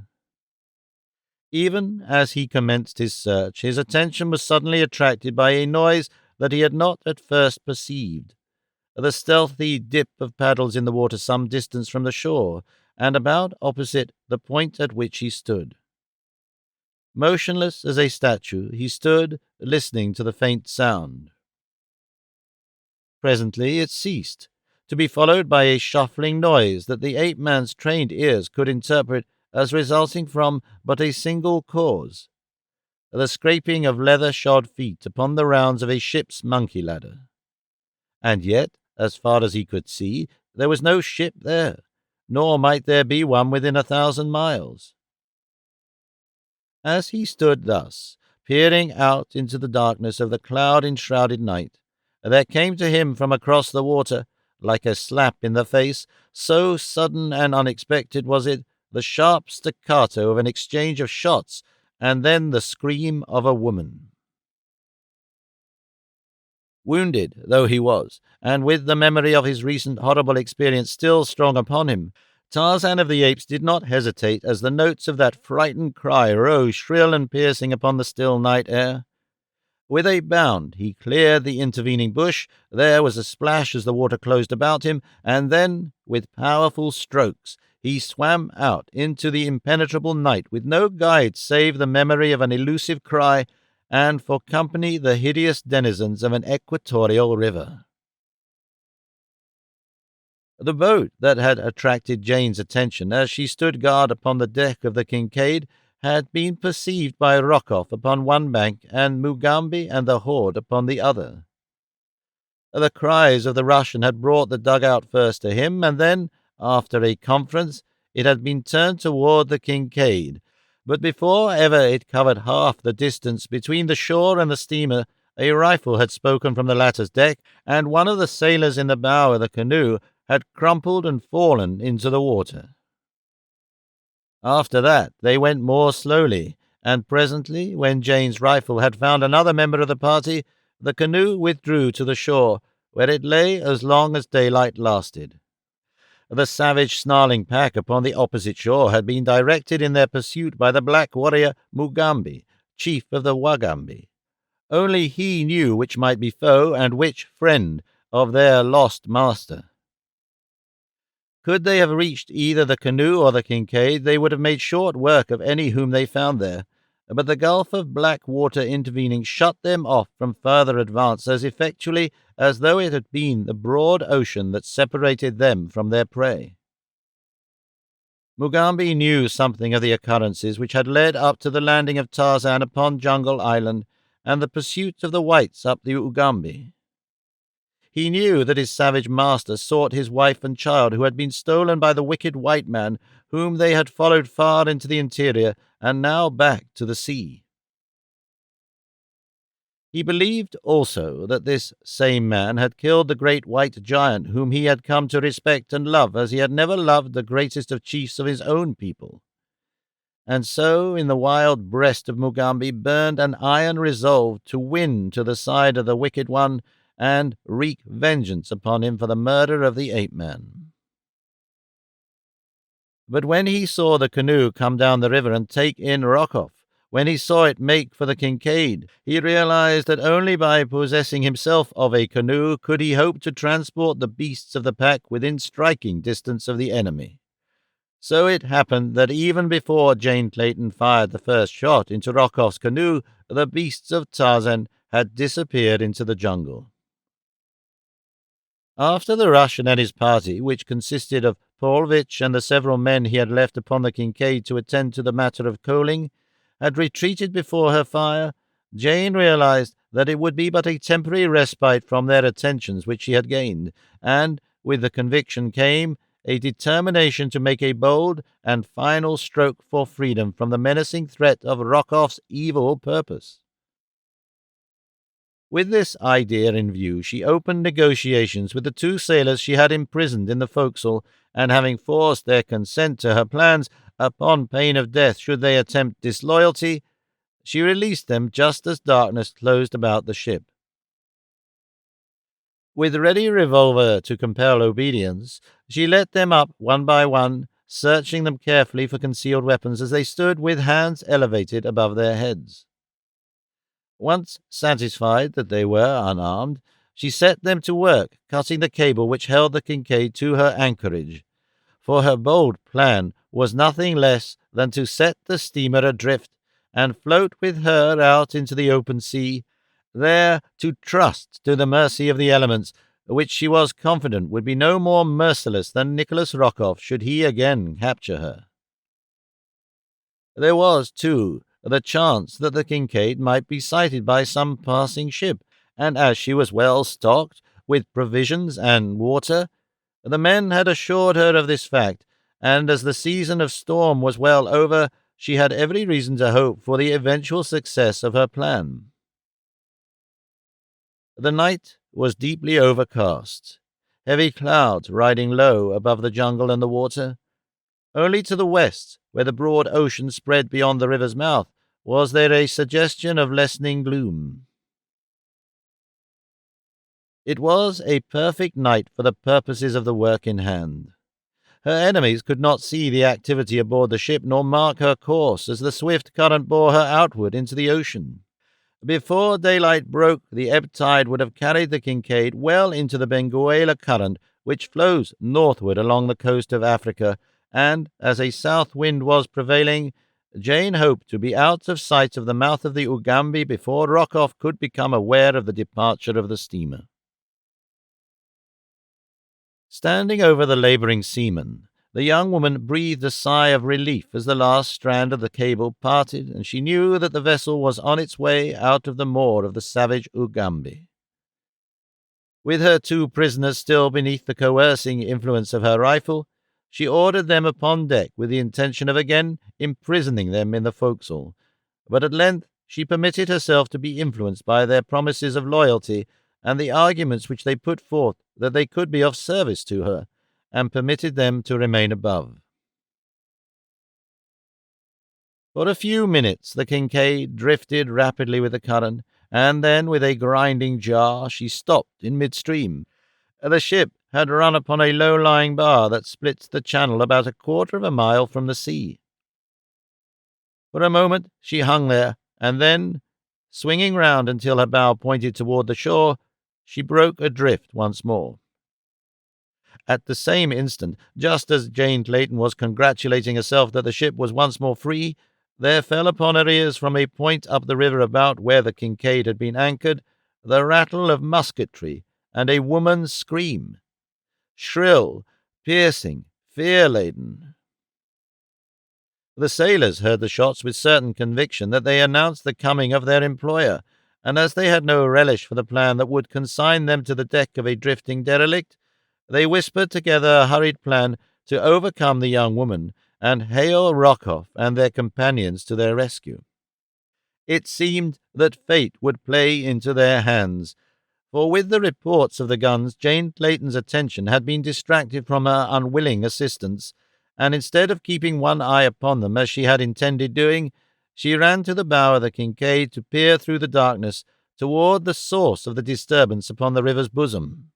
S1: Even as he commenced his search, his attention was suddenly attracted by a noise that he had not at first perceived. The stealthy dip of paddles in the water some distance from the shore, and about opposite the point at which he stood. Motionless as a statue, he stood, listening to the faint sound. Presently it ceased, to be followed by a shuffling noise that the ape-man's trained ears could interpret as resulting from but a single cause: the scraping of leather-shod feet upon the rounds of a ship's monkey ladder. And yet, as far as he could see, there was no ship there, nor might there be one within 1,000 miles. As he stood thus, peering out into the darkness of the cloud-enshrouded night, there came to him from across the water, like a slap in the face, so sudden and unexpected was it, the sharp staccato of an exchange of shots, and then the scream of a woman. Wounded though he was, and with the memory of his recent horrible experience still strong upon him, Tarzan of the Apes did not hesitate as the notes of that frightened cry rose shrill and piercing upon the still night air. With a bound he cleared the intervening bush. There was a splash as the water closed about him, and then, with powerful strokes, he swam out into the impenetrable night with no guide save the memory of an elusive cry, and for company the hideous denizens of an equatorial river. The boat that had attracted Jane's attention as she stood guard upon the deck of the Kincaid had been perceived by Rokoff upon one bank and Mugambi and the horde upon the other. The cries of the Russian had brought the dugout first to him, and then, after a conference, it had been turned toward the Kincaid. But before ever it covered half the distance between the shore and the steamer, a rifle had spoken from the latter's deck, and one of the sailors in the bow of the canoe had crumpled and fallen into the water. After that they went more slowly, and presently, when Jane's rifle had found another member of the party, the canoe withdrew to the shore, where it lay as long as daylight lasted. The savage snarling pack upon the opposite shore had been directed in their pursuit by the black warrior Mugambi, chief of the Wagambi. Only he knew which might be foe and which friend of their lost master. Could they have reached either the canoe or the Kincaid, they would have made short work of any whom they found there, but the gulf of black water intervening shut them off from further advance as effectually as though it had been the broad ocean that separated them from their prey. Mugambi knew something of the occurrences which had led up to the landing of Tarzan upon Jungle Island and the pursuit of the whites up the Ugambi. He knew that his savage master sought his wife and child, who had been stolen by the wicked white man, whom they had followed far into the interior, and now back to the sea. He believed also that this same man had killed the great white giant, whom he had come to respect and love as he had never loved the greatest of chiefs of his own people. And so in the wild breast of Mugambi burned an iron resolve to win to the side of the wicked one and wreak vengeance upon him for the murder of the ape-man. But when he saw the canoe come down the river and take in Rokoff, when he saw it make for the Kincaid, he realized that only by possessing himself of a canoe could he hope to transport the beasts of the pack within striking distance of the enemy. So it happened that even before Jane Clayton fired the first shot into Rokoff's canoe, the beasts of Tarzan had disappeared into the jungle. After the Russian and his party, which consisted of Povitch and the several men he had left upon the Kincaid to attend to the matter of coaling, had retreated before her fire, Jane realized that it would be but a temporary respite from their attentions which she had gained, and with the conviction came a determination to make a bold and final stroke for freedom from the menacing threat of Rokoff's evil purpose. With this idea in view, she opened negotiations with the two sailors she had imprisoned in the forecastle, and having forced their consent to her plans upon pain of death should they attempt disloyalty, she released them just as darkness closed about the ship. With ready revolver to compel obedience, she let them up one by one, searching them carefully for concealed weapons as they stood with hands elevated above their heads. Once satisfied that they were unarmed, she set them to work cutting the cable which held the Kincaid to her anchorage, for her bold plan was nothing less than to set the steamer adrift and float with her out into the open sea, there to trust to the mercy of the elements, which she was confident would be no more merciless than Nicholas Rokoff should he again capture her. There was, too, the chance that the Kincaid might be sighted by some passing ship, and as she was well stocked with provisions and water, the men had assured her of this fact, and as the season of storm was well over, she had every reason to hope for the eventual success of her plan. The night was deeply overcast, heavy clouds riding low above the jungle and the water. Only to the west, where the broad ocean spread beyond the river's mouth, was there a suggestion of lessening gloom. It was a perfect night for the purposes of the work in hand. Her enemies could not see the activity aboard the ship nor mark her course as the swift current bore her outward into the ocean. Before daylight broke, the ebb tide would have carried the Kincaid well into the Benguela current, which flows northward along the coast of Africa, and, as a south wind was prevailing, Jane hoped to be out of sight of the mouth of the Ugambi before Rokoff could become aware of the departure of the steamer. Standing over the laboring seamen, the young woman breathed a sigh of relief as the last strand of the cable parted, and she knew that the vessel was on its way out of the maw of the savage Ugambi. With her two prisoners still beneath the coercing influence of her rifle, she ordered them upon deck with the intention of again imprisoning them in the forecastle, but at length she permitted herself to be influenced by their promises of loyalty and the arguments which they put forth that they could be of service to her, and permitted them to remain above. For a few minutes the Kincaid drifted rapidly with the current, and then with a grinding jar she stopped in midstream. The ship had run upon a low-lying bar that splits the channel about a quarter of a mile from the sea. For a moment she hung there, and then, swinging round until her bow pointed toward the shore, she broke adrift once more. At the same instant, just as Jane Clayton was congratulating herself that the ship was once more free, there fell upon her ears from a point up the river about where the Kincaid had been anchored the rattle of musketry and a woman's scream, shrill, piercing, fear-laden. The sailors heard the shots with certain conviction that they announced the coming of their employer, and as they had no relish for the plan that would consign them to the deck of a drifting derelict, they whispered together a hurried plan to overcome the young woman and hail Rokoff and their companions to their rescue. It seemed that fate would play into their hands, for with the reports of the guns, Jane Clayton's attention had been distracted from her unwilling assistance, and instead of keeping one eye upon them as she had intended doing, she ran to the bow of the Kincaid to peer through the darkness toward the source of the disturbance upon the river's bosom.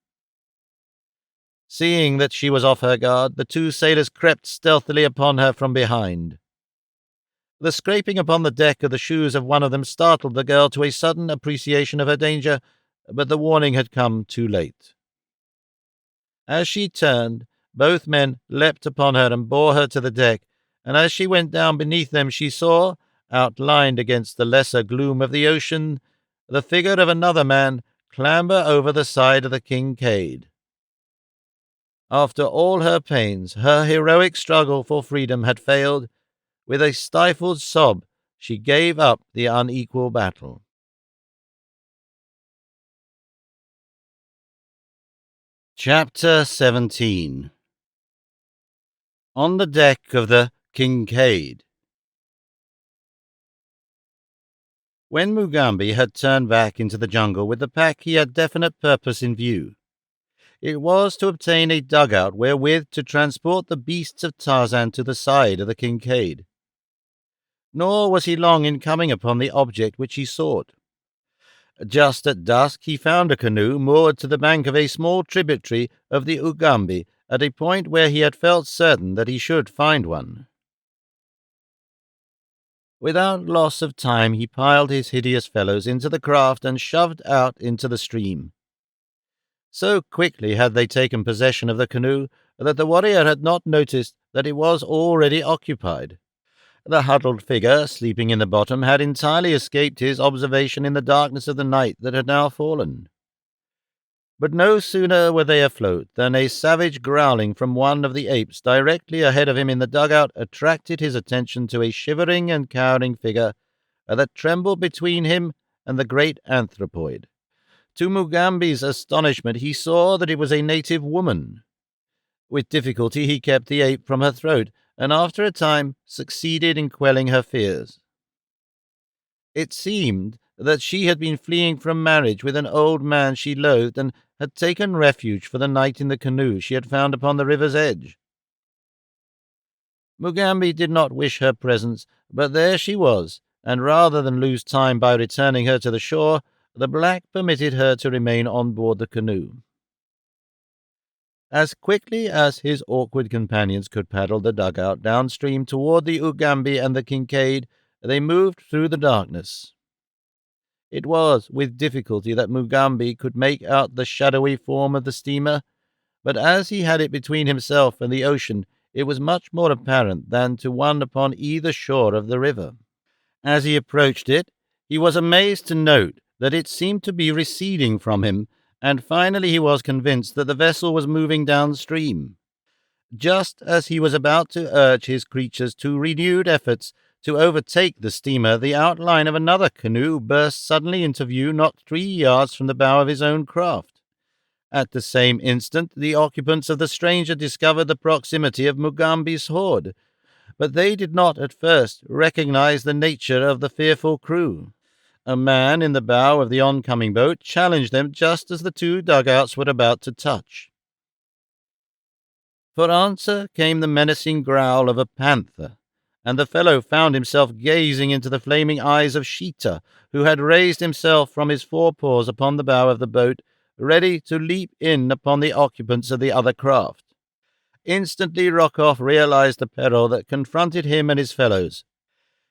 S1: Seeing that she was off her guard, the two sailors crept stealthily upon her from behind. The scraping upon the deck of the shoes of one of them startled the girl to a sudden appreciation of her danger, but the warning had come too late. As she turned, both men leapt upon her and bore her to the deck, and as she went down beneath them she saw, outlined against the lesser gloom of the ocean, the figure of another man clamber over the side of the Kincaid. After all her pains, her heroic struggle for freedom had failed. With a stifled sob, she gave up the unequal battle. Chapter 17. On the deck of the Kincaid. When Mugambi had turned back into the jungle with the pack, he had definite purpose in view. It was to obtain a dugout wherewith to transport the beasts of Tarzan to the side of the Kincaid. Nor was he long in coming upon the object which he sought. Just at dusk he found a canoe moored to the bank of a small tributary of the Ugambi at a point where he had felt certain that he should find one. Without loss of time he piled his hideous fellows into the craft and shoved out into the stream. So quickly had they taken possession of the canoe that the warrior had not noticed that it was already occupied. The huddled figure sleeping in the bottom had entirely escaped his observation in the darkness of the night that had now fallen. But no sooner were they afloat than a savage growling from one of the apes directly ahead of him in the dugout attracted his attention to a shivering and cowering figure that trembled between him and the great anthropoid. To Mugambi's astonishment, he saw that it was a native woman. With difficulty he kept the ape from her throat, and after a time succeeded in quelling her fears. It seemed that she had been fleeing from marriage with an old man she loathed, and had taken refuge for the night in the canoe she had found upon the river's edge. Mugambi did not wish her presence, but there she was, and rather than lose time by returning her to the shore, the black permitted her to remain on board the canoe. As quickly as his awkward companions could paddle the dugout downstream toward the Ugambi and the Kincaid, they moved through the darkness. It was with difficulty that Mugambi could make out the shadowy form of the steamer, but as he had it between himself and the ocean, it was much more apparent than to one upon either shore of the river. As he approached it, he was amazed to note that it seemed to be receding from him, and finally he was convinced that the vessel was moving downstream. Just as he was about to urge his creatures to renewed efforts to overtake the steamer, the outline of another canoe burst suddenly into view not 3 yards from the bow of his own craft. At the same instant, the occupants of the stranger discovered the proximity of Mugambi's horde, but they did not at first recognize the nature of the fearful crew. A man in the bow of the oncoming boat challenged them just as the two dugouts were about to touch. For answer came the menacing growl of a panther, and the fellow found himself gazing into the flaming eyes of Sheeta, who had raised himself from his forepaws upon the bow of the boat, ready to leap in upon the occupants of the other craft. Instantly Rokoff realized the peril that confronted him and his fellows.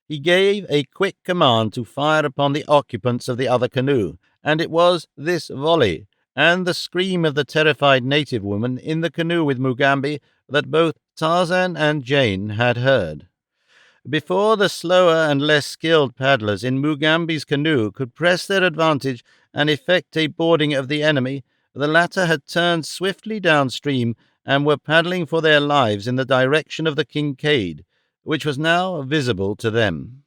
S1: He gave a quick command to fire upon the occupants of the other canoe, and it was this volley, and the scream of the terrified native woman in the canoe with Mugambi, that both Tarzan and Jane had heard. Before the slower and less skilled paddlers in Mugambi's canoe could press their advantage and effect a boarding of the enemy, the latter had turned swiftly downstream and were paddling for their lives in the direction of the Kincaid, which was now visible to them.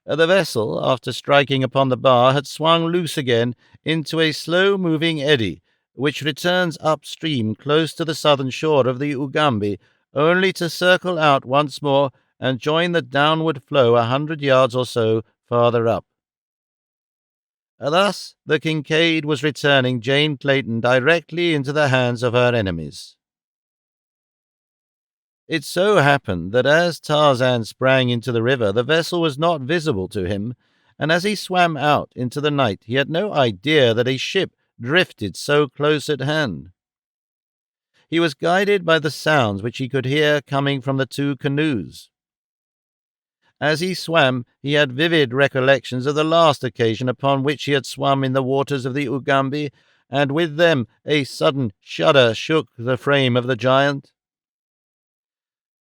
S1: The vessel, after striking upon the bar, had swung loose again into a slow-moving eddy, which returns upstream close to the southern shore of the Ugambi, only to circle out once more and join the downward flow 100 yards or so farther up. Thus, the Kincaid was returning Jane Clayton directly into the hands of her enemies. It so happened that as Tarzan sprang into the river, the vessel was not visible to him, and as he swam out into the night, he had no idea that a ship drifted so close at hand. He was guided by the sounds which he could hear coming from the two canoes. As he swam, he had vivid recollections of the last occasion upon which he had swum in the waters of the Ugambi, and with them a sudden shudder shook the frame of the giant.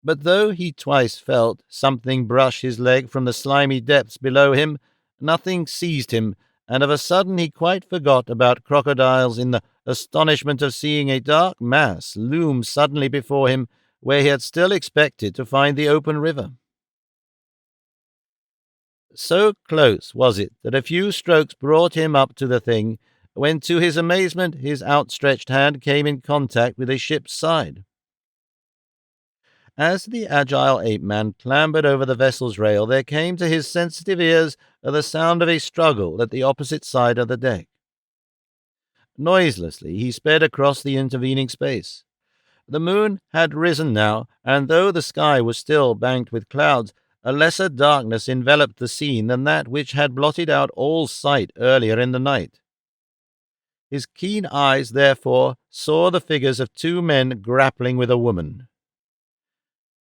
S1: But though he twice felt something brush his leg from the slimy depths below him, nothing seized him, and of a sudden he quite forgot about crocodiles in the astonishment of seeing a dark mass loom suddenly before him where he had still expected to find the open river. So close was it that a few strokes brought him up to the thing, when to his amazement his outstretched hand came in contact with a ship's side. As the agile ape-man clambered over the vessel's rail, there came to his sensitive ears the sound of a struggle at the opposite side of the deck. Noiselessly he sped across the intervening space. The moon had risen now, and though the sky was still banked with clouds, a lesser darkness enveloped the scene than that which had blotted out all sight earlier in the night. His keen eyes, therefore, saw the figures of two men grappling with a woman.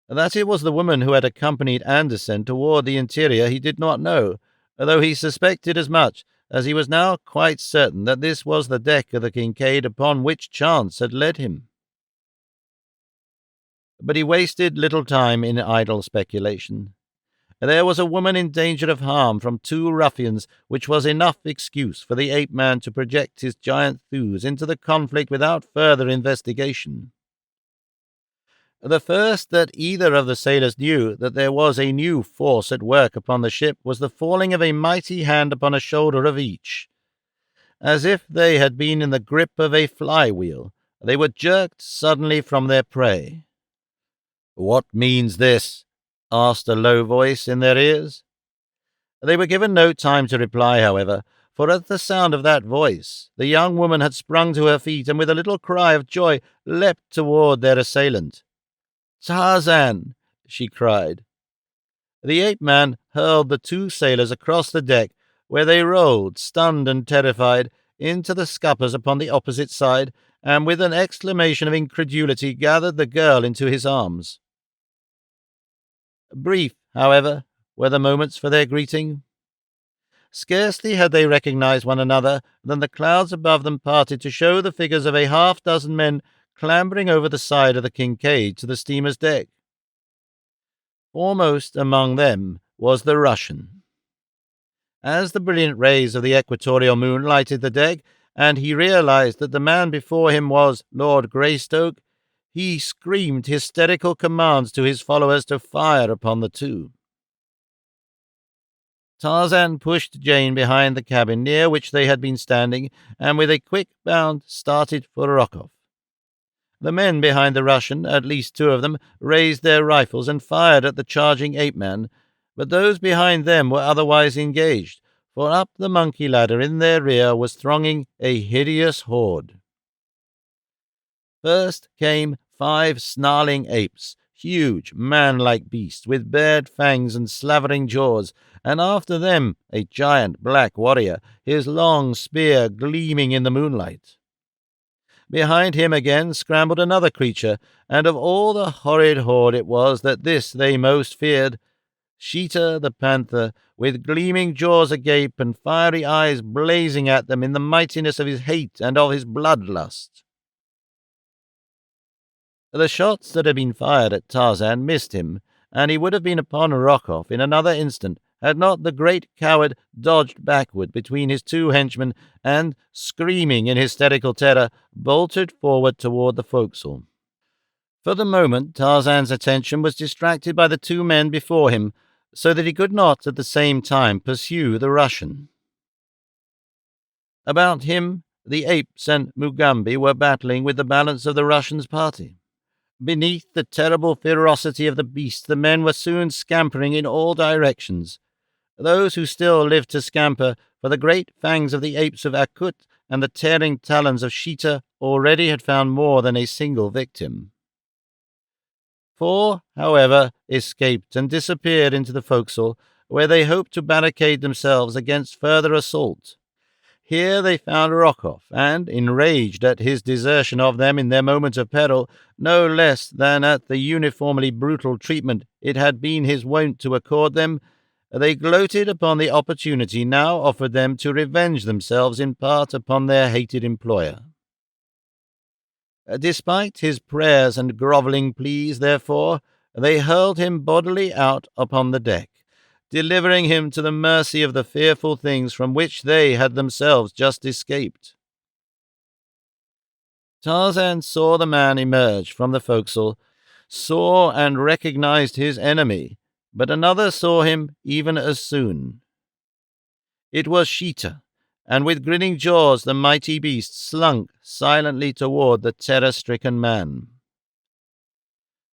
S1: That it was the woman who had accompanied Anderson toward the interior he did not know, though he suspected as much, as he was now quite certain that this was the deck of the Kincaid upon which chance had led him. But he wasted little time in idle speculation. There was a woman in danger of harm from two ruffians, which was enough excuse for the ape-man to project his giant thews into the conflict without further investigation. The first that either of the sailors knew that there was a new force at work upon the ship was the falling of a mighty hand upon a shoulder of each. As if they had been in the grip of a flywheel, they were jerked suddenly from their prey. "What means this?" asked a low voice in their ears. They were given no time to reply, however, for at the sound of that voice the young woman had sprung to her feet and with a little cry of joy leapt toward their assailant. "Tarzan!" she cried. The ape-man hurled the two sailors across the deck, where they rolled, stunned and terrified, into the scuppers upon the opposite side, and with an exclamation of incredulity gathered the girl into his arms. Brief, however, were the moments for their greeting. Scarcely had they recognized one another than the clouds above them parted to show the figures of a half-dozen men clambering over the side of the Kincaid to the steamer's deck. Foremost among them was the Russian. As the brilliant rays of the equatorial moon lighted the deck, and he realized that the man before him was Lord Greystoke, he screamed hysterical commands to his followers to fire upon the two. Tarzan pushed Jane behind the cabin near which they had been standing, and with a quick bound started for Rokoff. The men behind the Russian, at least two of them, raised their rifles and fired at the charging ape-man, but those behind them were otherwise engaged, for up the monkey ladder in their rear was thronging a hideous horde. First came 5 snarling apes, huge, man-like beasts with bared fangs and slavering jaws, and after them a giant black warrior, his long spear gleaming in the moonlight. Behind him again scrambled another creature, and of all the horrid horde it was that this they most feared, Sheeta the panther, with gleaming jaws agape and fiery eyes blazing at them in the mightiness of his hate and of his bloodlust. The shots that had been fired at Tarzan missed him, and he would have been upon Rokoff in another instant had not the great coward dodged backward between his two henchmen and, screaming in hysterical terror, bolted forward toward the forecastle. For the moment Tarzan's attention was distracted by the two men before him, so that he could not at the same time pursue the Russian. About him, the apes and Mugambi were battling with the balance of the Russian's party. Beneath the terrible ferocity of the beast, the men were soon scampering in all directions. Those who still lived to scamper, for the great fangs of the apes of Akut and the tearing talons of Sheeta already had found more than a single victim. 4, however, escaped and disappeared into the forecastle, where they hoped to barricade themselves against further assault. Here they found Rokoff, and, enraged at his desertion of them in their moment of peril, no less than at the uniformly brutal treatment it had been his wont to accord them, they gloated upon the opportunity now offered them to revenge themselves in part upon their hated employer. Despite his prayers and grovelling pleas, therefore, they hurled him bodily out upon the deck, delivering him to the mercy of the fearful things from which they had themselves just escaped. Tarzan saw the man emerge from the forecastle, saw and recognized his enemy, but another saw him even as soon. It was Sheeta, and with grinning jaws the mighty beast slunk silently toward the terror-stricken man.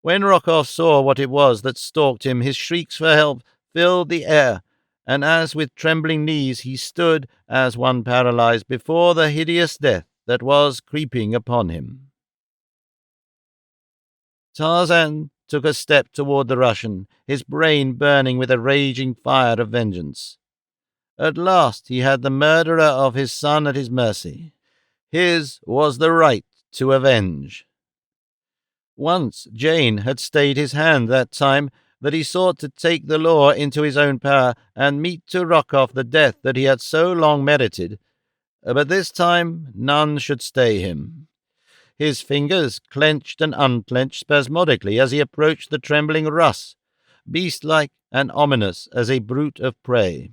S1: When Rokoff saw what it was that stalked him, his shrieks for help filled the air, and as with trembling knees he stood, as one paralyzed, before the hideous death that was creeping upon him. Tarzan took a step toward the Russian, his brain burning with a raging fire of vengeance. At last he had the murderer of his son at his mercy. His was the right to avenge. Once Jane had stayed his hand that time that he sought to take the law into his own power and mete to Rokoff the death that he had so long merited, but this time none should stay him. His fingers clenched and unclenched spasmodically as he approached the trembling Russ, beast-like and ominous as a brute of prey.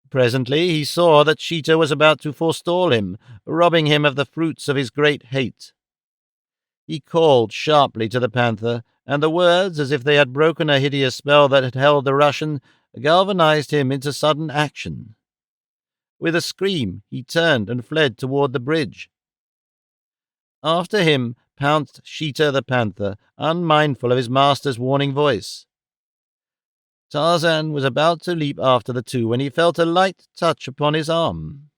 S1: Presently he saw that Sheeta was about to forestall him, robbing him of the fruits of his great hate. He called sharply to the panther, and the words, as if they had broken a hideous spell that had held the Russian, galvanized him into sudden action. With a scream he turned and fled toward the bridge. After him pounced Sheeta the panther, unmindful of his master's warning voice. Tarzan was about to leap after the two when he felt a light touch upon his arm.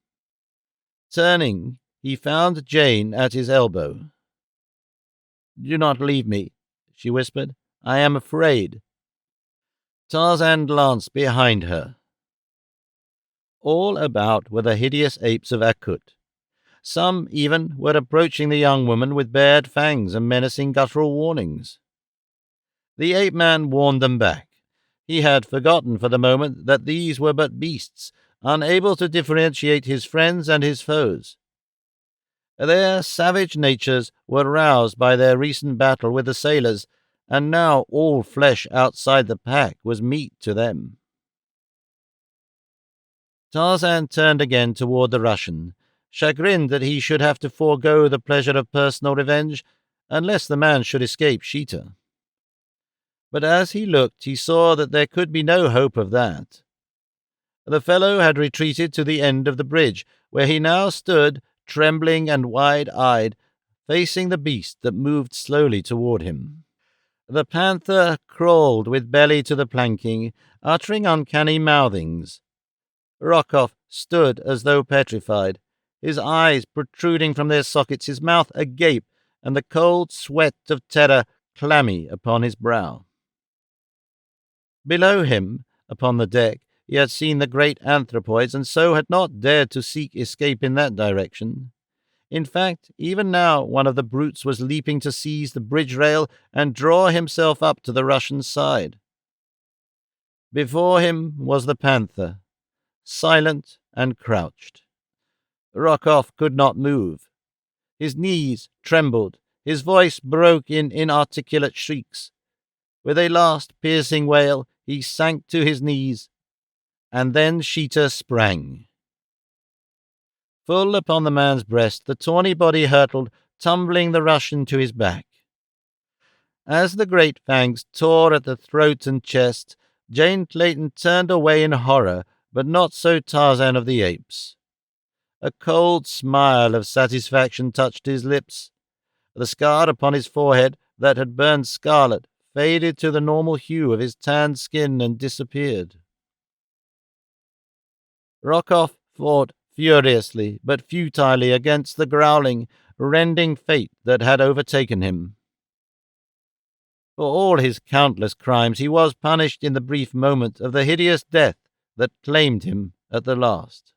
S1: Turning, he found Jane at his elbow. "Do not leave me," she whispered. "I am afraid." Tarzan glanced behind her. All about were the hideous apes of Akut. Some, even, were approaching the young woman with bared fangs and menacing guttural warnings. The ape-man warned them back. He had forgotten for the moment that these were but beasts, unable to differentiate his friends and his foes. Their savage natures were roused by their recent battle with the sailors, and now all flesh outside the pack was meat to them. Tarzan turned again toward the Russian, chagrined that he should have to forego the pleasure of personal revenge, unless the man should escape Sheeta. But as he looked, he saw that there could be no hope of that. The fellow had retreated to the end of the bridge, where he now stood, trembling and wide-eyed, facing the beast that moved slowly toward him. The panther crawled with belly to the planking, uttering uncanny mouthings. Rokoff stood as though petrified, his eyes protruding from their sockets, his mouth agape, and the cold sweat of terror clammy upon his brow. Below him, upon the deck, he had seen the great anthropoids, and so had not dared to seek escape in that direction. In fact, even now one of the brutes was leaping to seize the bridge rail and draw himself up to the Russian's side. Before him was the panther, silent and crouched. Rokoff could not move. His knees trembled, his voice broke in inarticulate shrieks. With a last piercing wail, he sank to his knees, and then Sheeta sprang. Full upon the man's breast, the tawny body hurtled, tumbling the Russian to his back. As the great fangs tore at the throat and chest, Jane Clayton turned away in horror, but not so Tarzan of the Apes. A cold smile of satisfaction touched his lips. The scar upon his forehead that had burned scarlet faded to the normal hue of his tanned skin and disappeared. Rokoff fought furiously but futilely against the growling, rending fate that had overtaken him. For all his countless crimes, he was punished in the brief moment of the hideous death that claimed him at the last.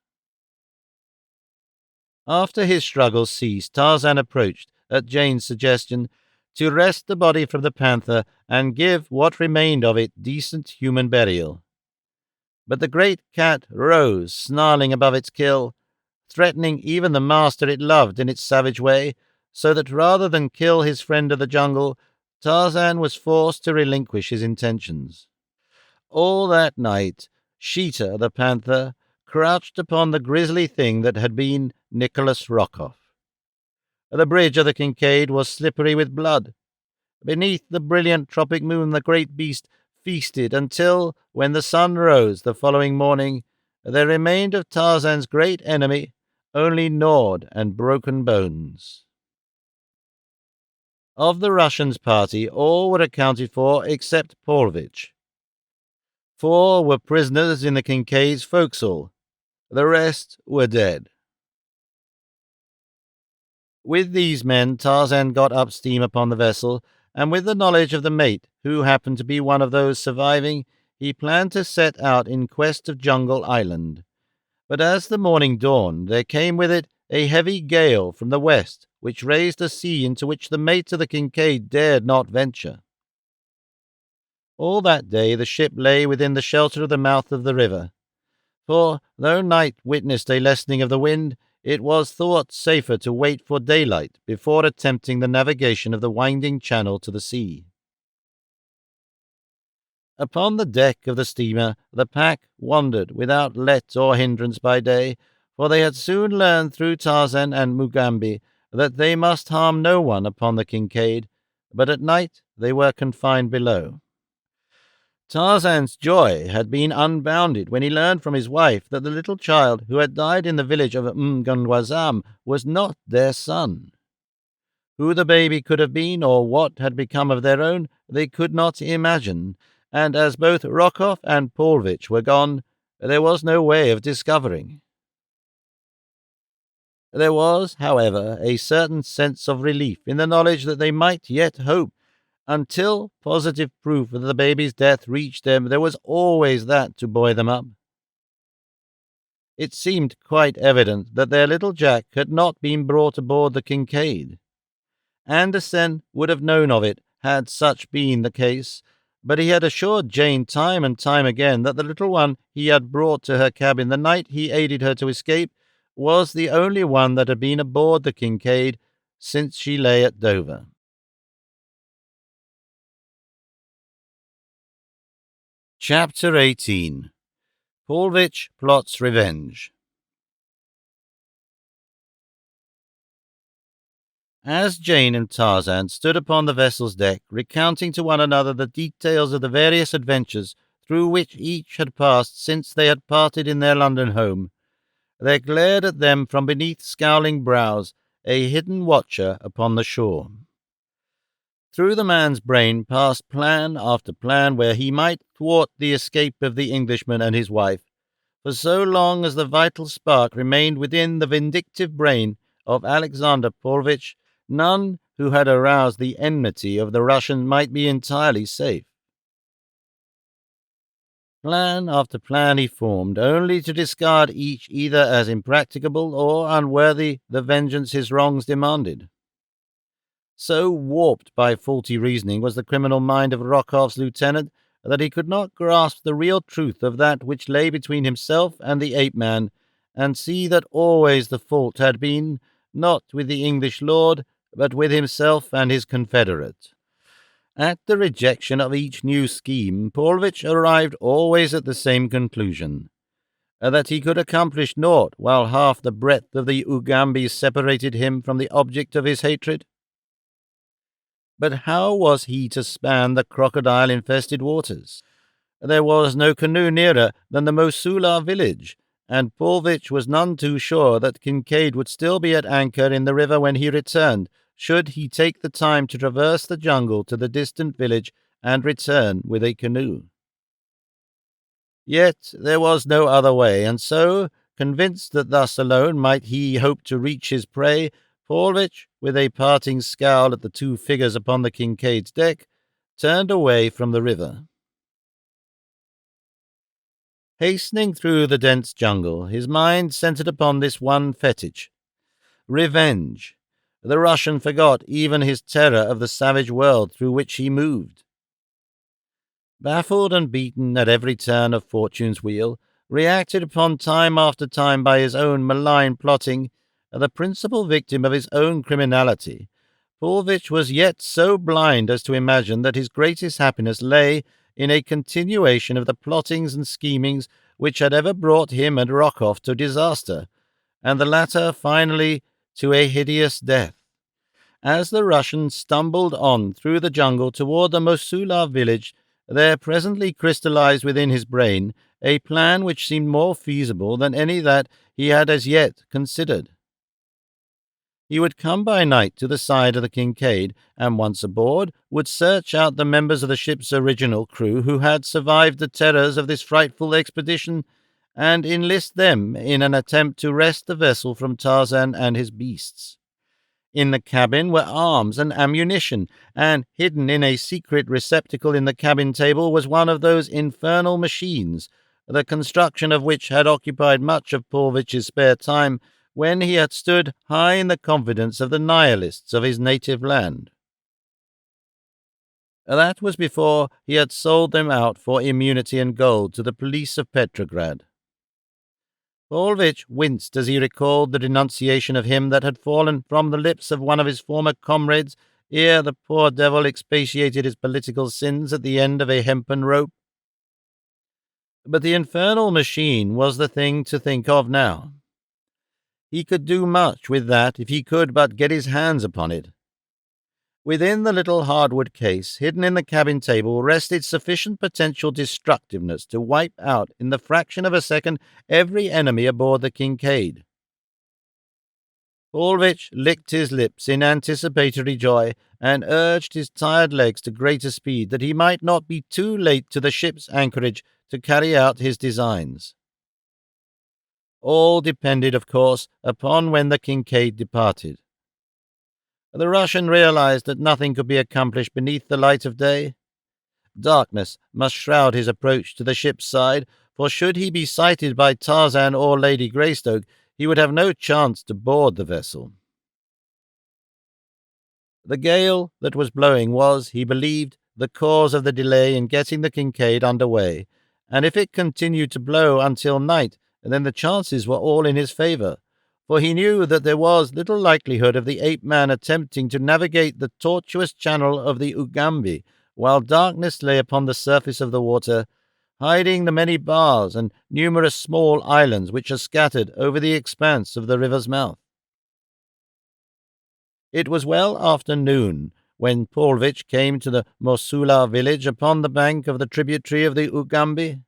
S1: After his struggles ceased, Tarzan approached, at Jane's suggestion, to wrest the body from the panther and give what remained of it decent human burial. But the great cat rose, snarling above its kill, threatening even the master it loved in its savage way, so that rather than kill his friend of the jungle, Tarzan was forced to relinquish his intentions. All that night, Sheeta, the panther, crouched upon the grisly thing that had been Nicholas Rokoff. The bridge of the Kincaid was slippery with blood. Beneath the brilliant tropic moon the great beast feasted until, when the sun rose the following morning, there remained of Tarzan's great enemy only gnawed and broken bones. Of the Russians' party, all were accounted for except Povitch. 4 were prisoners in the Kincaid's forecastle. The rest were dead. With these men, Tarzan got up steam upon the vessel, and with the knowledge of the mate, who happened to be one of those surviving, he planned to set out in quest of Jungle Island. But as the morning dawned, there came with it a heavy gale from the west, which raised a sea into which the mate of the Kincaid dared not venture. All that day the ship lay within the shelter of the mouth of the river, for, though night witnessed a lessening of the wind, it was thought safer to wait for daylight before attempting the navigation of the winding channel to the sea. Upon the deck of the steamer the pack wandered without let or hindrance by day, for they had soon learned through Tarzan and Mugambi that they must harm no one upon the Kincaid, but at night they were confined below. Tarzan's joy had been unbounded when he learned from his wife that the little child who had died in the village of Mgungwazam was not their son. Who the baby could have been, or what had become of their own, they could not imagine, and as both Rokoff and Povitch were gone, there was no way of discovering. There was, however, a certain sense of relief in the knowledge that they might yet hope. Until positive proof of the baby's death reached them, there was always that to buoy them up. It seemed quite evident that their little Jack had not been brought aboard the Kincaid. Andersen would have known of it had such been the case, but he had assured Jane time and time again that the little one he had brought to her cabin the night he aided her to escape was the only one that had been aboard the Kincaid since she lay at Dover. Chapter 18. Povitch Plots Revenge. As Jane and Tarzan stood upon the vessel's deck, recounting to one another the details of the various adventures through which each had passed since they had parted in their London home, there glared at them from beneath scowling brows a hidden watcher upon the shore. Through the man's brain passed plan after plan where he might thwart the escape of the Englishman and his wife, for so long as the vital spark remained within the vindictive brain of Alexander Povitch, none who had aroused the enmity of the Russian might be entirely safe. Plan after plan he formed, only to discard each either as impracticable or unworthy the vengeance his wrongs demanded. So warped by faulty reasoning was the criminal mind of Rokoff's lieutenant that he could not grasp the real truth of that which lay between himself and the ape-man, and see that always the fault had been, not with the English lord, but with himself and his confederate. At the rejection of each new scheme, Povitch arrived always at the same conclusion, that he could accomplish naught while half the breadth of the Ugambi separated him from the object of his hatred. But how was he to span the crocodile-infested waters? There was no canoe nearer than the Mosula village, and Povitch was none too sure that Kincaid would still be at anchor in the river when he returned, should he take the time to traverse the jungle to the distant village and return with a canoe. Yet there was no other way, and so, convinced that thus alone might he hope to reach his prey, Povitch, with a parting scowl at the two figures upon the Kincaid's deck, turned away from the river. Hastening through the dense jungle, his mind centered upon this one fetish: revenge. The Russian forgot even his terror of the savage world through which he moved. Baffled and beaten at every turn of fortune's wheel, reacted upon time after time by his own malign plotting, the principal victim of his own criminality, Povitch was yet so blind as to imagine that his greatest happiness lay in a continuation of the plottings and schemings which had ever brought him and Rokoff to disaster, and the latter finally to a hideous death. As the Russian stumbled on through the jungle toward the Mosula village, there presently crystallized within his brain a plan which seemed more feasible than any that he had as yet considered. He would come by night to the side of the Kincaid, and once aboard, would search out the members of the ship's original crew who had survived the terrors of this frightful expedition, and enlist them in an attempt to wrest the vessel from Tarzan and his beasts. In the cabin were arms and ammunition, and hidden in a secret receptacle in the cabin table was one of those infernal machines, the construction of which had occupied much of Povitch's spare time when he had stood high in the confidence of the nihilists of his native land. That was before he had sold them out for immunity and gold to the police of Petrograd. Povitch winced as he recalled the denunciation of him that had fallen from the lips of one of his former comrades ere the poor devil expiated his political sins at the end of a hempen rope. But the infernal machine was the thing to think of now. He could do much with that if he could but get his hands upon it. Within the little hardwood case, hidden in the cabin table, rested sufficient potential destructiveness to wipe out in the fraction of a second every enemy aboard the Kincaid. Povitch licked his lips in anticipatory joy and urged his tired legs to greater speed that he might not be too late to the ship's anchorage to carry out his designs. All depended, of course, upon when the Kincaid departed. The Russian realized that nothing could be accomplished beneath the light of day. Darkness must shroud his approach to the ship's side, for should he be sighted by Tarzan or Lady Greystoke, he would have no chance to board the vessel. The gale that was blowing was, he believed, the cause of the delay in getting the Kincaid under way, and if it continued to blow until night, then the chances were all in his favor, for he knew that there was little likelihood of the ape-man attempting to navigate the tortuous channel of the Ugambi, while darkness lay upon the surface of the water, hiding the many bars and numerous small islands which are scattered over the expanse of the river's mouth. It was well after noon when Povitch came to the Mosula village upon the bank of the tributary of the Ugambi.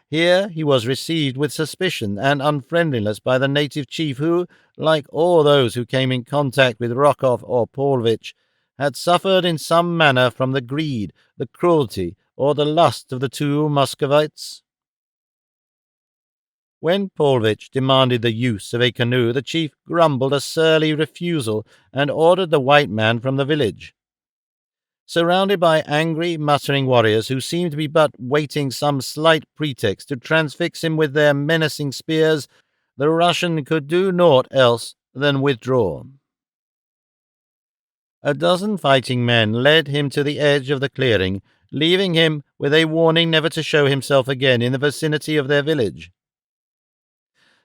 S1: Here he was received with suspicion and unfriendliness by the native chief who, like all those who came in contact with Rokoff or Povitch, had suffered in some manner from the greed, the cruelty, or the lust of the two Muscovites. When Povitch demanded the use of a canoe, the chief grumbled a surly refusal and ordered the white man from the village. Surrounded by angry, muttering warriors who seemed to be but waiting some slight pretext to transfix him with their menacing spears, the Russian could do naught else than withdraw. A dozen fighting men led him to the edge of the clearing, leaving him with a warning never to show himself again in the vicinity of their village.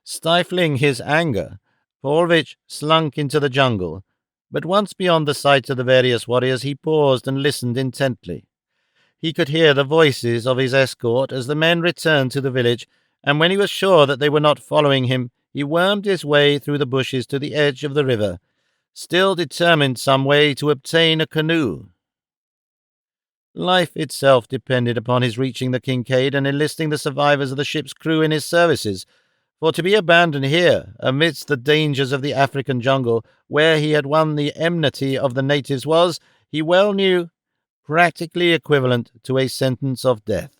S1: Stifling his anger, Povitch slunk into the jungle, but once beyond the sight of the various warriors he paused and listened intently. He could hear the voices of his escort as the men returned to the village, and when he was sure that they were not following him, he wormed his way through the bushes to the edge of the river, still determined some way to obtain a canoe. Life itself depended upon his reaching the Kincaid and enlisting the survivors of the ship's crew in his services, for to be abandoned here, amidst the dangers of the African jungle, where he had won the enmity of the natives, was, he well knew, practically equivalent to a sentence of death.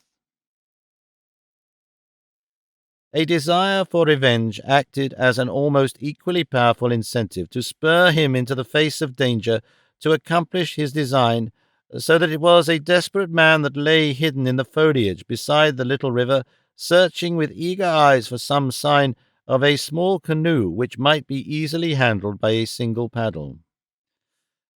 S1: A desire for revenge acted as an almost equally powerful incentive to spur him into the face of danger to accomplish his design, so that it was a desperate man that lay hidden in the foliage beside the little river, searching with eager eyes for some sign of a small canoe which might be easily handled by a single paddle.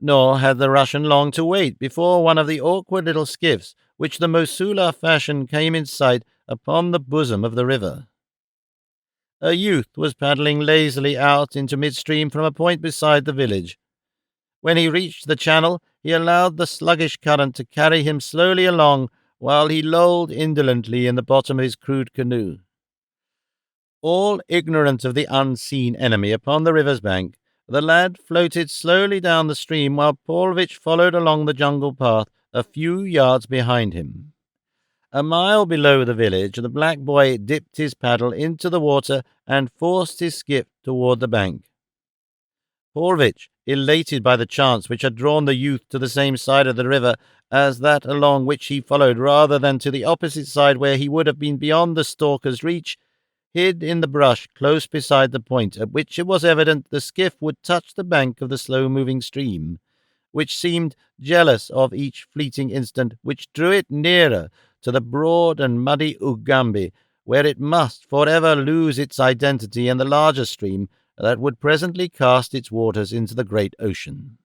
S1: Nor had the Russian long to wait before one of the awkward little skiffs which the Mosula fashion came in sight upon the bosom of the river. A youth was paddling lazily out into midstream from a point beside the village. When he reached the channel, he allowed the sluggish current to carry him slowly along while he lolled indolently in the bottom of his crude canoe. All ignorant of the unseen enemy upon the river's bank, the lad floated slowly down the stream while Povitch followed along the jungle path a few yards behind him. A mile below the village, the black boy dipped his paddle into the water and forced his skiff toward the bank. Povitch, elated by the chance which had drawn the youth to the same side of the river as that along which he followed, rather than to the opposite side where he would have been beyond the stalker's reach, hid in the brush close beside the point at which it was evident the skiff would touch the bank of the slow-moving stream, which seemed jealous of each fleeting instant which drew it nearer to the broad and muddy Ugambi, where it must forever lose its identity in the larger stream that would presently cast its waters into the great ocean.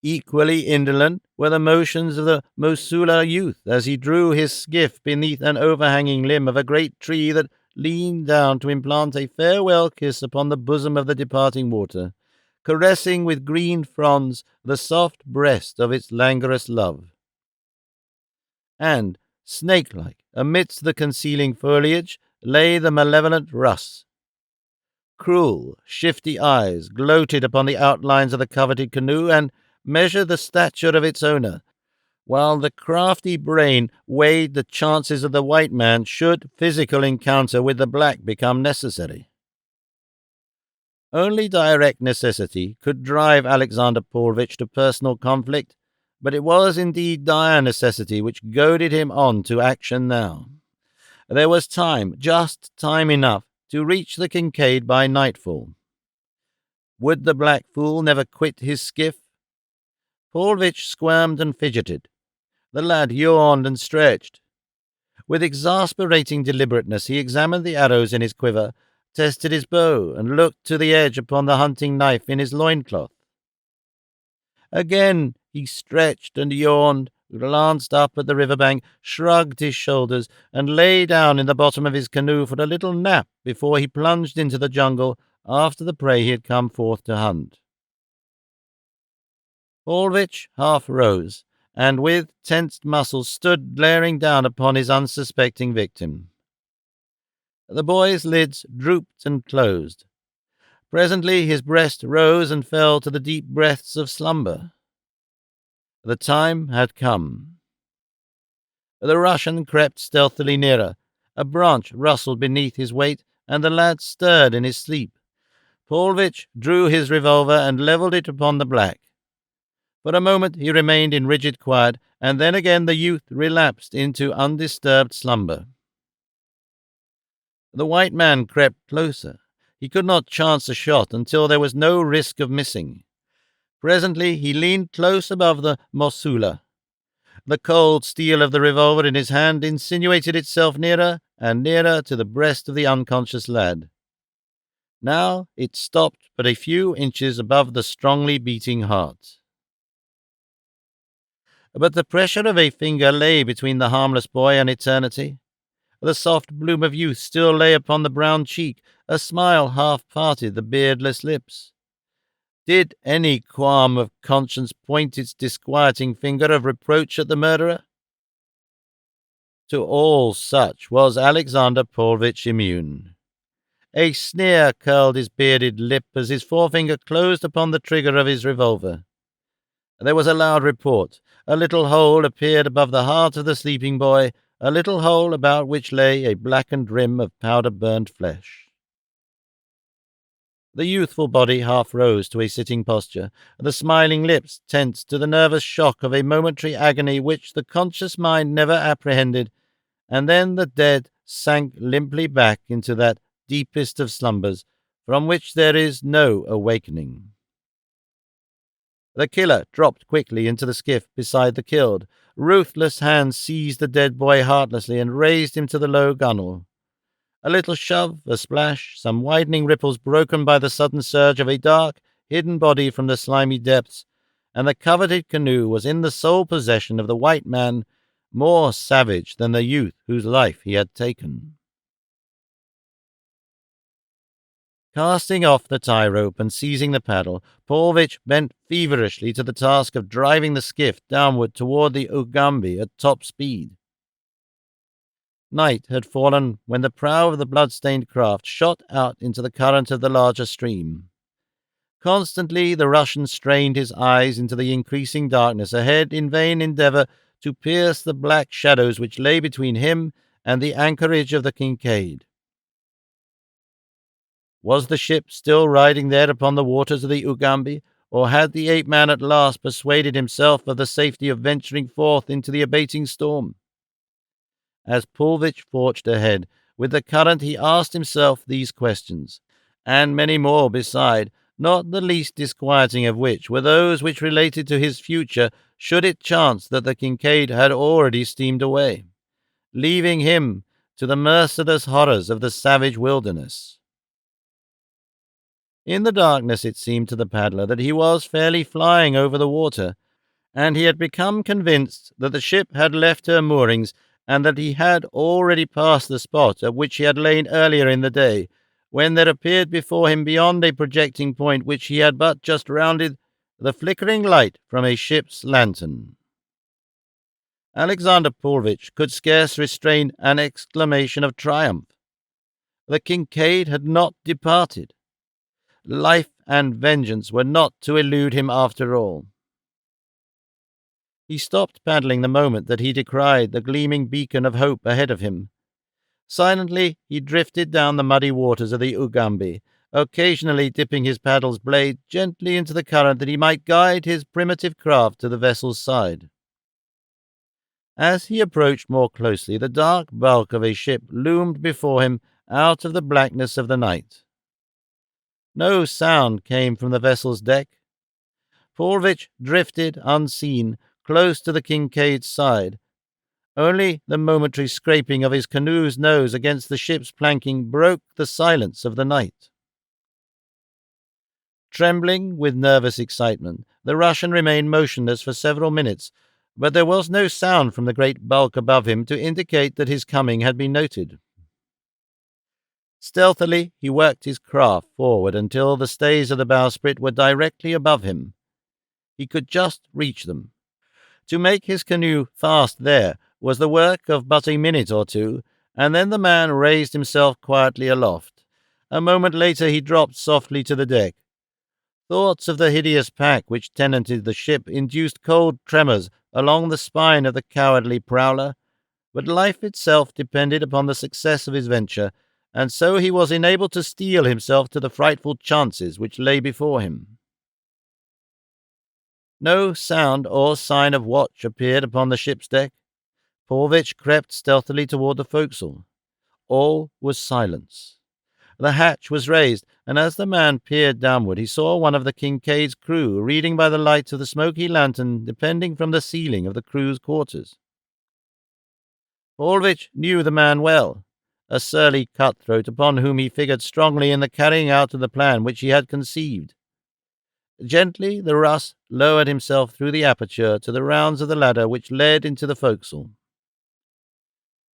S1: Equally indolent were the motions of the Mosula youth as he drew his skiff beneath an overhanging limb of a great tree that leaned down to implant a farewell kiss upon the bosom of the departing water, caressing with green fronds the soft breast of its languorous love. And, snake-like, amidst the concealing foliage, lay the malevolent Russ. Cruel, shifty eyes gloated upon the outlines of the coveted canoe and measured the stature of its owner, while the crafty brain weighed the chances of the white man should physical encounter with the black become necessary. Only direct necessity could drive Alexander Povitch to personal conflict, but it was indeed dire necessity which goaded him on to action now. There was time, just time enough, to reach the Kincaid by nightfall. Would the black fool never quit his skiff? Povitch squirmed and fidgeted. The lad yawned and stretched. With exasperating deliberateness he examined the arrows in his quiver, tested his bow, and looked to the edge upon the hunting knife in his loincloth. Again he stretched and yawned, glanced up at the river-bank, shrugged his shoulders, and lay down in the bottom of his canoe for a little nap before he plunged into the jungle after the prey he had come forth to hunt. Povitch half rose, and with tensed muscles stood glaring down upon his unsuspecting victim. The boy's lids drooped and closed. Presently his breast rose and fell to the deep breaths of slumber. The time had come. The Russian crept stealthily nearer. A branch rustled beneath his weight, and the lad stirred in his sleep. Povitch drew his revolver and levelled it upon the black. For a moment he remained in rigid quiet, and then again the youth relapsed into undisturbed slumber. The white man crept closer. He could not chance a shot until there was no risk of missing. Presently he leaned close above the Mosula. The cold steel of the revolver in his hand insinuated itself nearer and nearer to the breast of the unconscious lad. Now it stopped but a few inches above the strongly beating heart. But the pressure of a finger lay between the harmless boy and eternity. The soft bloom of youth still lay upon the brown cheek, a smile half parted the beardless lips. Did any qualm of conscience point its disquieting finger of reproach at the murderer? To all such was Alexander Povitch immune. A sneer curled his bearded lip as his forefinger closed upon the trigger of his revolver. There was a loud report. A little hole appeared above the heart of the sleeping boy, a little hole about which lay a blackened rim of powder-burnt flesh. The youthful body half rose to a sitting posture, the smiling lips tense to the nervous shock of a momentary agony which the conscious mind never apprehended, and then the dead sank limply back into that deepest of slumbers, from which there is no awakening. The killer dropped quickly into the skiff beside the killed. Ruthless hands seized the dead boy heartlessly and raised him to the low gunwale. A little shove, a splash, some widening ripples broken by the sudden surge of a dark, hidden body from the slimy depths, and the coveted canoe was in the sole possession of the white man, more savage than the youth whose life he had taken. Casting off the tie rope and seizing the paddle, Povitch bent feverishly to the task of driving the skiff downward toward the Ugambi at top speed. Night had fallen when the prow of the blood-stained craft shot out into the current of the larger stream. Constantly the Russian strained his eyes into the increasing darkness ahead in vain endeavor to pierce the black shadows which lay between him and the anchorage of the Kincaid. Was the ship still riding there upon the waters of the Ugambi, or had the ape-man at last persuaded himself of the safety of venturing forth into the abating storm? As Povitch forged ahead with the current, he asked himself these questions, and many more beside, not the least disquieting of which were those which related to his future should it chance that the Kincaid had already steamed away, leaving him to the merciless horrors of the savage wilderness. In the darkness it seemed to the paddler that he was fairly flying over the water, and he had become convinced that the ship had left her moorings and that he had already passed the spot at which he had lain earlier in the day, when there appeared before him beyond a projecting point which he had but just rounded the flickering light from a ship's lantern. Alexander Povitch could scarce restrain an exclamation of triumph. The Kincaid had not departed. Life and vengeance were not to elude him after all. He stopped paddling the moment that he descried the gleaming beacon of hope ahead of him. Silently he drifted down the muddy waters of the Ugambi, occasionally dipping his paddle's blade gently into the current that he might guide his primitive craft to the vessel's side. As he approached more closely, the dark bulk of a ship loomed before him out of the blackness of the night. No sound came from the vessel's deck. Povitch drifted unseen close to the Kincaid's side. Only the momentary scraping of his canoe's nose against the ship's planking broke the silence of the night. Trembling with nervous excitement, the Russian remained motionless for several minutes, but there was no sound from the great bulk above him to indicate that his coming had been noted. Stealthily he worked his craft forward until the stays of the bowsprit were directly above him. He could just reach them. To make his canoe fast there was the work of but a minute or two, and then the man raised himself quietly aloft. A moment later he dropped softly to the deck. Thoughts of the hideous pack which tenanted the ship induced cold tremors along the spine of the cowardly prowler, but life itself depended upon the success of his venture, and so he was enabled to steel himself to the frightful chances which lay before him. No sound or sign of watch appeared upon the ship's deck. Povitch crept stealthily toward the forecastle. All was silence. The hatch was raised, and as the man peered downward, he saw one of the Kincaid's crew reading by the light of the smoky lantern depending from the ceiling of the crew's quarters. Povitch knew the man well, a surly cutthroat upon whom he figured strongly in the carrying out of the plan which he had conceived. Gently the Russ lowered himself through the aperture to the rounds of the ladder which led into the forecastle.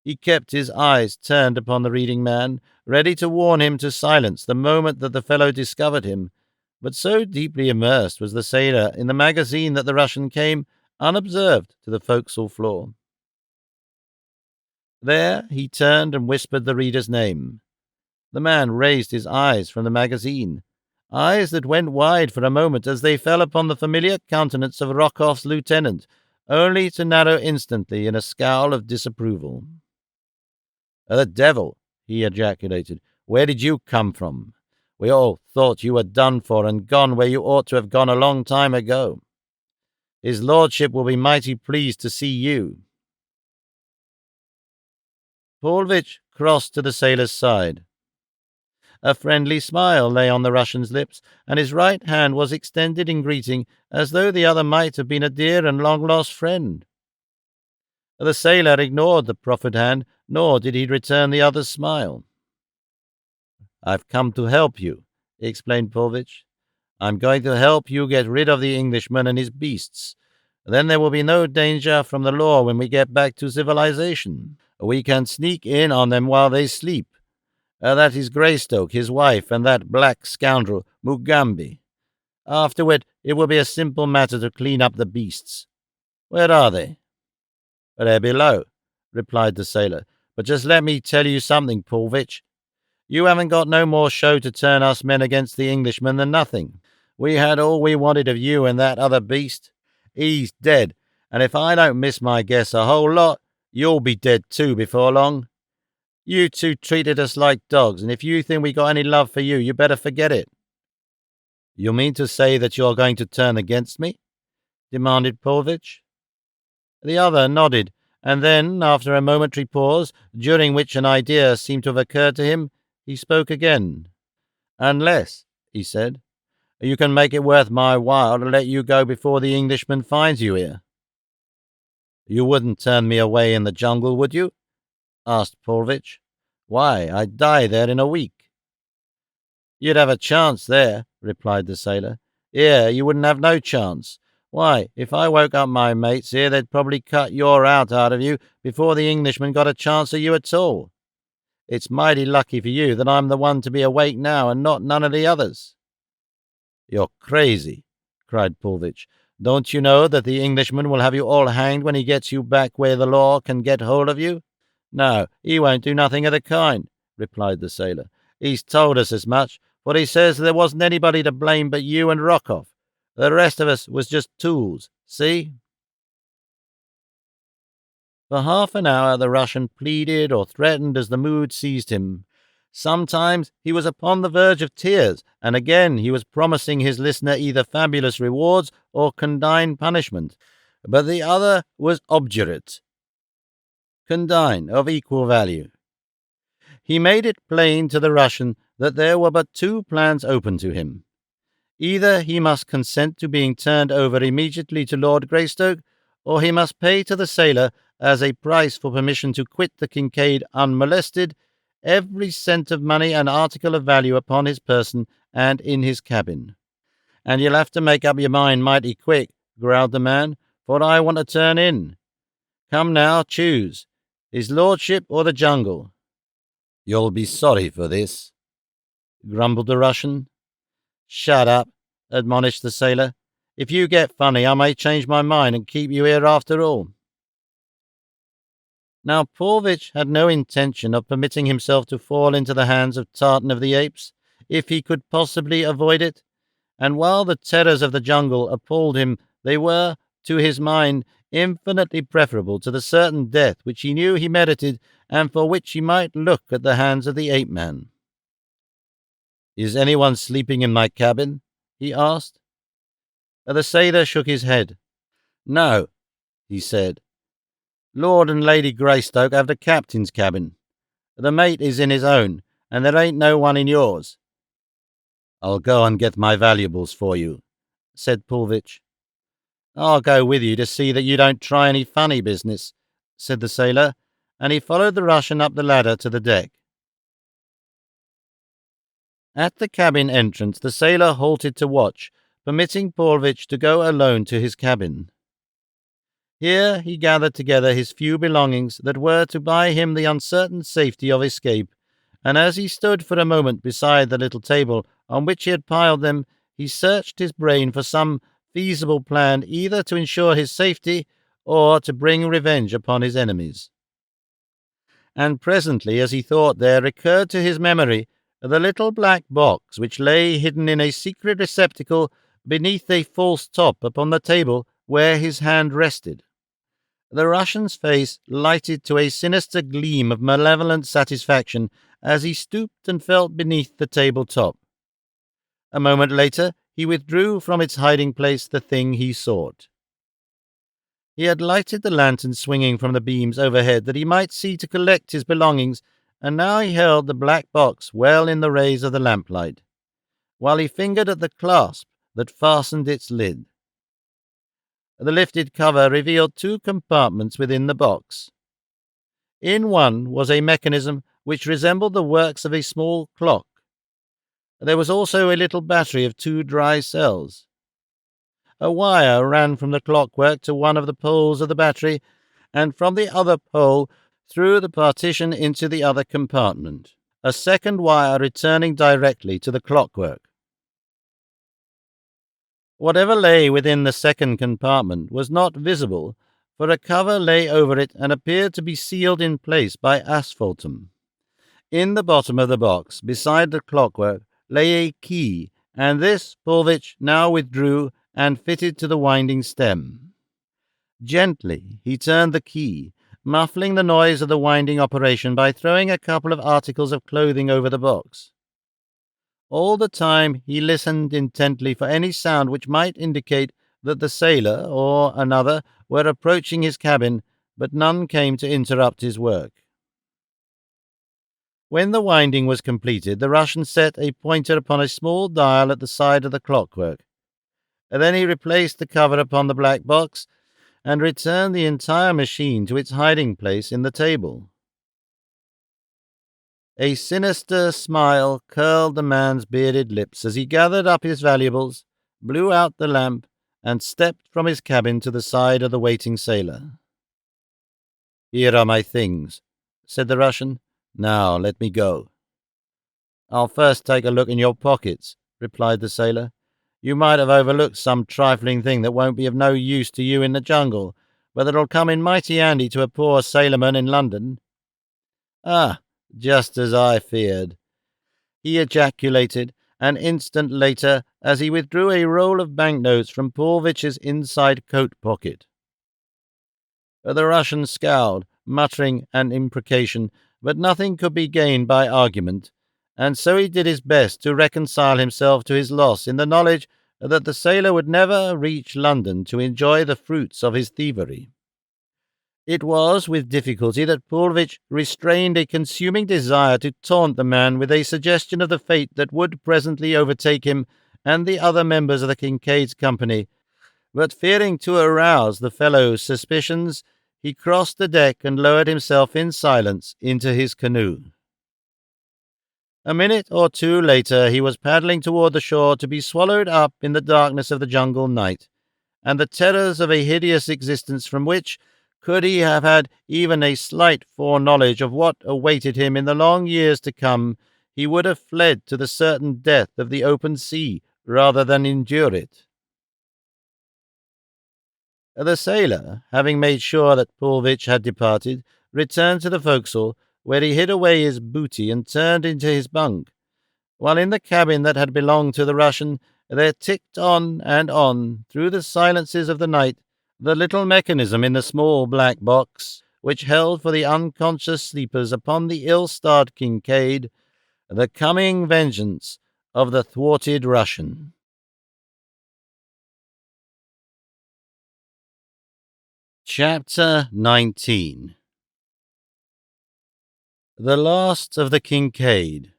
S1: He kept his eyes turned upon the reading man, ready to warn him to silence the moment that the fellow discovered him, but so deeply immersed was the sailor in the magazine that the Russian came unobserved to the forecastle floor. There he turned and whispered the reader's name. The man raised his eyes from the magazine, eyes that went wide for a moment as they fell upon the familiar countenance of Rokoff's lieutenant, only to narrow instantly in a scowl of disapproval. "The devil!" he ejaculated. "Where did you come from? We all thought you were done for and gone where you ought to have gone a long time ago. His lordship will be mighty pleased to see you." Povitch crossed to the sailor's side. A friendly smile lay on the Russian's lips, and his right hand was extended in greeting, as though the other might have been a dear and long-lost friend. The sailor ignored the proffered hand, nor did he return the other's smile. "I've come to help you," explained Povitch. "I'm going to help you get rid of the Englishman and his beasts. Then there will be no danger from the law when we get back to civilization. We can sneak in on them while they sleep. That is Greystoke, his wife, and that black scoundrel, Mugambi. Afterward, it will be a simple matter to clean up the beasts. Where are they?" "They're below," replied the sailor. "But just let me tell you something, Povitch. You haven't got no more show to turn us men against the Englishman than nothing. We had all we wanted of you and that other beast. He's dead, and if I don't miss my guess a whole lot, you'll be dead too before long. You two treated us like dogs, and if you think we got any love for you, you better forget it." "You mean to say that you're going to turn against me?" demanded Povitch. The other nodded, and then, after a momentary pause, during which an idea seemed to have occurred to him, he spoke again. "Unless," he said, "you can make it worth my while to let you go before the Englishman finds you here." "You wouldn't turn me away in the jungle, would you?" asked Povitch. "Why, I'd die there in a week." "You'd have a chance there," replied the sailor. "Here you wouldn't have no chance. Why, if I woke up my mates here, they'd probably cut your out of you before the Englishman got a chance at you at all. It's mighty lucky for you that I'm the one to be awake now and not none of the others." "You're crazy," cried Povitch. "Don't you know that the Englishman will have you all hanged when he gets you back where the law can get hold of you?" "No, he won't do nothing of the kind," replied the sailor. "He's told us as much, for he says there wasn't anybody to blame but you and Rokoff. The rest of us was just tools, see?" For half an hour the Russian pleaded or threatened as the mood seized him. Sometimes he was upon the verge of tears, and again he was promising his listener either fabulous rewards or condign punishment. But the other was obdurate. Condign, of equal value. He made it plain to the Russian that there were but two plans open to him. Either he must consent to being turned over immediately to Lord Greystoke, or he must pay to the sailor, as a price for permission to quit the Kincaid unmolested, every cent of money and article of value upon his person and in his cabin. "And you'll have to make up your mind mighty quick," growled the man, "for I want to turn in. Come now, choose. His lordship or the jungle?" "You'll be sorry for this," grumbled the Russian. "Shut up," admonished the sailor. "If you get funny, I may change my mind and keep you here after all." Now Povitch had no intention of permitting himself to fall into the hands of Tartan of the Apes, if he could possibly avoid it, and while the terrors of the jungle appalled him, they were, to his mind, infinitely preferable to the certain death which he knew he merited and for which he might look at the hands of the ape-man. "Is anyone sleeping in my cabin?" he asked. The sailor shook his head. "No," he said. "Lord and Lady Greystoke have the captain's cabin. The mate is in his own, and there ain't no one in yours." "I'll go and get my valuables for you," said Povitch. "I'll go with you to see that you don't try any funny business," said the sailor, and he followed the Russian up the ladder to the deck. At the cabin entrance the sailor halted to watch, permitting Povitch to go alone to his cabin. Here he gathered together his few belongings that were to buy him the uncertain safety of escape, and as he stood for a moment beside the little table on which he had piled them, he searched his brain for some feasible plan either to ensure his safety or to bring revenge upon his enemies. And presently, as he thought, there recurred to his memory The little black box which lay hidden in a secret receptacle beneath a false top upon the table where his hand rested. The Russian's face lighted to a sinister gleam of malevolent satisfaction as he stooped and felt beneath the table top. A moment later, he withdrew from its hiding place the thing he sought. He had lighted the lantern swinging from the beams overhead that he might see to collect his belongings, and now he held the black box well in the rays of the lamplight, while he fingered at the clasp that fastened its lid. The lifted cover revealed two compartments within the box. In one was a mechanism which resembled the works of a small clock. There was also a little battery of 2 dry cells. A wire ran from the clockwork to one of the poles of the battery, and from the other pole through the partition into the other compartment, a second wire returning directly to the clockwork. Whatever lay within the second compartment was not visible, for a cover lay over it and appeared to be sealed in place by asphaltum. In the bottom of the box, beside the clockwork, lay a key, and this Povitch now withdrew and fitted to the winding stem. Gently he turned the key, muffling the noise of the winding operation by throwing a couple of articles of clothing over the box. All the time he listened intently for any sound which might indicate that the sailor or another were approaching his cabin, but none came to interrupt his work. When the winding was completed, the Russian set a pointer upon a small dial at the side of the clockwork. Then he replaced the cover upon the black box and returned the entire machine to its hiding place in the table. A sinister smile curled the man's bearded lips as he gathered up his valuables, blew out the lamp, and stepped from his cabin to the side of the waiting sailor. "Here are my things," said the Russian. "Now let me go." "I'll first take a look in your pockets," replied the sailor. "You might have overlooked some trifling thing that won't be of no use to you in the jungle, but that'll come in mighty handy to a poor sailorman in London." "Ah, just as I feared," he ejaculated an instant later as he withdrew a roll of banknotes from Povitch's inside coat pocket. The Russian scowled, muttering an imprecation, but nothing could be gained by argument, and so he did his best to reconcile himself to his loss in the knowledge that the sailor would never reach London to enjoy the fruits of his thievery. It was with difficulty that Povitch restrained a consuming desire to taunt the man with a suggestion of the fate that would presently overtake him and the other members of the Kincaid's company, but fearing to arouse the fellow's suspicions, he crossed the deck and lowered himself in silence into his canoe. A minute or two later he was paddling toward the shore to be swallowed up in the darkness of the jungle night, and the terrors of a hideous existence from which, could he have had even a slight foreknowledge of what awaited him in the long years to come, he would have fled to the certain death of the open sea rather than endure it. The sailor, having made sure that Povitch had departed, returned to the forecastle, where he hid away his booty and turned into his bunk, while in the cabin that had belonged to the Russian there ticked on and on, through the silences of the night, the little mechanism in the small black box, which held for the unconscious sleepers upon the ill-starred Kincaid the coming vengeance of the thwarted Russian. Chapter 19. The Last of the Kincaid.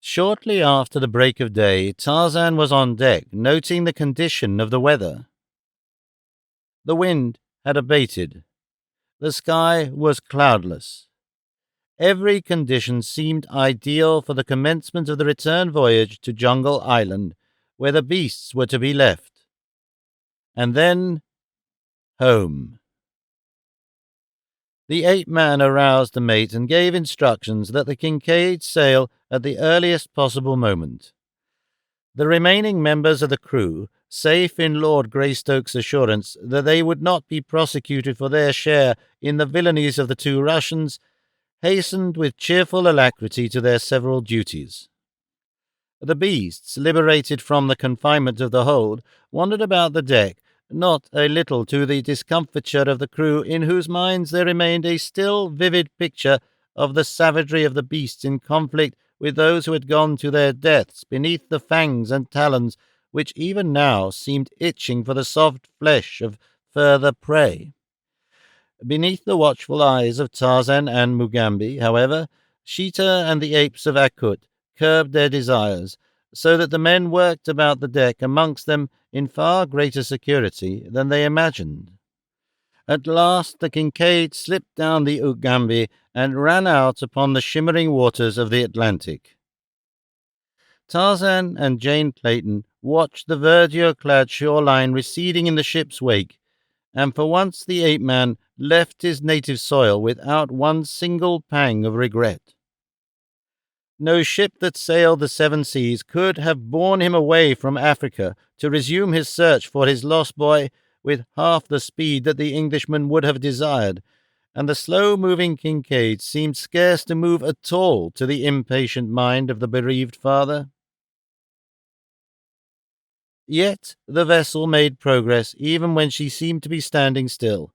S1: Shortly after the break of day, Tarzan was on deck, noting the condition of the weather. The wind had abated. The sky was cloudless. Every condition seemed ideal for the commencement of the return voyage to Jungle Island, where the beasts were to be left. And then, home. The ape-man aroused the mate and gave instructions that the Kincaid sail at the earliest possible moment. The remaining members of the crew, safe in Lord Greystoke's assurance that they would not be prosecuted for their share in the villainies of the 2 Russians, hastened with cheerful alacrity to their several duties. The beasts, liberated from the confinement of the hold, wandered about the deck, not a little to the discomfiture of the crew, in whose minds there remained a still vivid picture of the savagery of the beasts in conflict with those who had gone to their deaths beneath the fangs and talons which even now seemed itching for the soft flesh of further prey. Beneath the watchful eyes of Tarzan and Mugambi, however, Sheeta and the apes of Akut curbed their desires, so that the men worked about the deck amongst them in far greater security than they imagined. At last the Kincaid slipped down the Ugambi and ran out upon the shimmering waters of the Atlantic. Tarzan and Jane Clayton watched the verdure-clad shoreline receding in the ship's wake, and for once the ape-man left his native soil without one single pang of regret. No ship that sailed the seven seas could have borne him away from Africa to resume his search for his lost boy with half the speed that the Englishman would have desired, and the slow-moving Kincaid seemed scarce to move at all to the impatient mind of the bereaved father. Yet the vessel made progress even when she seemed to be standing still,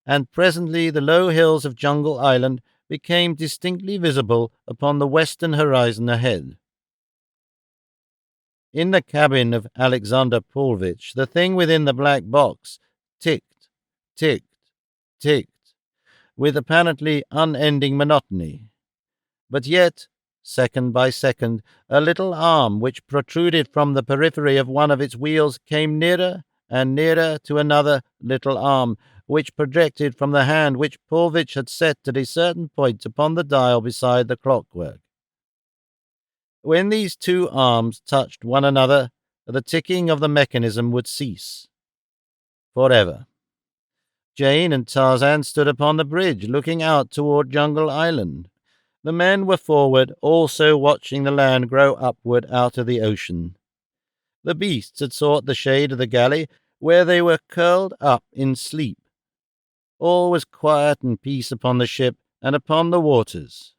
S1: and presently the low hills of Jungle Island became distinctly visible upon the western horizon ahead. In the cabin of Alexander Povitch, the thing within the black box ticked, ticked, ticked, with apparently unending monotony. But yet, second by second, a little arm which protruded from the periphery of one of its wheels came nearer and nearer to another little arm, which projected from the hand which Povitch had set at a certain point upon the dial beside the clockwork. When these two arms touched one another, the ticking of the mechanism would cease. Forever. Jane and Tarzan stood upon the bridge, looking out toward Jungle Island. The men were forward, also watching the land grow upward out of the ocean. The beasts had sought the shade of the galley, where they were curled up in sleep. All was quiet and peace upon the ship and upon the waters.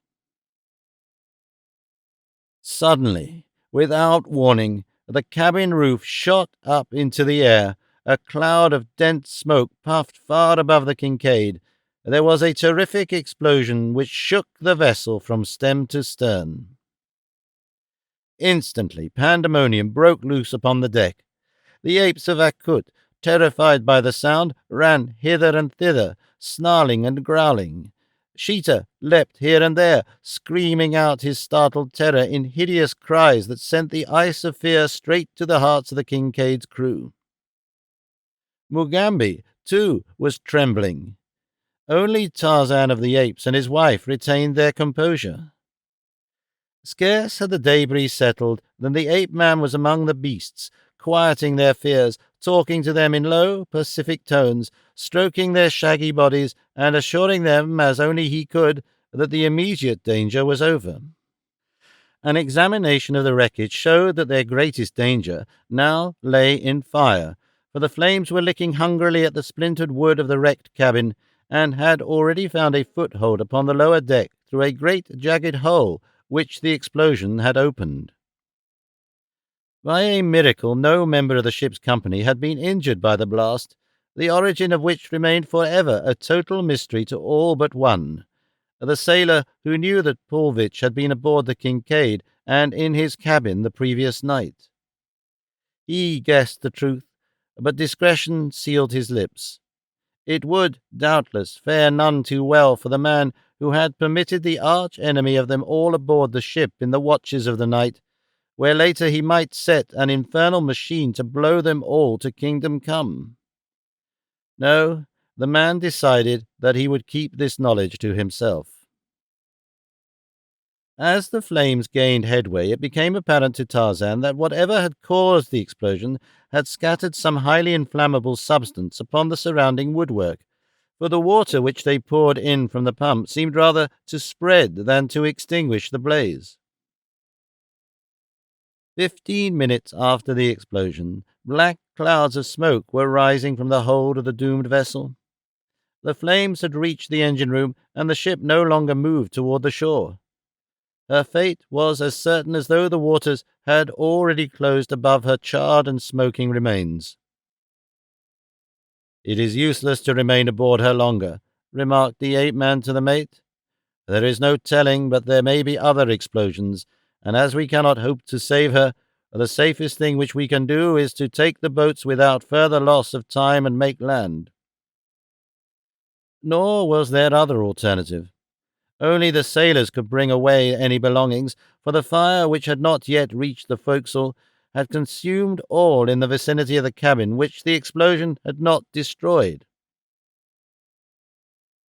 S1: Suddenly, without warning, the cabin roof shot up into the air. A cloud of dense smoke puffed far above the Kincaid. There was a terrific explosion which shook the vessel from stem to stern. Instantly, pandemonium broke loose upon the deck. The apes of Akut, terrified by the sound, ran hither and thither, snarling and growling. Sheeta leapt here and there, screaming out his startled terror in hideous cries that sent the ice of fear straight to the hearts of the Kincaid's crew. Mugambi, too, was trembling. Only Tarzan of the Apes and his wife retained their composure. Scarce had the debris settled than the ape-man was among the beasts, quieting their fears, talking to them in low, pacific tones, stroking their shaggy bodies, and assuring them, as only he could, that the immediate danger was over. An examination of the wreckage showed that their greatest danger now lay in fire, for the flames were licking hungrily at the splintered wood of the wrecked cabin, and had already found a foothold upon the lower deck through a great jagged hole which the explosion had opened. By a miracle, no member of the ship's company had been injured by the blast, the origin of which remained forever a total mystery to all but one, the sailor who knew that Povitch had been aboard the Kincaid and in his cabin the previous night. He guessed the truth, but discretion sealed his lips. It would, doubtless, fare none too well for the man who had permitted the arch-enemy of them all aboard the ship in the watches of the night, where later he might set an infernal machine to blow them all to kingdom come. No, the man decided that he would keep this knowledge to himself. As the flames gained headway, it became apparent to Tarzan that whatever had caused the explosion had scattered some highly inflammable substance upon the surrounding woodwork, for the water which they poured in from the pump seemed rather to spread than to extinguish the blaze. 15 minutes after the explosion, black clouds of smoke were rising from the hold of the doomed vessel. The flames had reached the engine room, and the ship no longer moved toward the shore. Her fate was as certain as though the waters had already closed above her charred and smoking remains. "It is useless to remain aboard her longer," remarked the ape-man to the mate. "There is no telling but there may be other explosions, and as we cannot hope to save her, the safest thing which we can do is to take the boats without further loss of time and make land." Nor was there other alternative. Only the sailors could bring away any belongings, for the fire, which had not yet reached the forecastle, had consumed all in the vicinity of the cabin which the explosion had not destroyed.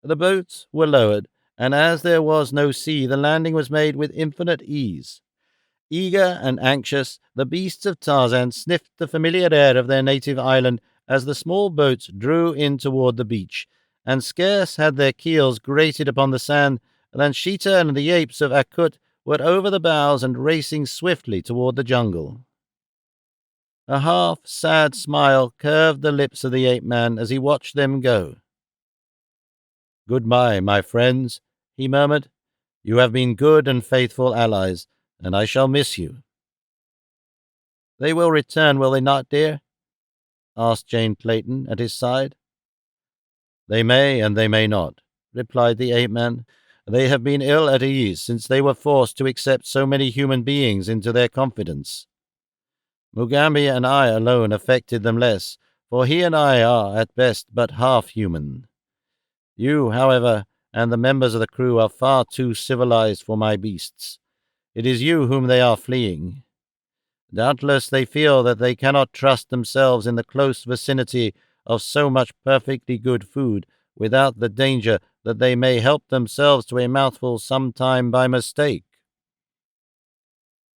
S1: The boats were lowered, and as there was no sea, the landing was made with infinite ease. Eager and anxious, the beasts of Tarzan sniffed the familiar air of their native island as the small boats drew in toward the beach, and scarce had their keels grated upon the sand than Sheeta and the apes of Akut were over the bows and racing swiftly toward the jungle. A half-sad smile curved the lips of the ape-man as he watched them go. "Goodbye, my friends," he murmured. "You have been good and faithful allies, and I shall miss you." "They will return, will they not, dear?" asked Jane Clayton at his side. "They may and they may not," replied the ape-man. "They have been ill at ease since they were forced to accept so many human beings into their confidence. Mugambi and I alone affected them less, for he and I are, at best, but half human. You, however, and the members of the crew are far too civilized for my beasts. It is you whom they are fleeing. Doubtless they feel that they cannot trust themselves in the close vicinity of so much perfectly good food without the danger that they may help themselves to a mouthful some time by mistake."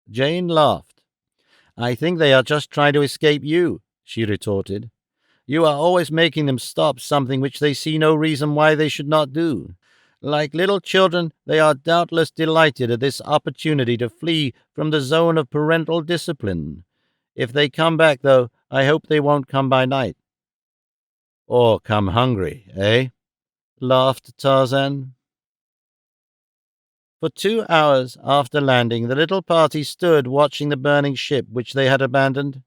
S1: Jane laughed. "I think they are just trying to escape you," she retorted. "You are always making them stop something which they see no reason why they should not do. Like little children, they are doubtless delighted at this opportunity to flee from the zone of parental discipline. If they come back, though, I hope they won't come by night." "Or come hungry, eh?" laughed Tarzan. For 2 hours after landing, the little party stood watching the burning ship which they had abandoned.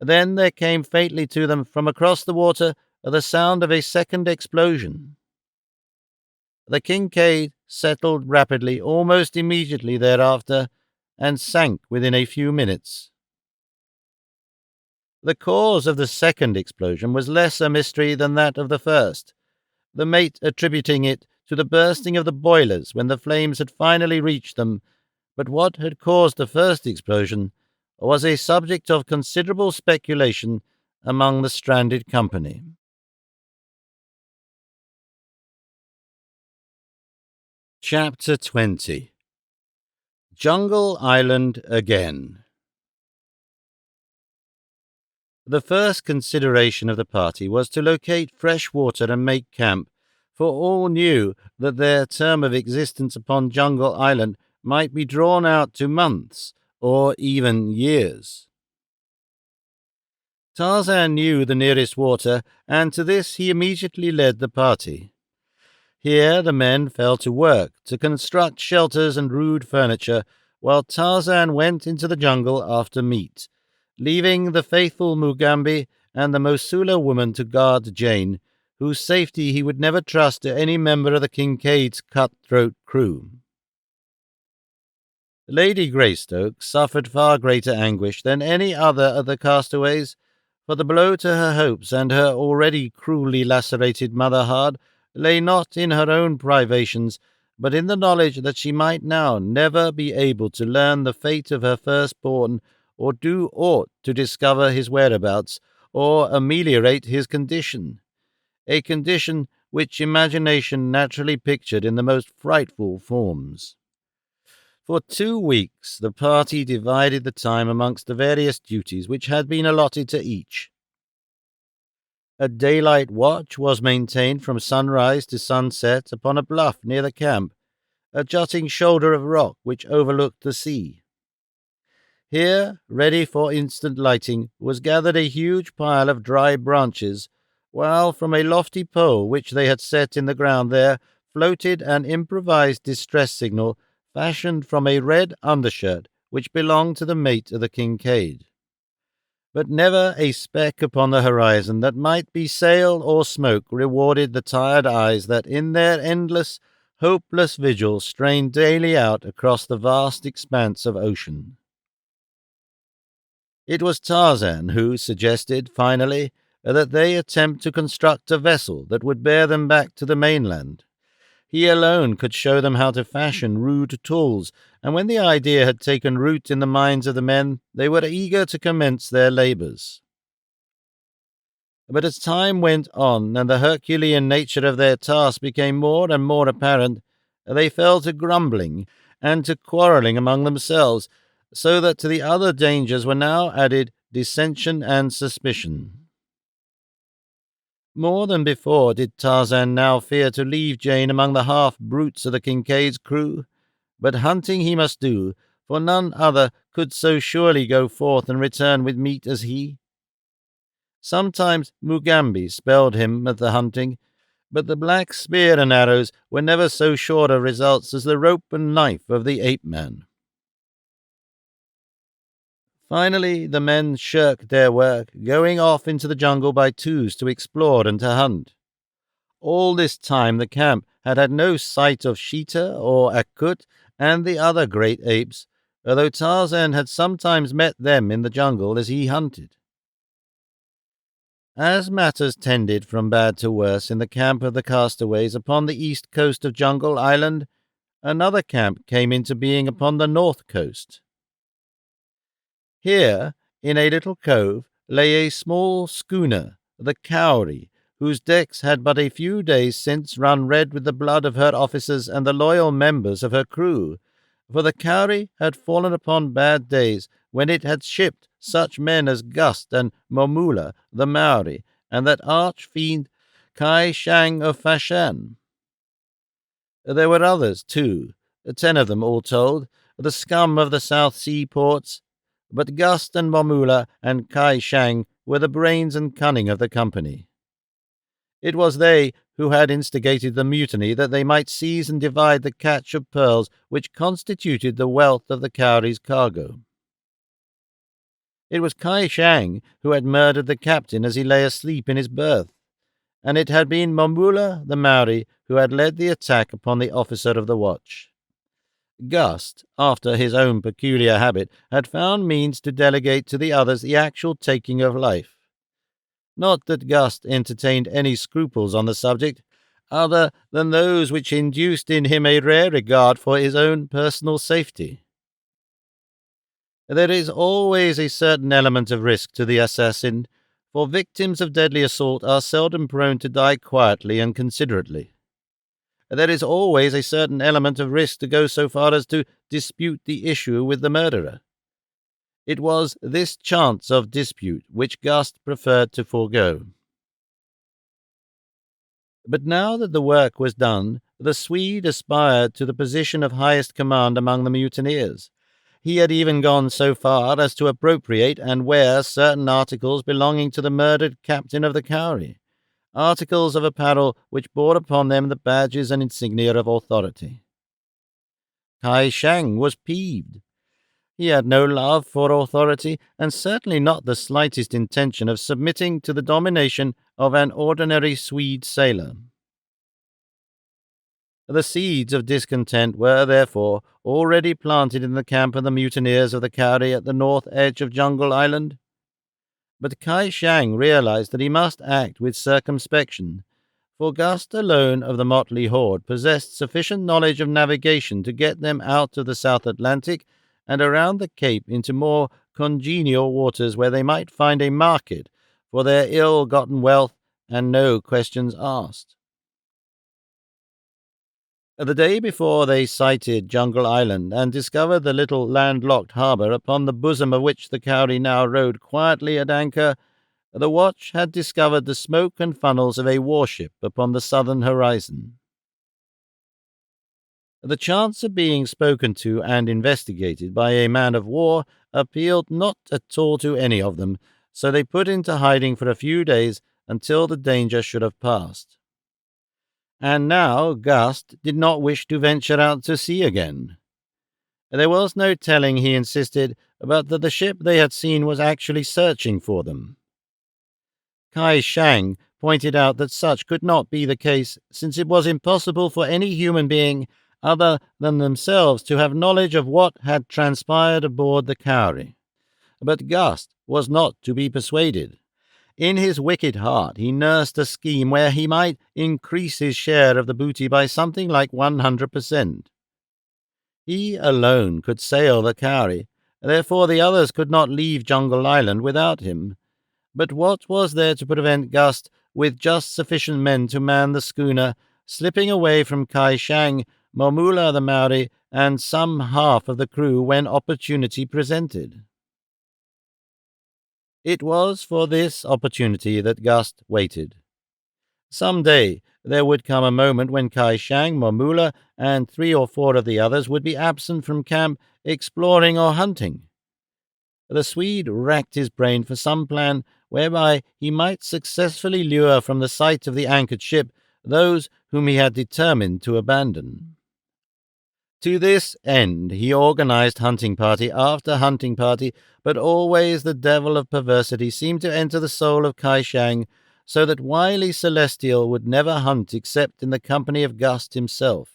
S1: Then there came faintly to them from across the water the sound of a second explosion. The Kincaid settled rapidly almost immediately thereafter, and sank within a few minutes. The cause of the second explosion was less a mystery than that of the first, the mate attributing it to the bursting of the boilers when the flames had finally reached them, but what had caused the first explosion was a subject of considerable speculation among the stranded company. Chapter 20. Jungle Island Again. The first consideration of the party was to locate fresh water and make camp, for all knew that their term of existence upon Jungle Island might be drawn out to months or even years. Tarzan knew the nearest water, and to this he immediately led the party. Here the men fell to work to construct shelters and rude furniture, while Tarzan went into the jungle after meat, leaving the faithful Mugambi and the Mosula woman to guard Jane, whose safety he would never trust to any member of the Kincaid's cutthroat crew. Lady Greystoke suffered far greater anguish than any other of the castaways, for the blow to her hopes and her already cruelly lacerated mother heart lay not in her own privations, but in the knowledge that she might now never be able to learn the fate of her firstborn, or do aught to discover his whereabouts, or ameliorate his condition, a condition which imagination naturally pictured in the most frightful forms. For 2 weeks the party divided the time amongst the various duties which had been allotted to each. A daylight watch was maintained from sunrise to sunset upon a bluff near the camp, a jutting shoulder of rock which overlooked the sea. Here, ready for instant lighting, was gathered a huge pile of dry branches, while from a lofty pole which they had set in the ground there floated an improvised distress signal fashioned from a red undershirt which belonged to the mate of the Kincaid. But never a speck upon the horizon that might be sail or smoke rewarded the tired eyes that in their endless, hopeless vigil strained daily out across the vast expanse of ocean. It was Tarzan who suggested, finally, that they attempt to construct a vessel that would bear them back to the mainland. He alone could show them how to fashion rude tools, and when the idea had taken root in the minds of the men, they were eager to commence their labors. But as time went on, and the Herculean nature of their task became more and more apparent, they fell to grumbling and to quarrelling among themselves, so that to the other dangers were now added dissension and suspicion. More than before did Tarzan now fear to leave Jane among the half-brutes of the Kincaid's crew, but hunting he must do, for none other could so surely go forth and return with meat as he. Sometimes Mugambi spelled him at the hunting, but the black spear and arrows were never so sure of results as the rope and knife of the ape-man. Finally, the men shirked their work, going off into the jungle by twos to explore and to hunt. All this time the camp had had no sight of Sheeta or Akut and the other great apes, although Tarzan had sometimes met them in the jungle as he hunted. As matters tended from bad to worse in the camp of the castaways upon the east coast of Jungle Island, another camp came into being upon the north coast. Here, in a little cove, lay a small schooner, the Cowrie, whose decks had but a few days since run red with the blood of her officers and the loyal members of her crew, for the Cowrie had fallen upon bad days when it had shipped such men as Gust and Momula the Maori, and that arch-fiend Shang of Fashan. There were others, too, 10 of them all told, the scum of the South Sea ports, but Gust and Momula and Shang were the brains and cunning of the company. It was they who had instigated the mutiny that they might seize and divide the catch of pearls which constituted the wealth of the Cowrie's cargo. It was Shang who had murdered the captain as he lay asleep in his berth, and it had been Momula the Maori who had led the attack upon the officer of the watch. Gust, after his own peculiar habit, had found means to delegate to the others the actual taking of life. Not that Gust entertained any scruples on the subject, other than those which induced in him a rare regard for his own personal safety. There is always a certain element of risk to the assassin, for victims of deadly assault are seldom prone to die quietly and considerately. There is always a certain element of risk to go so far as to dispute the issue with the murderer. It was this chance of dispute which Gust preferred to forego. But now that the work was done, the Swede aspired to the position of highest command among the mutineers. He had even gone so far as to appropriate and wear certain articles belonging to the murdered captain of the Cowrie, articles of apparel which bore upon them the badges and insignia of authority. Shang was peeved. He had no love for authority, and certainly not the slightest intention of submitting to the domination of an ordinary Swede sailor. The seeds of discontent were, therefore, already planted in the camp of the mutineers of the Cowrie at the north edge of Jungle Island. But Shang realized that he must act with circumspection, for Gust alone of the motley horde possessed sufficient knowledge of navigation to get them out of the South Atlantic and around the Cape into more congenial waters where they might find a market for their ill-gotten wealth and no questions asked. The day before they sighted Jungle Island and discovered the little landlocked harbour upon the bosom of which the Cowrie now rode quietly at anchor, the watch had discovered the smoke and funnels of a warship upon the southern horizon. The chance of being spoken to and investigated by a man of war appealed not at all to any of them, so they put into hiding for a few days until the danger should have passed. And now Gust did not wish to venture out to sea again. There was no telling, he insisted, but that the ship they had seen was actually searching for them. Shang pointed out that such could not be the case, since it was impossible for any human being other than themselves to have knowledge of what had transpired aboard the Cowrie. But Gust was not to be persuaded. In his wicked heart he nursed a scheme where he might increase his share of the booty by something like 100%. He alone could sail the Cowrie, therefore the others could not leave Jungle Island without him. But what was there to prevent Gust, with just sufficient men to man the schooner, slipping away from Shang, Momula the Maori, and some half of the crew when opportunity presented? It was for this opportunity that Gust waited. Some day there would come a moment when Shang, Momula, and 3 or 4 of the others would be absent from camp, exploring or hunting. The Swede racked his brain for some plan whereby he might successfully lure from the sight of the anchored ship those whom he had determined to abandon. To this end he organized hunting party after hunting party, but always the devil of perversity seemed to enter the soul of Shang, so that wily Celestial would never hunt except in the company of Gust himself.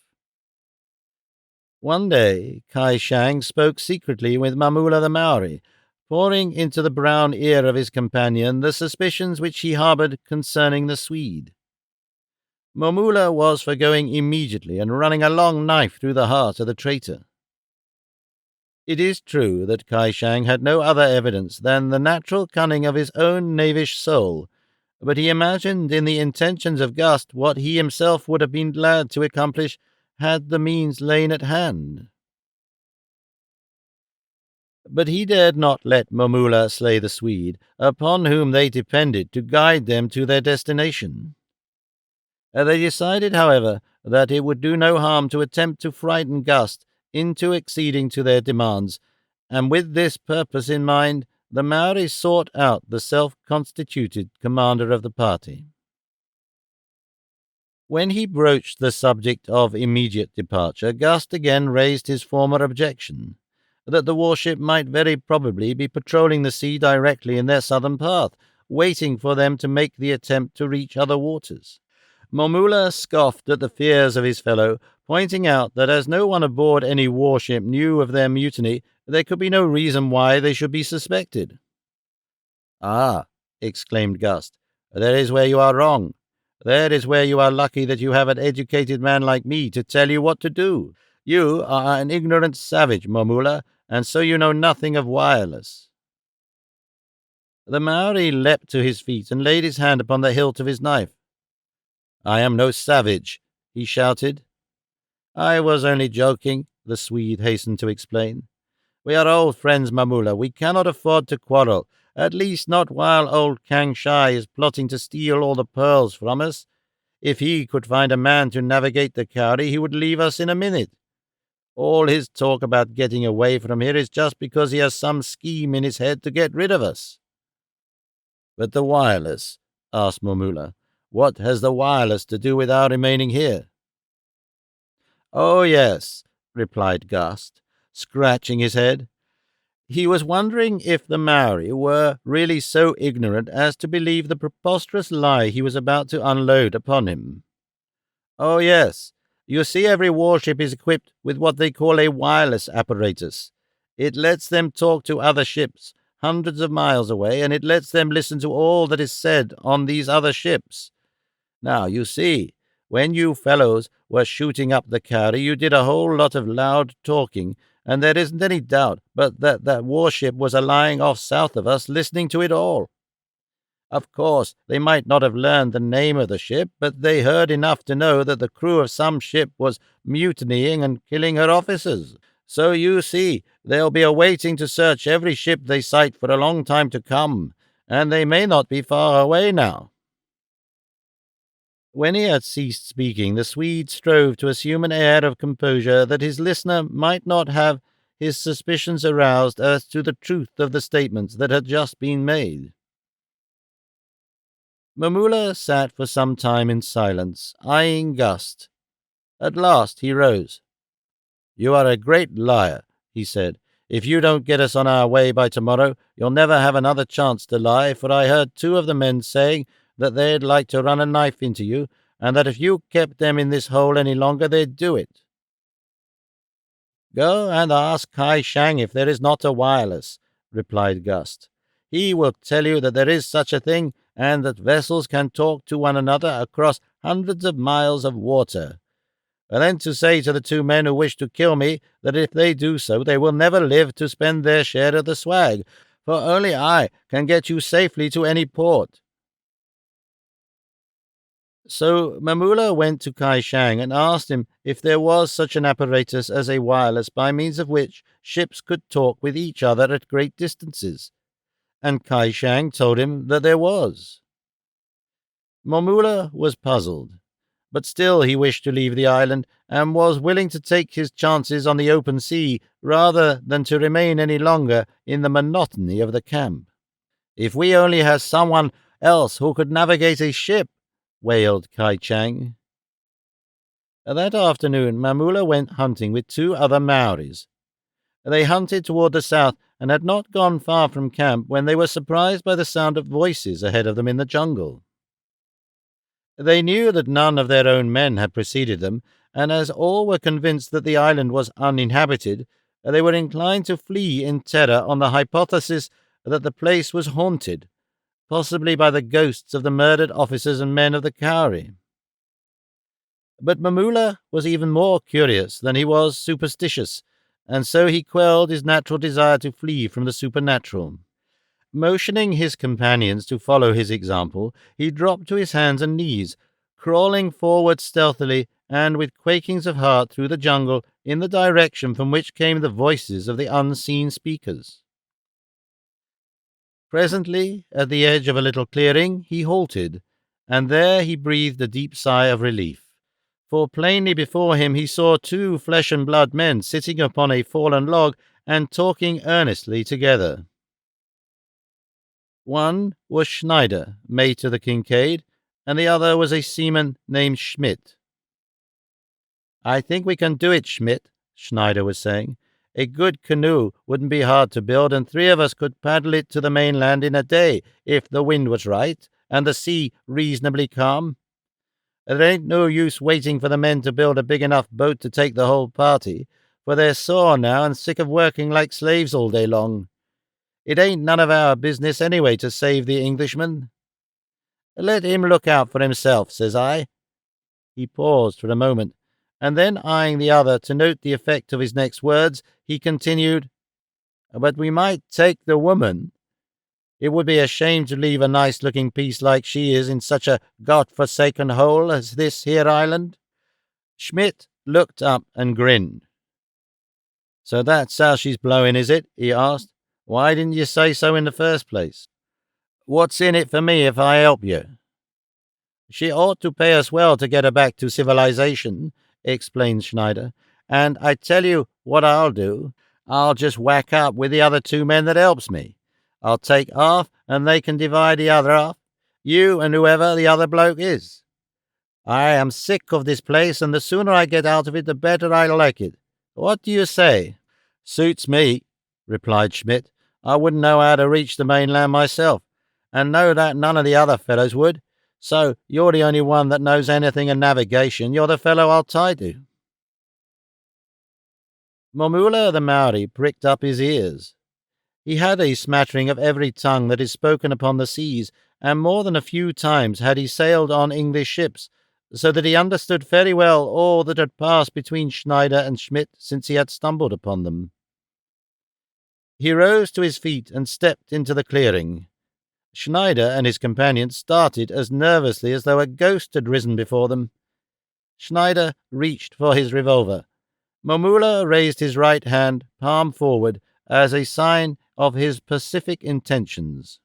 S1: One day Shang spoke secretly with Mamula the Maori, pouring into the brown ear of his companion the suspicions which he harbored concerning the Swede. Momula was for going immediately and running a long knife through the heart of the traitor. It is true that Shang had no other evidence than the natural cunning of his own knavish soul, but he imagined in the intentions of Gust what he himself would have been glad to accomplish had the means lain at hand. But he dared not let Momula slay the Swede, upon whom they depended to guide them to their destination. They decided, however, that it would do no harm to attempt to frighten Gust into acceding to their demands, and with this purpose in mind, the Maoris sought out the self-constituted commander of the party. When he broached the subject of immediate departure, Gust again raised his former objection, that the warship might very probably be patrolling the sea directly in their southern path, waiting for them to make the attempt to reach other waters. Momula scoffed at the fears of his fellow, pointing out that as no one aboard any warship knew of their mutiny, there could be no reason why they should be suspected. "Ah," exclaimed Gust, "there is where you are wrong. There is where you are lucky that you have an educated man like me to tell you what to do. You are an ignorant savage, Momula, and so you know nothing of wireless." The Maori leapt to his feet and laid his hand upon the hilt of his knife. "I am no savage," he shouted. "I was only joking," the Swede hastened to explain. "We are old friends, Mamula. We cannot afford to quarrel, at least not while old Kang Shai is plotting to steal all the pearls from us. If he could find a man to navigate the Cowrie, he would leave us in a minute. All his talk about getting away from here is just because he has some scheme in his head to get rid of us." "But the wireless?" asked Momula. "What has the wireless to do with our remaining here?" "Oh, yes," replied Gust, scratching his head. He was wondering if the Maori were really so ignorant as to believe the preposterous lie he was about to unload upon him. "Oh, yes. You see, every warship is equipped with what they call a wireless apparatus. It lets them talk to other ships hundreds of miles away, and it lets them listen to all that is said on these other ships. Now, you see, when you fellows were shooting up the Cowrie, you did a whole lot of loud talking, and there isn't any doubt but that that warship was lying off south of us, listening to it all. Of course, they might not have learned the name of the ship, but they heard enough to know that the crew of some ship was mutinying and killing her officers. So you see, they'll be awaiting to search every ship they sight for a long time to come, and they may not be far away now." When he had ceased speaking, the Swede strove to assume an air of composure that his listener might not have his suspicions aroused as to the truth of the statements that had just been made. Mamula sat for some time in silence, eyeing Gust. At last he rose. "You are a great liar," he said. "If you don't get us on our way by tomorrow, you'll never have another chance to lie, for I heard two of the men saying that they'd like to run a knife into you, and that if you kept them in this hole any longer, they'd do it." "Go and ask Shang if there is not a wireless," replied Gust. "He will tell you that there is such a thing, and that vessels can talk to one another across hundreds of miles of water. And then to say to the two men who wish to kill me that if they do so, they will never live to spend their share of the swag, for only I can get you safely to any port." So Mamula went to Shang and asked him if there was such an apparatus as a wireless by means of which ships could talk with each other at great distances, and Shang told him that there was. Mamula was puzzled, but still he wished to leave the island, and was willing to take his chances on the open sea rather than to remain any longer in the monotony of the camp. "If we only had someone else who could navigate a ship," wailed Chang. That afternoon Mamula went hunting with two other Maoris. They hunted toward the south and had not gone far from camp when they were surprised by the sound of voices ahead of them in the jungle. They knew that none of their own men had preceded them, and as all were convinced that the island was uninhabited, they were inclined to flee in terror on the hypothesis that the place was haunted, possibly by the ghosts of the murdered officers and men of the Cowrie. But Mamula was even more curious than he was superstitious, and so he quelled his natural desire to flee from the supernatural. Motioning his companions to follow his example, he dropped to his hands and knees, crawling forward stealthily and with quakings of heart through the jungle in the direction from which came the voices of the unseen speakers. Presently, at the edge of a little clearing, he halted, and there he breathed a deep sigh of relief, for plainly before him he saw two flesh-and-blood men sitting upon a fallen log and talking earnestly together. One was Schneider, mate of the Kincaid, and the other was a seaman named Schmidt. "I think we can do it, Schmidt," Schneider was saying. "A good canoe wouldn't be hard to build, and three of us could paddle it to the mainland in a day, if the wind was right, and the sea reasonably calm. There ain't no use waiting for the men to build a big enough boat to take the whole party, for they're sore now and sick of working like slaves all day long. It ain't none of our business anyway to save the Englishman. Let him look out for himself, says I." He paused for a moment, and then eyeing the other to note the effect of his next words, he continued, "But we might take the woman. It would be a shame to leave a nice-looking piece like she is in such a God-forsaken hole as this here island." Schmidt looked up and grinned. "So that's how she's blowing, is it?" he asked. "Why didn't you say so in the first place? What's in it for me if I help you?" "She ought to pay us well to get her back to civilization," explained Schneider. "And I tell you what I'll do. I'll just whack up with the other two men that helps me. I'll take half, and they can divide the other half. You and whoever the other bloke is. I am sick of this place, and the sooner I get out of it, the better I like it. What do you say?" "Suits me," replied Schmidt. "I wouldn't know how to reach the mainland myself, and know that none of the other fellows would. So you're the only one that knows anything of navigation. You're the fellow I'll tie to." Momula the Maori pricked up his ears. He had a smattering of every tongue that is spoken upon the seas, and more than a few times had he sailed on English ships, so that he understood very well all that had passed between Schneider and Schmidt since he had stumbled upon them. He rose to his feet and stepped into the clearing. Schneider and his companion started as nervously as though a ghost had risen before them. Schneider reached for his revolver. Momula raised his right hand, palm forward, as a sign of his pacific intentions.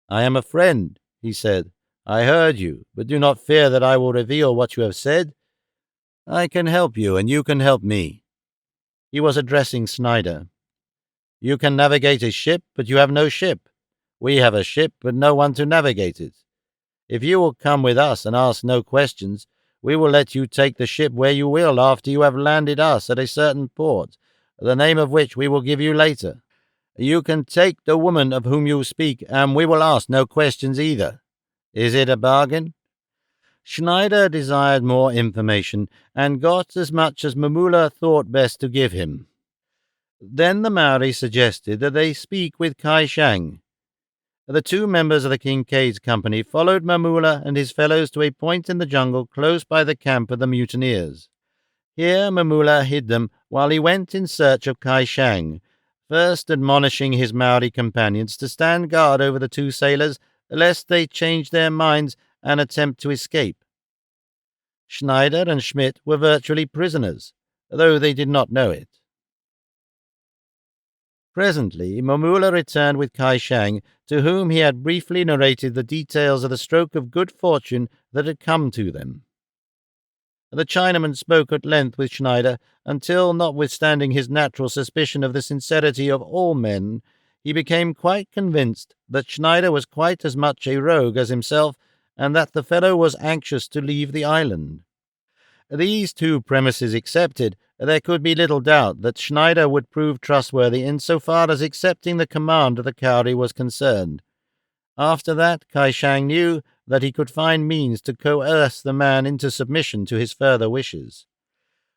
S1: "I am a friend," he said. "I heard you, but do not fear that I will reveal what you have said. I can help you, and you can help me." He was addressing Schneider. "You can navigate a ship, but you have no ship. We have a ship, but no one to navigate it. If you will come with us and ask no questions, we will let you take the ship where you will after you have landed us at a certain port, the name of which we will give you later. You can take the woman of whom you speak, and we will ask no questions either. Is it a bargain?" Schneider desired more information, and got as much as Mamula thought best to give him. Then the Maori suggested that they speak with Shang. The two members of the Kincaid's company followed Mamula and his fellows to a point in the jungle close by the camp of the mutineers. Here Mamula hid them while he went in search of Shang, first admonishing his Maori companions to stand guard over the two sailors, lest they change their minds and attempt to escape. Schneider and Schmidt were virtually prisoners, though they did not know it. Presently Mamula returned with Shang, to whom he had briefly narrated the details of the stroke of good fortune that had come to them. The Chinaman spoke at length with Schneider until, notwithstanding his natural suspicion of the sincerity of all men, he became quite convinced that Schneider was quite as much a rogue as himself, and that the fellow was anxious to leave the island. These two premises accepted, there could be little doubt that Schneider would prove trustworthy in so far as accepting the command of the Cowrie was concerned. After that, Shang knew that he could find means to coerce the man into submission to his further wishes.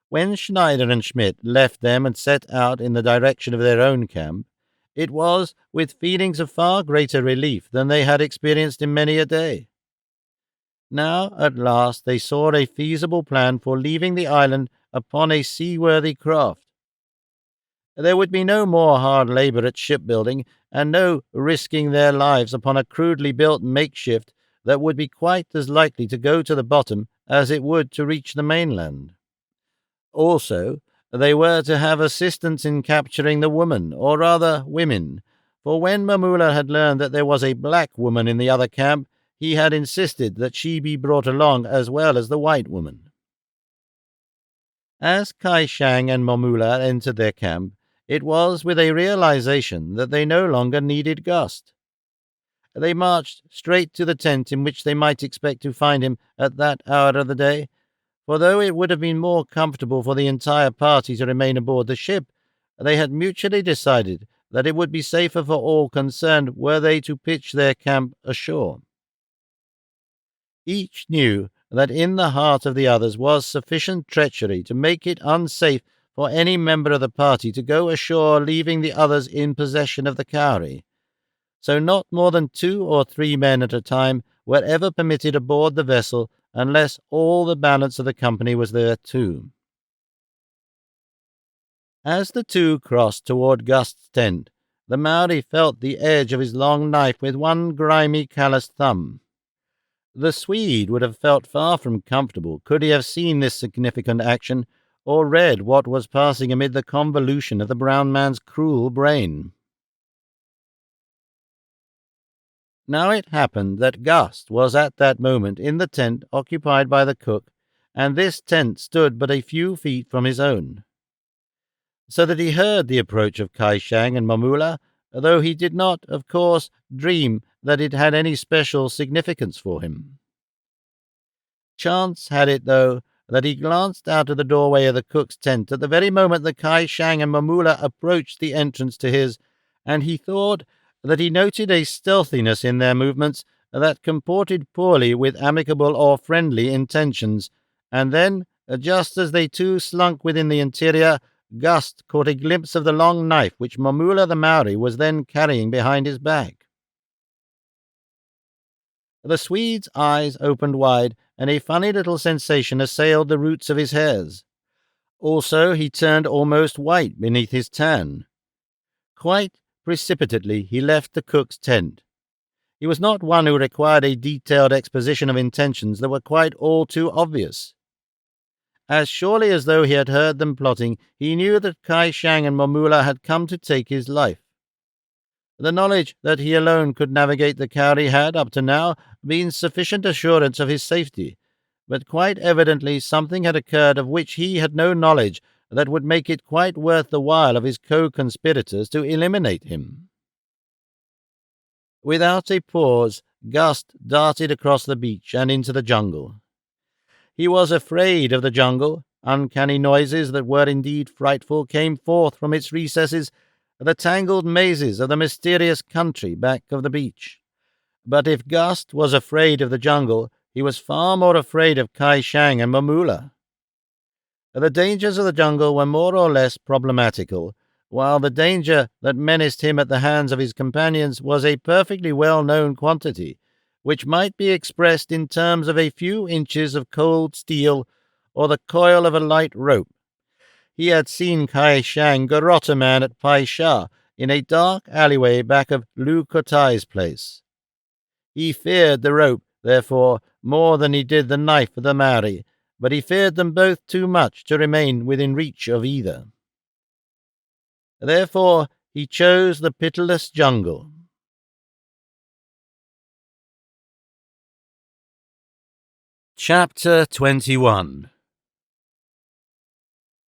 S1: When Schneider and Schmidt left them and set out in the direction of their own camp, it was with feelings of far greater relief than they had experienced in many a day. Now, at last, they saw a feasible plan for leaving the island upon a seaworthy craft. There would be no more hard labor at shipbuilding, and no risking their lives upon a crudely built makeshift that would be quite as likely to go to the bottom as it would to reach the mainland. Also, they were to have assistance in capturing the woman, or rather women, for when Mamula had learned that there was a black woman in the other camp, he had insisted that she be brought along as well as the white woman. As Shang and Mamula entered their camp, it was with a realization that they no longer needed Gust. They marched straight to the tent in which they might expect to find him at that hour of the day, for though it would have been more comfortable for the entire party to remain aboard the ship, they had mutually decided that it would be safer for all concerned were they to pitch their camp ashore. Each knew that in the heart of the others was sufficient treachery to make it unsafe for any member of the party to go ashore leaving the others in possession of the Cowrie. So not more than 2 or 3 men at a time were ever permitted aboard the vessel unless all the balance of the company was there too. As the two crossed toward Gust's tent, the Maori felt the edge of his long knife with one grimy, calloused thumb. The Swede would have felt far from comfortable could he have seen this significant action, or read what was passing amid the convolution of the brown man's cruel brain. Now it happened that Gust was at that moment in the tent occupied by the cook, and this tent stood but a few feet from his own, so that he heard the approach of Shang and Mamula, though he did not, of course, dream that it had any special significance for him. Chance had it, though, that he glanced out of the doorway of the cook's tent at the very moment that Shang and Mamula approached the entrance to his, and he thought that he noted a stealthiness in their movements that comported poorly with amicable or friendly intentions, and then, just as they two slunk within the interior, Gust caught a glimpse of the long knife which Mamula the Maori was then carrying behind his back. The Swede's eyes opened wide, and a funny little sensation assailed the roots of his hairs. Also, he turned almost white beneath his tan. Quite precipitately he left the cook's tent. He was not one who required a detailed exposition of intentions that were quite all too obvious. As surely as though he had heard them plotting, he knew that Shang and Mamula had come to take his life. The knowledge that he alone could navigate the Cowrie had, up to now, been sufficient assurance of his safety, but quite evidently something had occurred of which he had no knowledge that would make it quite worth the while of his co-conspirators to eliminate him. Without a pause, Gust darted across the beach and into the jungle. He was afraid of the jungle. Uncanny noises that were indeed frightful came forth from its recesses, the tangled mazes of the mysterious country back of the beach. But if Gust was afraid of the jungle, he was far more afraid of Shang and Mamula. The dangers of the jungle were more or less problematical, while the danger that menaced him at the hands of his companions was a perfectly well-known quantity, which might be expressed in terms of a few inches of cold steel or the coil of a light rope. He had seen Shang garrote a man at Pai Sha in a dark alleyway back of Lu Kotai's place. He feared the rope, therefore, more than he did the knife of the Maori, but he feared them both too much to remain within reach of either. Therefore, he chose the pitiless jungle. Chapter 21.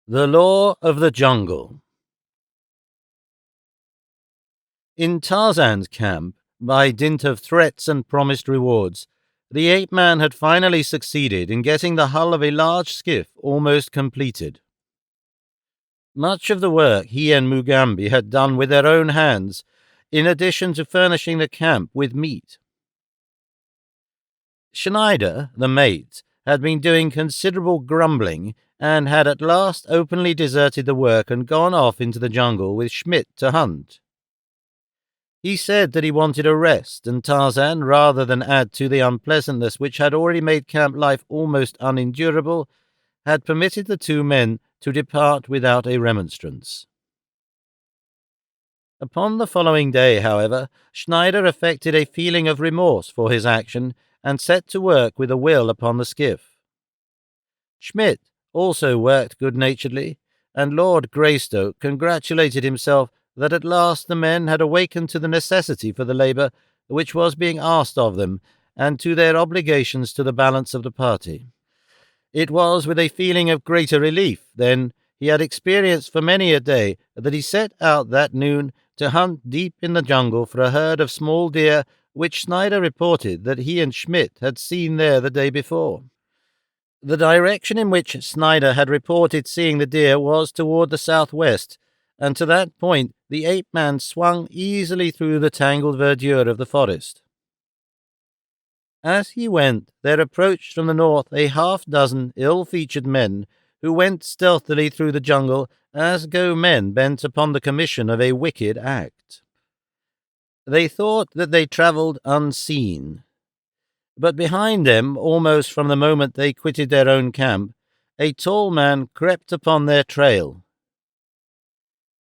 S1: The Law of the Jungle. In Tarzan's camp, by dint of threats and promised rewards, the ape-man had finally succeeded in getting the hull of a large skiff almost completed. Much of the work he and Mugambi had done with their own hands, in addition to furnishing the camp with meat. Schneider, the mate, had been doing considerable grumbling and had at last openly deserted the work and gone off into the jungle with Schmidt to hunt. He said that he wanted a rest, and Tarzan, rather than add to the unpleasantness which had already made camp life almost unendurable, had permitted the two men to depart without a remonstrance. Upon the following day, however, Schneider affected a feeling of remorse for his action and set to work with a will upon the skiff. Schmidt also worked good-naturedly, and Lord Greystoke congratulated himself that at last the men had awakened to the necessity for the labour which was being asked of them, and to their obligations to the balance of the party. It was with a feeling of greater relief than he had experienced for many a day that he set out that noon to hunt deep in the jungle for a herd of small deer which Schneider reported that he and Schmidt had seen there the day before. The direction in which Schneider had reported seeing the deer was toward the southwest, and to that point the ape-man swung easily through the tangled verdure of the forest. As he went, there approached from the north a half-dozen ill-featured men who went stealthily through the jungle as go men bent upon the commission of a wicked act. They thought that they travelled unseen, but behind them, almost from the moment they quitted their own camp, a tall man crept upon their trail.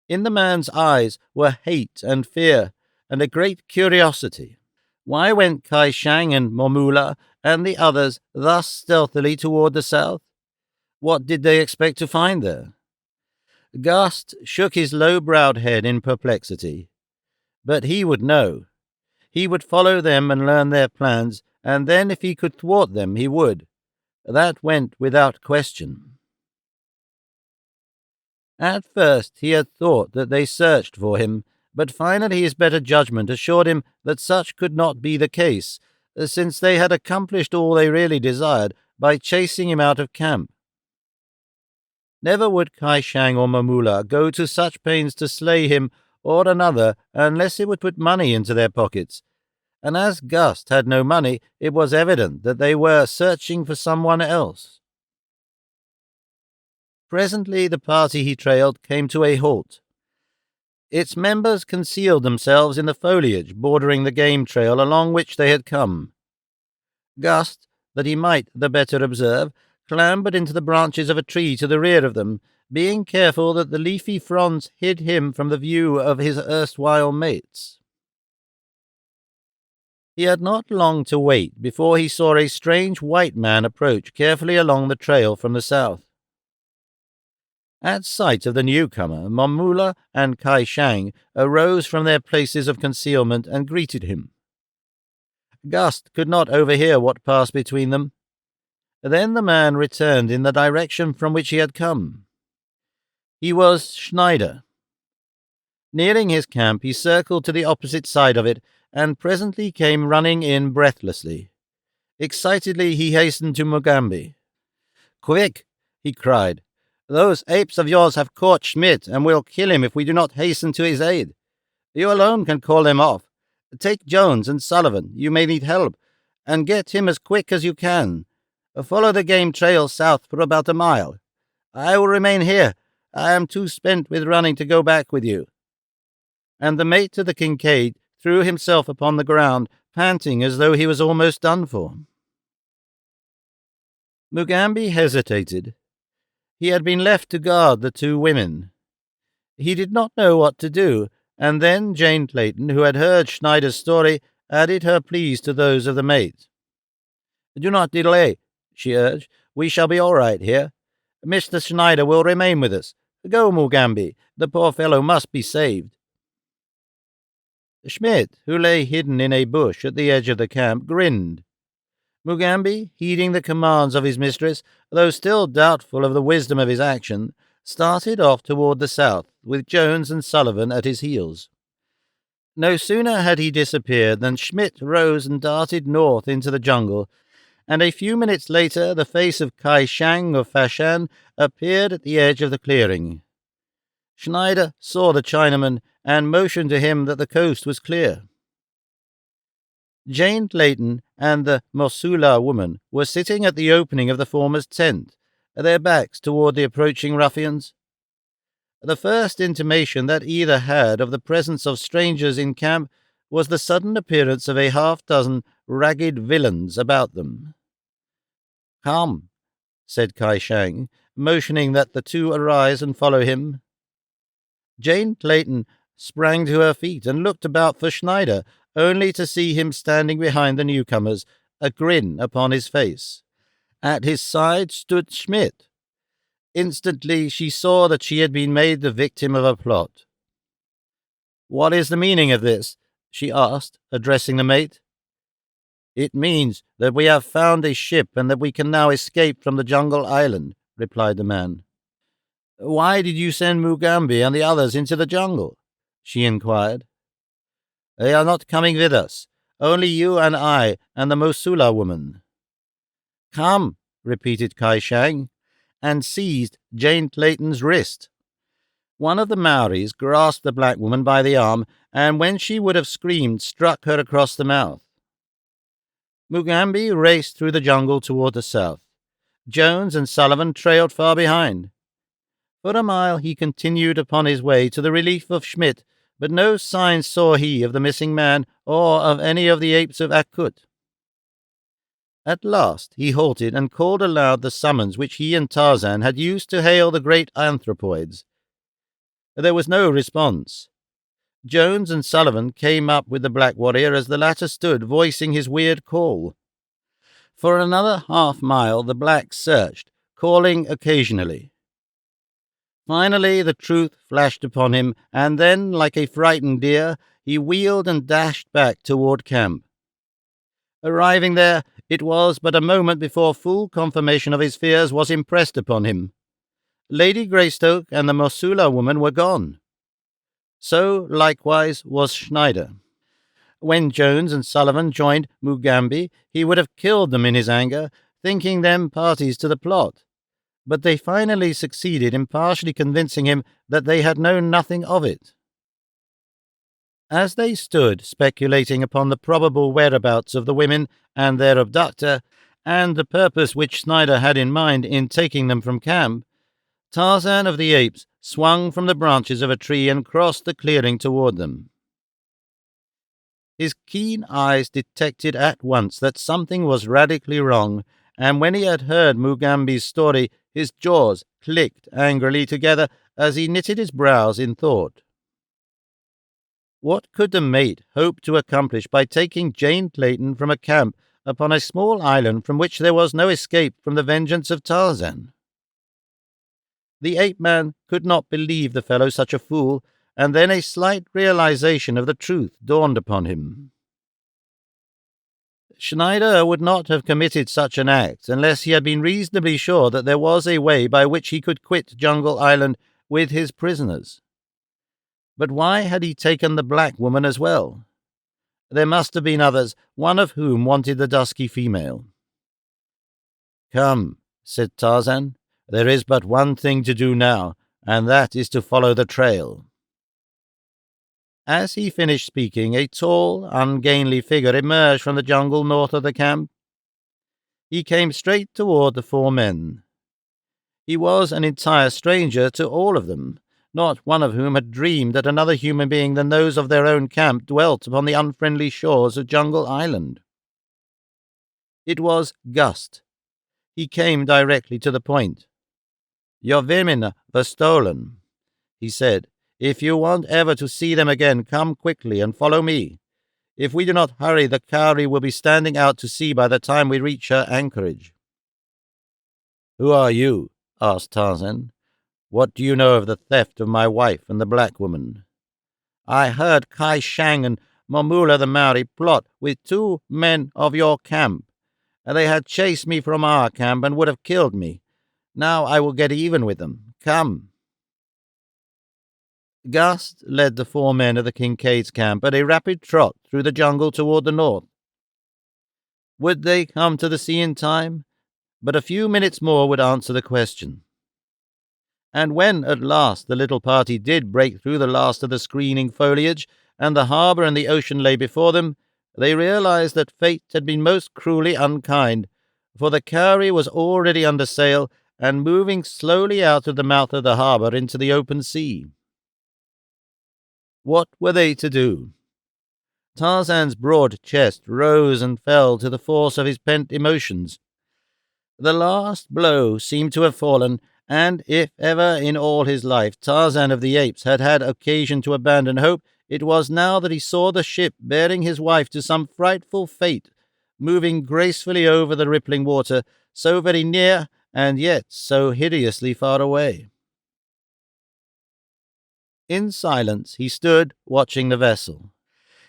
S1: In the man's eyes were hate and fear, and a great curiosity. Why went Shang and Momula and the others thus stealthily toward the south? What did they expect to find there? Gust shook his low-browed head in perplexity. But he would know. He would follow them and learn their plans, and then if he could thwart them, he would. That went without question. At first he had thought that they searched for him, but finally his better judgment assured him that such could not be the case, since they had accomplished all they really desired by chasing him out of camp. Never would Shang or Mamula go to such pains to slay him or another unless it would put money into their pockets, and as Gust had no money, it was evident that they were searching for someone else. Presently the party he trailed came to a halt. Its members concealed themselves in the foliage bordering the game trail along which they had come. Gust, that he might the better observe, clambered into the branches of a tree to the rear of them, being careful that the leafy fronds hid him from the view of his erstwhile mates. He had not long to wait before he saw a strange white man approach carefully along the trail from the south. At sight of the newcomer, Mamula and Shang arose from their places of concealment and greeted him. Gust could not overhear what passed between them. Then the man returned in the direction from which he had come. He was Schneider. Nearing his camp, he circled to the opposite side of it and presently came running in breathlessly. Excitedly he hastened to Mugambi. "Quick!" he cried. "Those apes of yours have caught Schmidt, and will kill him if we do not hasten to his aid. You alone can call them off. Take Jones and Sullivan, you may need help, and get him as quick as you can. Follow the game trail south for about a mile. I will remain here. I am too spent with running to go back with you." And the mate of the Kincaid threw himself upon the ground, panting as though he was almost done for. Mugambi hesitated. He had been left to guard the two women. He did not know what to do, and then Jane Clayton, who had heard Schneider's story, added her pleas to those of the mate. "Do not delay," she urged. "We shall be all right here. Mr. Schneider will remain with us. Go, Mugambi. The poor fellow must be saved." Schmidt, who lay hidden in a bush at the edge of the camp, grinned. Mugambi, heeding the commands of his mistress, though still doubtful of the wisdom of his action, started off toward the south, with Jones and Sullivan at his heels. No sooner had he disappeared than Schmidt rose and darted north into the jungle, and a few minutes later the face of Shang of Fashan appeared at the edge of the clearing. Schneider saw the Chinaman and motioned to him that the coast was clear. Jane Clayton and the Mosula woman were sitting at the opening of the former's tent, their backs toward the approaching ruffians. The first intimation that either had of the presence of strangers in camp was the sudden appearance of a half-dozen ragged villains about them. "Come," said Shang, motioning that the two arise and follow him. Jane Clayton sprang to her feet and looked about for Schneider, only to see him standing behind the newcomers, a grin upon his face. At his side stood Schmidt. Instantly she saw that she had been made the victim of a plot. "What is the meaning of this?" she asked, addressing the mate. "It means that we have found a ship and that we can now escape from the jungle island," replied the man. "Why did you send Mugambi and the others into the jungle?" she inquired. "They are not coming with us. Only you and I and the Mosula woman." "Come," repeated Shang, and seized Jane Clayton's wrist. One of the Maoris grasped the black woman by the arm, and when she would have screamed, struck her across the mouth. Mugambi raced through the jungle toward the south. Jones and Sullivan trailed far behind. For a mile he continued upon his way to the relief of Schmidt, but no signs saw he of the missing man or of any of the apes of Akut. At last he halted and called aloud the summons which he and Tarzan had used to hail the great anthropoids. There was no response. Jones and Sullivan came up with the black warrior as the latter stood voicing his weird call. For another half-mile the black searched, calling occasionally. Finally the truth flashed upon him, and then, like a frightened deer, he wheeled and dashed back toward camp. Arriving there, it was but a moment before full confirmation of his fears was impressed upon him. Lady Greystoke and the Mosula woman were gone. So, likewise, was Schneider. When Jones and Sullivan joined Mugambi, he would have killed them in his anger, thinking them parties to the plot. But they finally succeeded in partially convincing him that they had known nothing of it. As they stood speculating upon the probable whereabouts of the women and their abductor, and the purpose which Schneider had in mind in taking them from camp, Tarzan of the Apes swung from the branches of a tree and crossed the clearing toward them. His keen eyes detected at once that something was radically wrong, and when he had heard Mugambi's story, his jaws clicked angrily together as he knitted his brows in thought. What could the mate hope to accomplish by taking Jane Clayton from a camp upon a small island from which there was no escape from the vengeance of Tarzan? The ape-man could not believe the fellow such a fool, and then a slight realization of the truth dawned upon him. Schneider would not have committed such an act unless he had been reasonably sure that there was a way by which he could quit Jungle Island with his prisoners. But why had he taken the black woman as well? There must have been others, one of whom wanted the dusky female. "Come," said Tarzan, "there is but one thing to do now, and that is to follow the trail." As he finished speaking, a tall, ungainly figure emerged from the jungle north of the camp. He came straight toward the four men. He was an entire stranger to all of them, not one of whom had dreamed that another human being than those of their own camp dwelt upon the unfriendly shores of Jungle Island. It was Gust. He came directly to the point. "Your women were stolen," he said. "If you want ever to see them again, come quickly and follow me. If we do not hurry, the Cowrie will be standing out to sea by the time we reach her anchorage." "Who are you?" asked Tarzan. "What do you know of the theft of my wife and the black woman?" "I heard Kai Shang and Momula the Maori plot with 2 men of your camp. They had chased me from our camp and would have killed me. Now I will get even with them. Come." Gust led the 4 men of the Kincaid's camp at a rapid trot through the jungle toward the north. Would they come to the sea in time? But a few minutes more would answer the question. And when at last the little party did break through the last of the screening foliage, and the harbour and the ocean lay before them, they realized that fate had been most cruelly unkind, for the Cowrie was already under sail and moving slowly out of the mouth of the harbour into the open sea. What were they to do? Tarzan's broad chest rose and fell to the force of his pent emotions. The last blow seemed to have fallen, and if ever in all his life Tarzan of the Apes had had occasion to abandon hope, it was now that he saw the ship bearing his wife to some frightful fate, moving gracefully over the rippling water, so very near and yet so hideously far away. In silence he stood watching the vessel.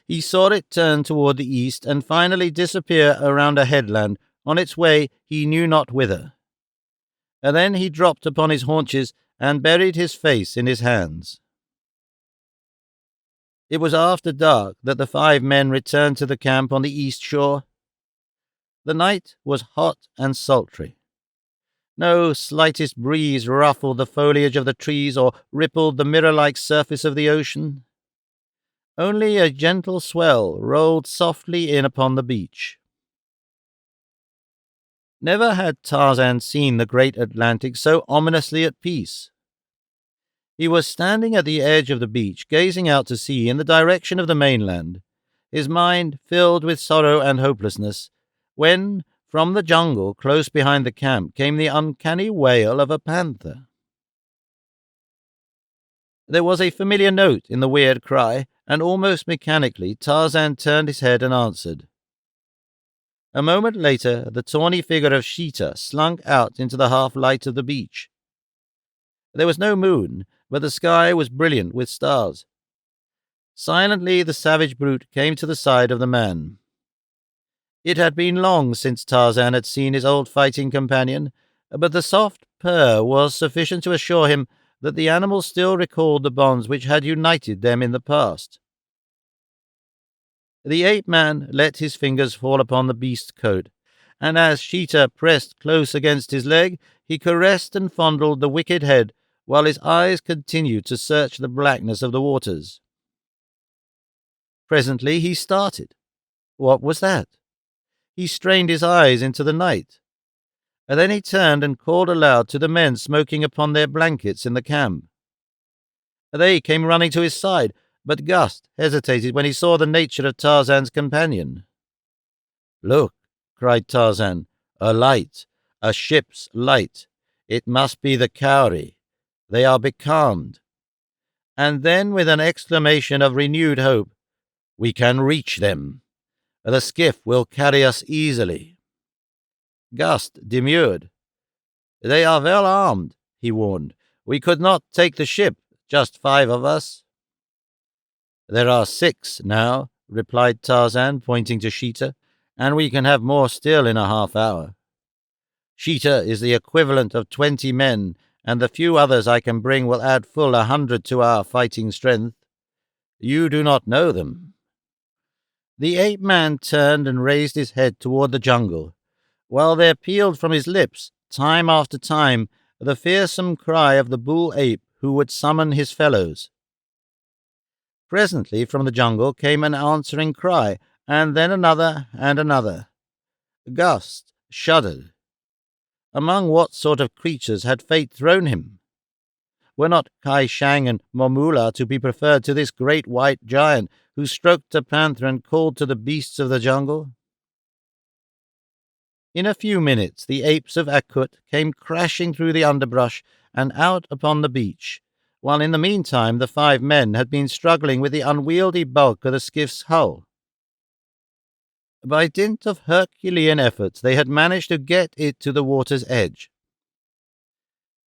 S1: He saw it turn toward the east and finally disappear around a headland, on its way he knew not whither. And then he dropped upon his haunches and buried his face in his hands. It was after dark that the 5 men returned to the camp on the east shore. The night was hot and sultry. No slightest breeze ruffled the foliage of the trees or rippled the mirror-like surface of the ocean. Only a gentle swell rolled softly in upon the beach. Never had Tarzan seen the great Atlantic so ominously at peace. He was standing at the edge of the beach, gazing out to sea in the direction of the mainland, his mind filled with sorrow and hopelessness, when, from the jungle close behind the camp, came the uncanny wail of a panther. There was a familiar note in the weird cry, and almost mechanically Tarzan turned his head and answered. A moment later, the tawny figure of Sheeta slunk out into the half-light of the beach. There was no moon, but the sky was brilliant with stars. Silently the savage brute came to the side of the man. It had been long since Tarzan had seen his old fighting companion, but the soft purr was sufficient to assure him that the animal still recalled the bonds which had united them in the past. The ape-man let his fingers fall upon the beast's coat, and as Sheeta pressed close against his leg, he caressed and fondled the wicked head, while his eyes continued to search the blackness of the waters. Presently he started. What was that? He strained his eyes into the night. And then he turned and called aloud to the men smoking upon their blankets in the camp. They came running to his side, but Gust hesitated when he saw the nature of Tarzan's companion. "Look," cried Tarzan, "a light, a ship's light. It must be the Cowrie. They are becalmed." And then, with an exclamation of renewed hope, "We can reach them. The skiff will carry us easily." Gust demurred. "They are well armed," he warned. "We could not take the ship, just 5 of us." "There are 6 now," replied Tarzan, pointing to Sheeta, "and we can have more still in a half-hour. Sheeta is the equivalent of 20 men, and the few others I can bring will add full 100 to our fighting strength. You do not know them." The ape-man turned and raised his head toward the jungle, while there pealed from his lips, time after time, the fearsome cry of the bull-ape who would summon his fellows. Presently from the jungle came an answering cry, and then another and another. Gust shuddered. Among what sort of creatures had fate thrown him? Were not Shang and Momula to be preferred to this great white giant who stroked a panther and called to the beasts of the jungle? In a few minutes the apes of Akut came crashing through the underbrush and out upon the beach, while in the meantime the 5 men had been struggling with the unwieldy bulk of the skiff's hull. By dint of Herculean efforts they had managed to get it to the water's edge.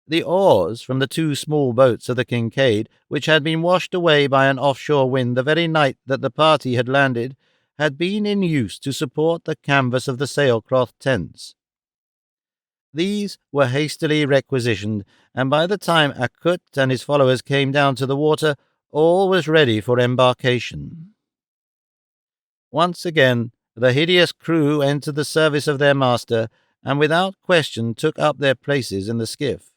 S1: The oars from the 2 small boats of the Kincaid, which had been washed away by an offshore wind the very night that the party had landed, had been in use to support the canvas of the sailcloth tents. These were hastily requisitioned, and by the time Akut and his followers came down to the water, all was ready for embarkation. Once again, the hideous crew entered the service of their master, and without question took up their places in the skiff.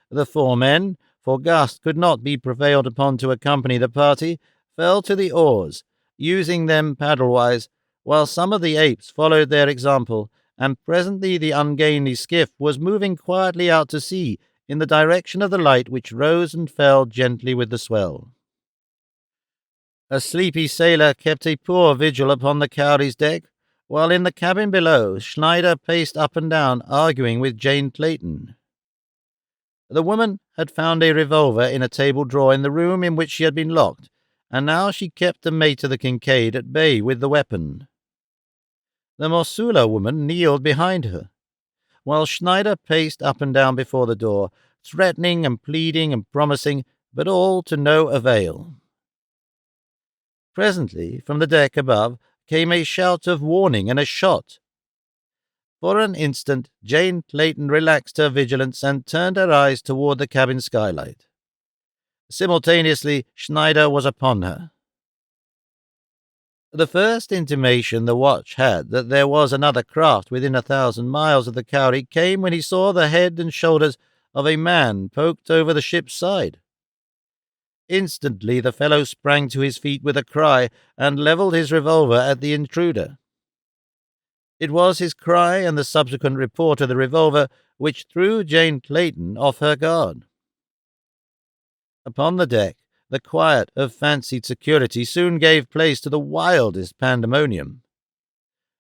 S1: The 4 men, for Gust could not be prevailed upon to accompany the party, fell to the oars, using them paddle-wise, while some of the apes followed their example, and presently the ungainly skiff was moving quietly out to sea in the direction of the light which rose and fell gently with the swell. A sleepy sailor kept a poor vigil upon the Cowrie's deck, while in the cabin below Schneider paced up and down, arguing with Jane Clayton. The woman had found a revolver in a table drawer in the room in which she had been locked, and now she kept the mate of the Kincaid at bay with the weapon. The Mosula woman kneeled behind her, while Schneider paced up and down before the door, threatening and pleading and promising, but all to no avail. Presently, from the deck above, came a shout of warning and a shot. For an instant, Jane Clayton relaxed her vigilance and turned her eyes toward the cabin skylight. Simultaneously, Schneider was upon her. The first intimation the watch had that there was another craft within 1,000 miles of the Cowrie came when he saw the head and shoulders of a man poked over the ship's side. Instantly the fellow sprang to his feet with a cry and levelled his revolver at the intruder. It was his cry and the subsequent report of the revolver which threw Jane Clayton off her guard. Upon the deck, the quiet of fancied security soon gave place to the wildest pandemonium.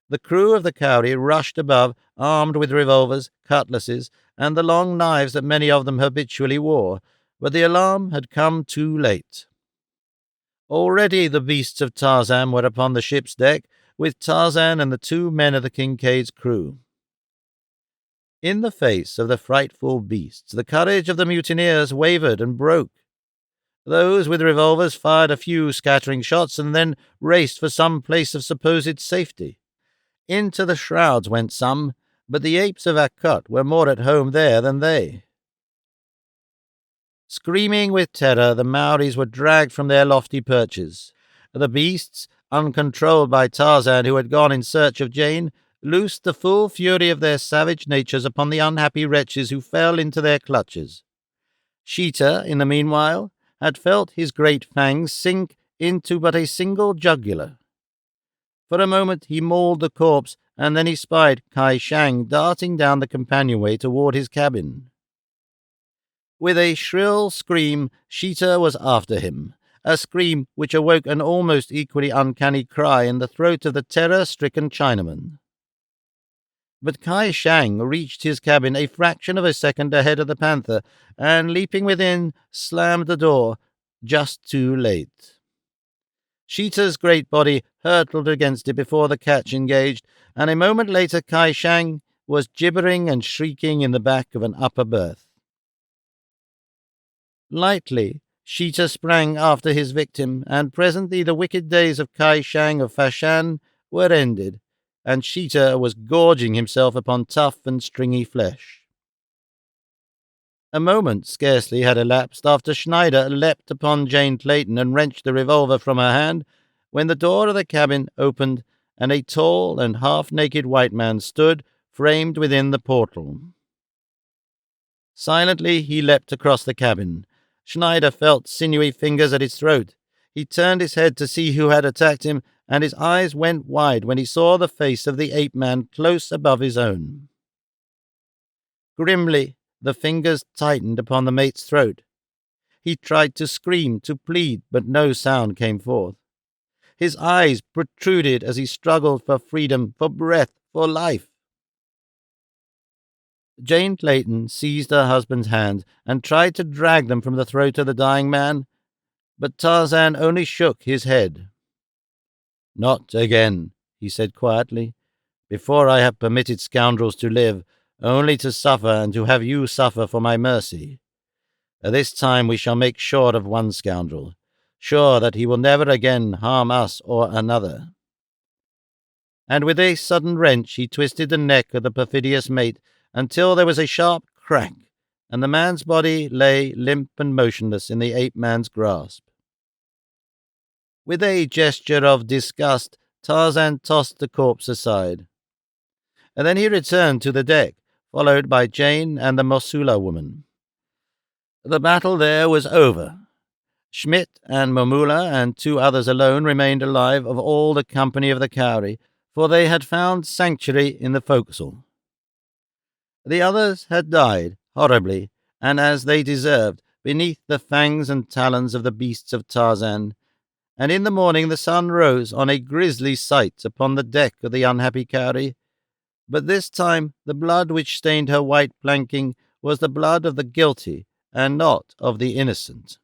S1: The crew of the Cowrie rushed above, armed with revolvers, cutlasses, and the long knives that many of them habitually wore, but the alarm had come too late. Already the beasts of Tarzan were upon the ship's deck, with Tarzan and the 2 men of the Kincaid's crew. In the face of the frightful beasts, the courage of the mutineers wavered and broke. Those with revolvers fired a few scattering shots and then raced for some place of supposed safety. Into the shrouds went some, but the apes of Akut were more at home there than they. Screaming with terror, the Maoris were dragged from their lofty perches. The beasts, uncontrolled by Tarzan, who had gone in search of Jane, loosed the full fury of their savage natures upon the unhappy wretches who fell into their clutches. Sheeta, in the meanwhile, had felt his great fangs sink into but a single jugular. For a moment he mauled the corpse, and then he spied Shang darting down the companionway toward his cabin. With a shrill scream, Sheeta was after him, a scream which awoke an almost equally uncanny cry in the throat of the terror-stricken Chinaman. But Shang reached his cabin a fraction of a second ahead of the panther, and leaping within, slammed the door, just too late. Sheeta's great body hurtled against it before the catch engaged, and a moment later Shang was gibbering and shrieking in the back of an upper berth. Lightly, Sheeta sprang after his victim, and presently the wicked days of Shang of Fashan were ended, and Sheeta was gorging himself upon tough and stringy flesh. A moment scarcely had elapsed after Schneider leapt upon Jane Clayton and wrenched the revolver from her hand, when the door of the cabin opened and a tall and half-naked white man stood framed within the portal. Silently he leapt across the cabin. Schneider felt sinewy fingers at his throat. He turned his head to see who had attacked him, and his eyes went wide when he saw the face of the ape-man close above his own. Grimly, the fingers tightened upon the mate's throat. He tried to scream, to plead, but no sound came forth. His eyes protruded as he struggled for freedom, for breath, for life. Jane Clayton seized her husband's hand and tried to drag them from the throat of the dying man, but Tarzan only shook his head. "Not again," he said quietly. "Before I have permitted scoundrels to live, only to suffer and to have you suffer for my mercy. This time we shall make sure of one scoundrel, sure that he will never again harm us or another." And with a sudden wrench he twisted the neck of the perfidious mate until there was a sharp crack, and the man's body lay limp and motionless in the ape-man's grasp. With a gesture of disgust, Tarzan tossed the corpse aside. And then he returned to the deck, followed by Jane and the Mosula woman. The battle there was over. Schmidt and Momula and 2 others alone remained alive of all the company of the Cowrie, for they had found sanctuary in the forecastle. The others had died horribly, and as they deserved, beneath the fangs and talons of the beasts of Tarzan, and in the morning the sun rose on a grisly sight upon the deck of the unhappy Cowrie. But this time the blood which stained her white planking was the blood of the guilty, and not of the innocent.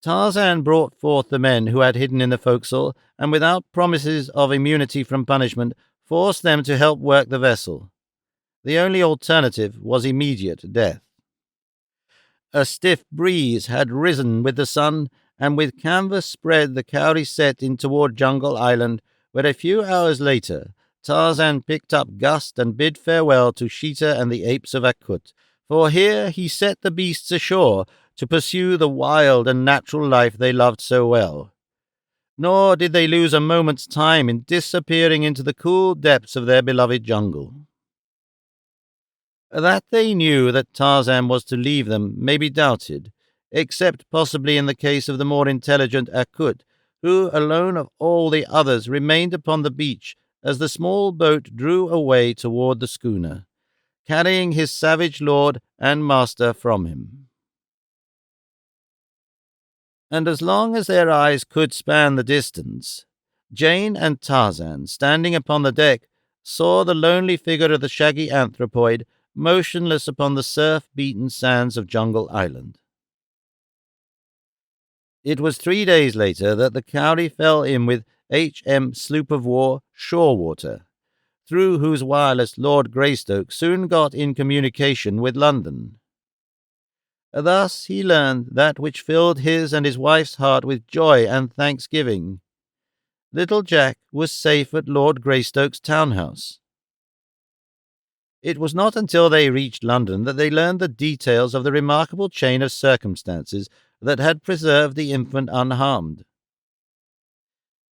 S1: Tarzan brought forth the men who had hidden in the forecastle, and without promises of immunity from punishment, forced them to help work the vessel. The only alternative was immediate death. A stiff breeze had risen with the sun, and with canvas spread the Cowrie set in toward Jungle Island, where a few hours later Tarzan picked up Gust and bid farewell to Sheeta and the apes of Akut, for here he set the beasts ashore to pursue the wild and natural life they loved so well. Nor did they lose a moment's time in disappearing into the cool depths of their beloved jungle. That they knew that Tarzan was to leave them may be doubted, except possibly in the case of the more intelligent Akut, who, alone of all the others, remained upon the beach as the small boat drew away toward the schooner, carrying his savage lord and master from him. And as long as their eyes could span the distance, Jane and Tarzan, standing upon the deck, saw the lonely figure of the shaggy anthropoid motionless upon the surf-beaten sands of Jungle Island. It was 3 days later that the Cowrie fell in with H.M. sloop of war Shorewater, through whose wireless Lord Greystoke soon got in communication with London. Thus he learned that which filled his and his wife's heart with joy and thanksgiving. Little Jack was safe at Lord Greystoke's townhouse. It was not until they reached London that they learned the details of the remarkable chain of circumstances that had preserved the infant unharmed.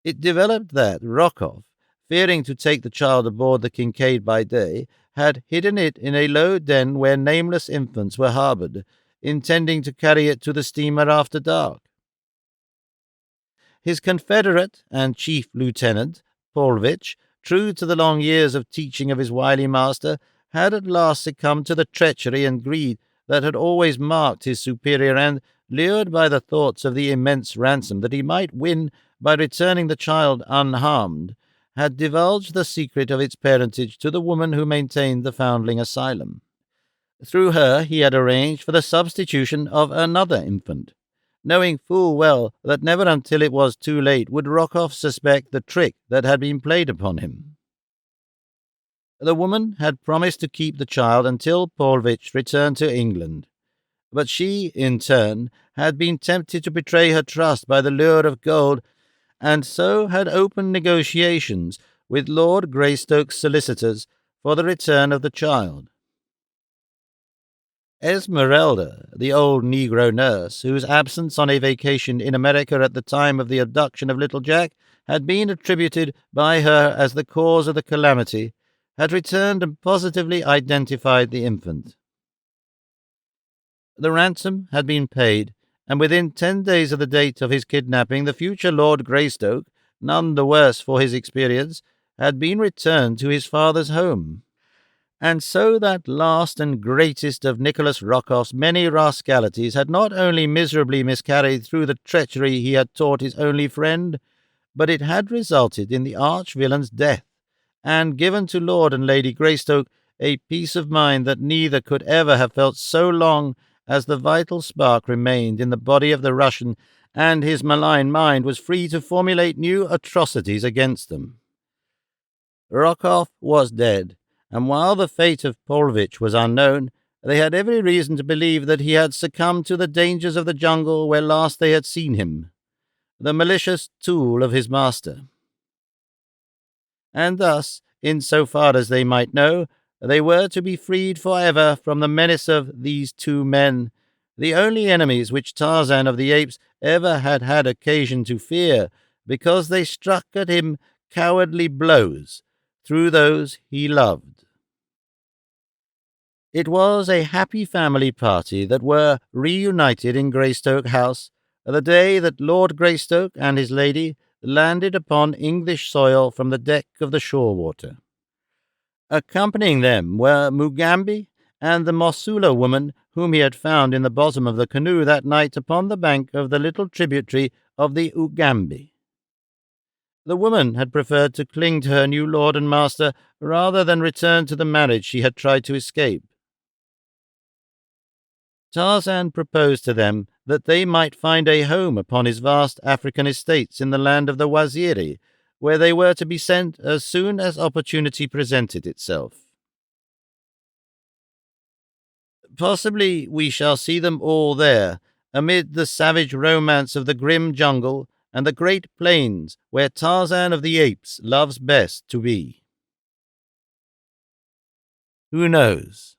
S1: It developed that Rokoff, fearing to take the child aboard the Kincaid by day, had hidden it in a low den where nameless infants were harbored, intending to carry it to the steamer after dark. His confederate and chief lieutenant, Povitch, true to the long years of teaching of his wily master, had at last succumbed to the treachery and greed that had always marked his superior, and, lured by the thoughts of the immense ransom that he might win by returning the child unharmed, had divulged the secret of its parentage to the woman who maintained the foundling asylum. Through her he had arranged for the substitution of another infant, knowing full well that never until it was too late would Rokoff suspect the trick that had been played upon him. The woman had promised to keep the child until Povitch returned to England, but she, in turn, had been tempted to betray her trust by the lure of gold, and so had opened negotiations with Lord Greystoke's solicitors for the return of the child. Esmeralda, the old Negro nurse, whose absence on a vacation in America at the time of the abduction of little Jack had been attributed by her as the cause of the calamity, had returned and positively identified the infant. The ransom had been paid, and within 10 days of the date of his kidnapping, the future Lord Greystoke, none the worse for his experience, had been returned to his father's home. And so that last and greatest of Nicholas Rokoff's many rascalities had not only miserably miscarried through the treachery he had taught his only friend, but it had resulted in the arch-villain's death, and given to Lord and Lady Greystoke a peace of mind that neither could ever have felt so long as the vital spark remained in the body of the Russian, and his malign mind was free to formulate new atrocities against them. Rokoff was dead, and while the fate of Povitch was unknown, they had every reason to believe that he had succumbed to the dangers of the jungle where last they had seen him, the malicious tool of his master. And thus, in so far as they might know, they were to be freed forever from the menace of these two men, the only enemies which Tarzan of the Apes ever had occasion to fear, because they struck at him cowardly blows through those he loved. It was a happy family party that were reunited in Greystoke House the day that Lord Greystoke and his lady landed upon English soil from the deck of the Shorewater. Accompanying them were Mugambi and the Mosula woman whom he had found in the bottom of the canoe that night upon the bank of the little tributary of the Ugambi. The woman had preferred to cling to her new lord and master rather than return to the marriage she had tried to escape. Tarzan proposed to them that they might find a home upon his vast African estates in the land of the Waziri, where they were to be sent as soon as opportunity presented itself. Possibly we shall see them all there, amid the savage romance of the grim jungle and the great plains where Tarzan of the Apes loves best to be. Who knows?